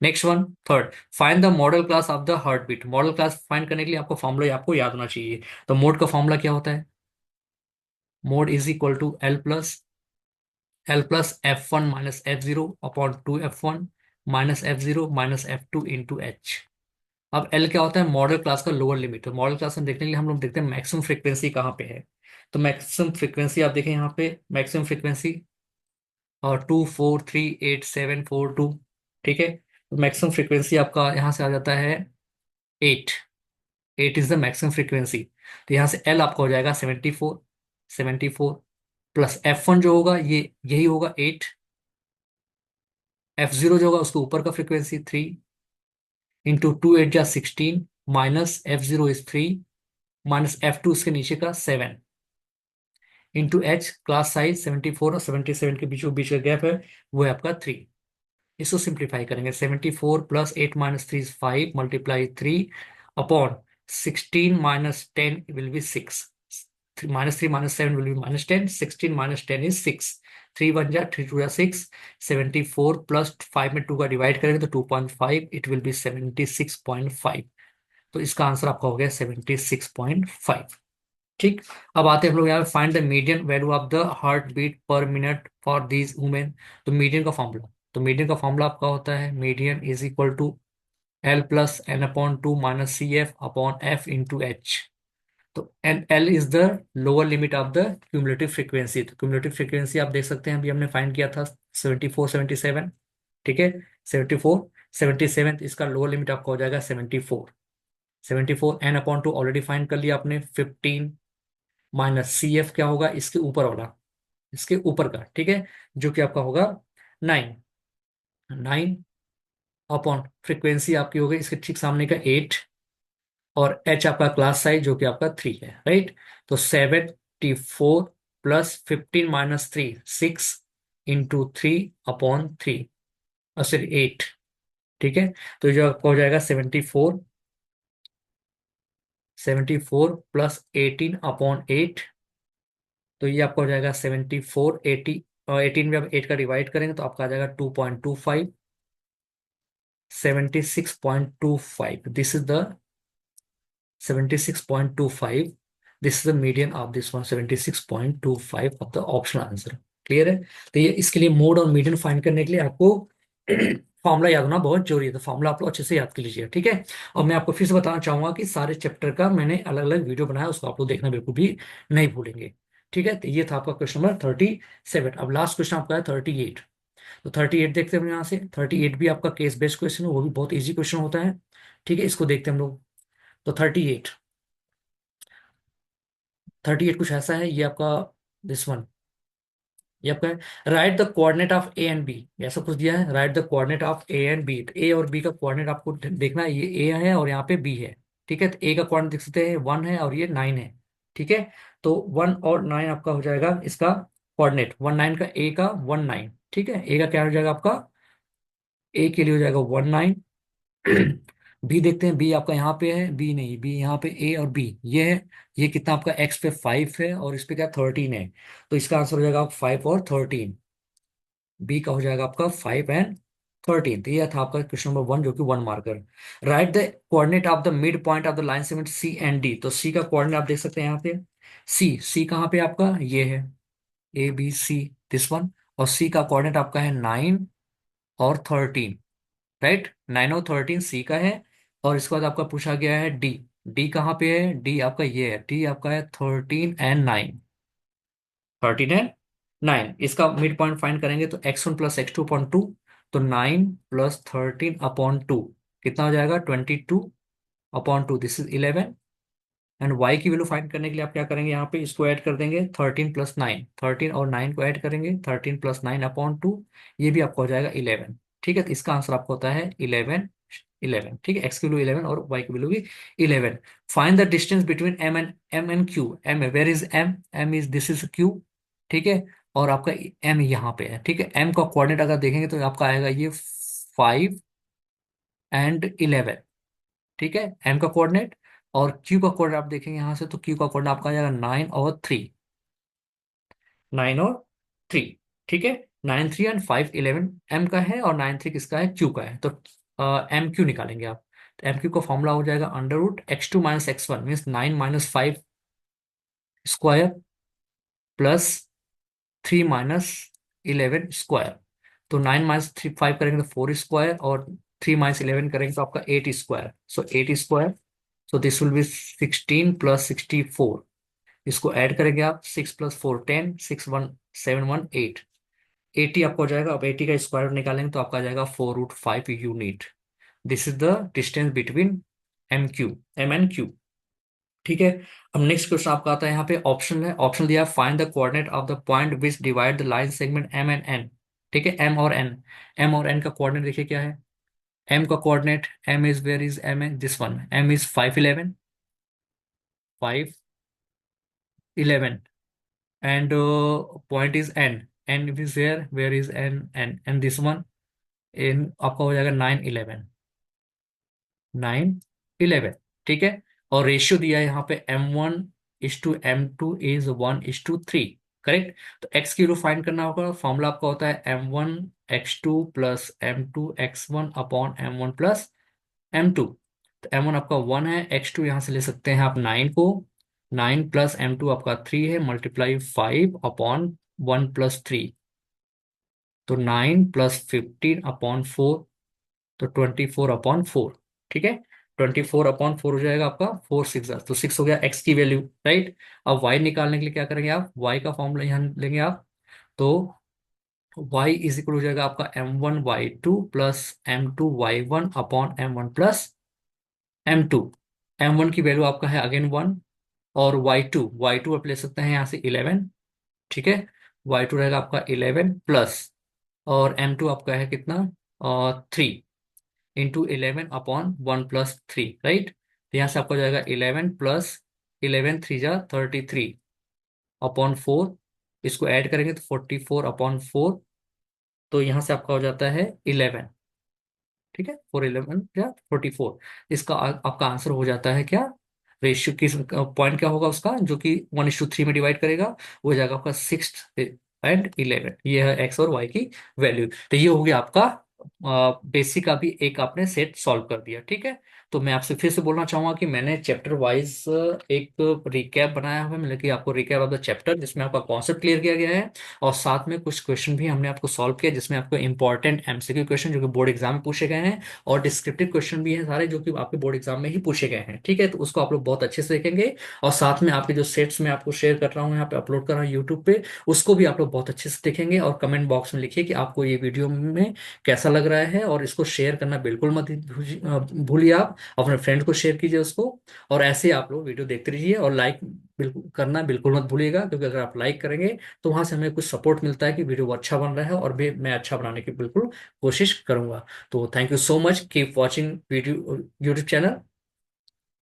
Next one, third, find the modal class of the heart beat. Modal class find करने के लिए आपको formula आपको याद होना चाहिए। तो मोड का फॉर्मूला क्या होता है, mode is equal to L plus L plus F1 minus F0 upon 2F1 minus F0 minus F2 into H. अब एल क्या होता है? मॉडल क्लास का लोअर लिमिट। तो मॉडल क्लास में देखने के लिए हम लोग देखते हैं मैक्सिमम फ्रीक्वेंसी कहाँ पे है। तो मैक्सिमम फ्रीक्वेंसी आप देखें यहाँ पे, मैक्सिमम फ्रीक्वेंसी और 2 4 3 8 7 4 2। ठीक है, तो मैक्सिमम फ्रीक्वेंसी आपका यहाँ से आ जाता है 8। 8 इज द मैक्सिमम फ्रीक्वेंसी। तो यहाँ से एल आपका हो जाएगा 74। 74 प्लस F1 जो होगा ये यही होगा 8। F0 जो होगा उसके ऊपर का फ्रीक्वेंसी 3 इंटू 2 8 जा 16 minus F0 is 3 minus F2 इसके नीचे का 7 इंटू एच। क्लास साइज 74 और 77 के बीच का गैप है, वो है आपका 3। इसको सिंप्लीफाई करेंगे, 74 plus 8 minus 3 is 5 multiply 3 upon 16 minus 10 will be 6। Minus 3 minus 7 will be minus 10। 16 minus 10 is 6। 3 1 जा 3 2 जा 6। 74 प्लस 5 में 2 का डिवाइड करेंगे तो 2.5, इट विल बी 76.5। तो इसका आंसर आपका हो गया 76.5। ठीक। अब आते हैं हम लोग यहाँ पे find the median value of the heart beat per minute for these women. तो मीडियन का फॉर्मूला, तो मीडियन का फॉर्मूला आपका होता है median is equal to L plus N upon 2 minus C F upon F into H. तो N L is the lower limit of the cumulative frequency. तो cumulative frequency आप देख सकते हैं, अभी हमने फाइंड किया था 74 77। ठीक है, 74 77, इसका लोअर लिमिट आपका हो जाएगा 74। 74 एन अपॉन 2 ऑलरेडी फाइंड कर लिया आपने 15 माइनस सी एफ क्या होगा इसके ऊपर वाला, इसके ऊपर का। ठीक है, जो कि आपका होगा 9। 9 अपॉन फ्रीक्वेंसी आपकी हो गई इसके ठीक सामने का 8 और एच आपका क्लास साइज जो कि आपका 3 है, राइट। तो 74 प्लस 15 माइनस 3 6 इंटू 3 अपॉन 3 और सिर्फ 8। ठीक है, तो जो आपका हो जाएगा 74। 74 प्लस 18 अपॉन 8, तो ये आपका हो जाएगा 74। 80 और 18 में आप 8 का डिवाइड करेंगे तो आपका आ जाएगा 2.25। 76.25, this is the 76.25, this is the median of this one, 76.25 of the option answer. Clear है? तो ये इसके लिए मोड और मीडियन फाइंड करने के लिए आपको फॉर्मूला याद होना बहुत जरूरी है। तो फॉर्मूला आप लोग अच्छे से याद कर लीजिए। ठीक है, और मैं आपको फिर से बताना चाहूंगा कि सारे चैप्टर का मैंने अलग अलग वीडियो बनाया, उसको आप लोग देखना बिल्कुल भी नहीं भूलेंगे। ठीक है, तो ये था आपका क्वेश्चन नंबर 37। अब लास्ट क्वेश्चन आपका है 38। तो 38 देखते हैं हम यहाँ से। 38 भी आपका केस बेस्ड क्वेश्चन है, वो भी बहुत इजी क्वेश्चन होता है। ठीक है, इसको देखते हैं हम लोग। तो 38, 38 कुछ ऐसा है, ये आपका दिस वन, ये आपका write the coordinate of A and B, ऐसा कुछ दिया है। Write the coordinate of A and B, तो ए और बी का कोऑर्डिनेट आपको देखना है। ये ए है और यहाँ पे बी है। ठीक है, तो ए का कोऑर्डिनेट देख सकते हैं 1 है और ये 9 है। ठीक है, तो 1 और 9 आपका हो जाएगा इसका कोऑर्डिनेट। 1 9 का ए का 1 9। ठीक है, ए का क्या हो जाएगा आपका, ए के लिए हो जाएगा 1 9। बी देखते हैं, बी आपका यहाँ पे है, बी नहीं, बी यहाँ पे ए और बी ये है। ये कितना आपका एक्स पे 5 है और इस पे क्या 13 है। तो इसका आंसर हो जाएगा 5 और 13। बी का हो जाएगा आपका 5 एंड 13। तो ये था आपका क्वेश्चन नंबर 1 जो कि 1 marker. Write the coordinate of the mid point of the line segment C and D. तो सी का कोऑर्डिनेट आप देख सकते हैं यहाँ पे। सी सी कहाँ पे आपका, ये है ABC, दिस वन। और सी का कोऑर्डिनेट आपका है 9 और 13, राइट। 9 और 13 सी का है। और इसके बाद आपका पूछा गया है डी। डी कहाँ पे है, डी आपका ये है, डी आपका है 13 एंड 9। 13 एंड 9, इसका मिड पॉइंट फाइंड करेंगे तो x1 प्लस x2 अपॉन 2। तो 9 प्लस 13 अपॉन 2 कितना हो जाएगा, 22 upon 2, this is 11। And y की वैल्यू फाइंड करने के लिए आप क्या करेंगे, यहाँ पे इसको ऐड कर देंगे 13 प्लस 9। 13 और 9 को ऐड करेंगे, 13 प्लस 9 अपॉन 2, ये भी आपको हो जाएगा 11। ठीक है, तो इसका आंसर आपको होता है 11। 11, ठीक है, x की वैल्यू 11 और y की वैल्यू भी 11। Find the distance between m and q। m where is m, m is this is q। ठीक है, और आपका m यहाँ पे है। ठीक है, m का कोऑर्डिनेट अगर देखेंगे तो आपका आएगा ये 5 एंड 11। ठीक है, m का कोऑर्डिनेट। और q का कोऑर्डिनेट आप देखेंगे यहाँ से तो q का कोऑर्डिनेट आपका आ जाएगा 9 और 3। 9 और 3। ठीक है, 9 3 एंड 5 11 m का है और 9 3 किसका है, q का है। तो एम क्यू निकालेंगे आप। तो एम क्यू का फॉर्मूला हो जाएगा √x2 - x1 means 9 - 5 square plus 3 - 11 square. तो 9 - 3 5 करेंगे तो 4 स्क्वायर, और 3 - 11 करेंगे तो आपका 8 square. So 8 square, so this will B 16 + 64। इसको ऐड करेंगे आप, 6 + 4 10, 6 1 7 1 8, 80 आपको हो जाएगा। अब 80 का स्क्वायर रूट निकालेंगे तो आपका आ जाएगा 4√5 unit. This is the distance between M and Q. ठीक है। अब नेक्स्ट क्वेश्चन आपका आता है, यहाँ पे ऑप्शन है, ऑप्शन दिया, find the coordinate of the point which divide the line segment M and N. ठीक है, एम और एन। एम और एन का कोऑर्डिनेट देखिए क्या है। एम का coordinate, M is, where is M, है this one, M is 5 11, 5 11, and point is N, N is where is N, N this one, इन आपका हो जाएगा 9 11। ठीक है। और रेशियो दिया है यहाँ पे, M1:M2 is 1:3। करेक्ट। तो एक्स की वैल्यू फाइंड करना होगा, फॉर्मूला आपका होता है M1 x2 + M2 x1 / M1 + M2। तो M1 आपका 1 है, x2 यहाँ से ले सकते हैं आप 9 को, 9 + M2 आपका 3 है, मल्टीप्लाई 5/1 + 3। तो 9 + 15/4, तो 24/4। ठीक है। 24/4 हो जाएगा आपका, 4 6 तो 6 हो गया एक्स की वैल्यू, राइट। अब वाई निकालने के लिए क्या करेंगे आप, वाई का फॉर्मूला यहाँ लेंगे आप। तो वाई इज इक्वल हो जाएगा आपका M1 Y2 + M2 Y1/M1 + M2। M1 की वैल्यू आपका है अगेन 1, और वाई टू आप ले सकते हैं यहाँ से 11। ठीक है। वाई टू रहेगा आपका 11 प्लस, और M2 आपका है कितना, 3 × 11/1 + 3, राइट। तो यहाँ से आपको हो जाएगा 11 + 11 3 जा 33/4। इसको ऐड करेंगे तो 44/4। तो यहाँ से आपका हो जाता है 11। ठीक है, 4 11 या 44। इसका आपका आंसर हो जाता है क्या, रेशियो किस पॉइंट क्या होगा उसका, जो कि 1:3 में डिवाइड करेगा, वो हो जाएगा आपका 6 एंड 11। ये है एक्स और वाई की वैल्यू। तो ये हो गया आपका बेसिक, अभी एक आपने सेट सॉल्व कर दिया। ठीक है। तो मैं आपसे फिर से बोलना चाहूंगा कि मैंने चैप्टर वाइज एक रिकैप बनाया हुआ है, मतलब कि आपको रिकैप ऑफ द चैप्टर, जिसमें आपका कॉन्सेप्ट क्लियर किया गया है, और साथ में कुछ क्वेश्चन भी हमने आपको सॉल्व किया, जिसमें आपको इंपॉर्टेंट एमसीक्यू क्वेश्चन जो कि बोर्ड एग्जाम में पूछे गए हैं, और डिस्क्रिप्टिव क्वेश्चन भी हैं सारे, जो कि आपके बोर्ड एग्जाम में ही पूछे गए हैं। ठीक है। तो उसको आप लोग बहुत अच्छे से देखेंगे, और साथ में आपके जो सेट्स में आपको शेयर कर रहा हूँ, यहाँ पे अपलोड कर रहा हूँ यूट्यूब पे, उसको भी आप लोग बहुत अच्छे से देखेंगे, और कमेंट बॉक्स में लिखिए कि आपको ये वीडियो में कैसा लग रहा है, और इसको शेयर करना बिल्कुल मत भूलिए। आप अपने फ्रेंड को शेयर कीजिए उसको, और ऐसे ही आप लोग वीडियो देखते रहिए, और लाइक बिल्कुल करना बिल्कुल मत भूलिएगा, क्योंकि अगर आप लाइक करेंगे तो वहां से हमें कुछ सपोर्ट मिलता है कि वीडियो अच्छा बन रहा है, और भी मैं अच्छा बनाने की बिल्कुल कोशिश करूंगा। तो thank you so much, keep watching video YouTube channel.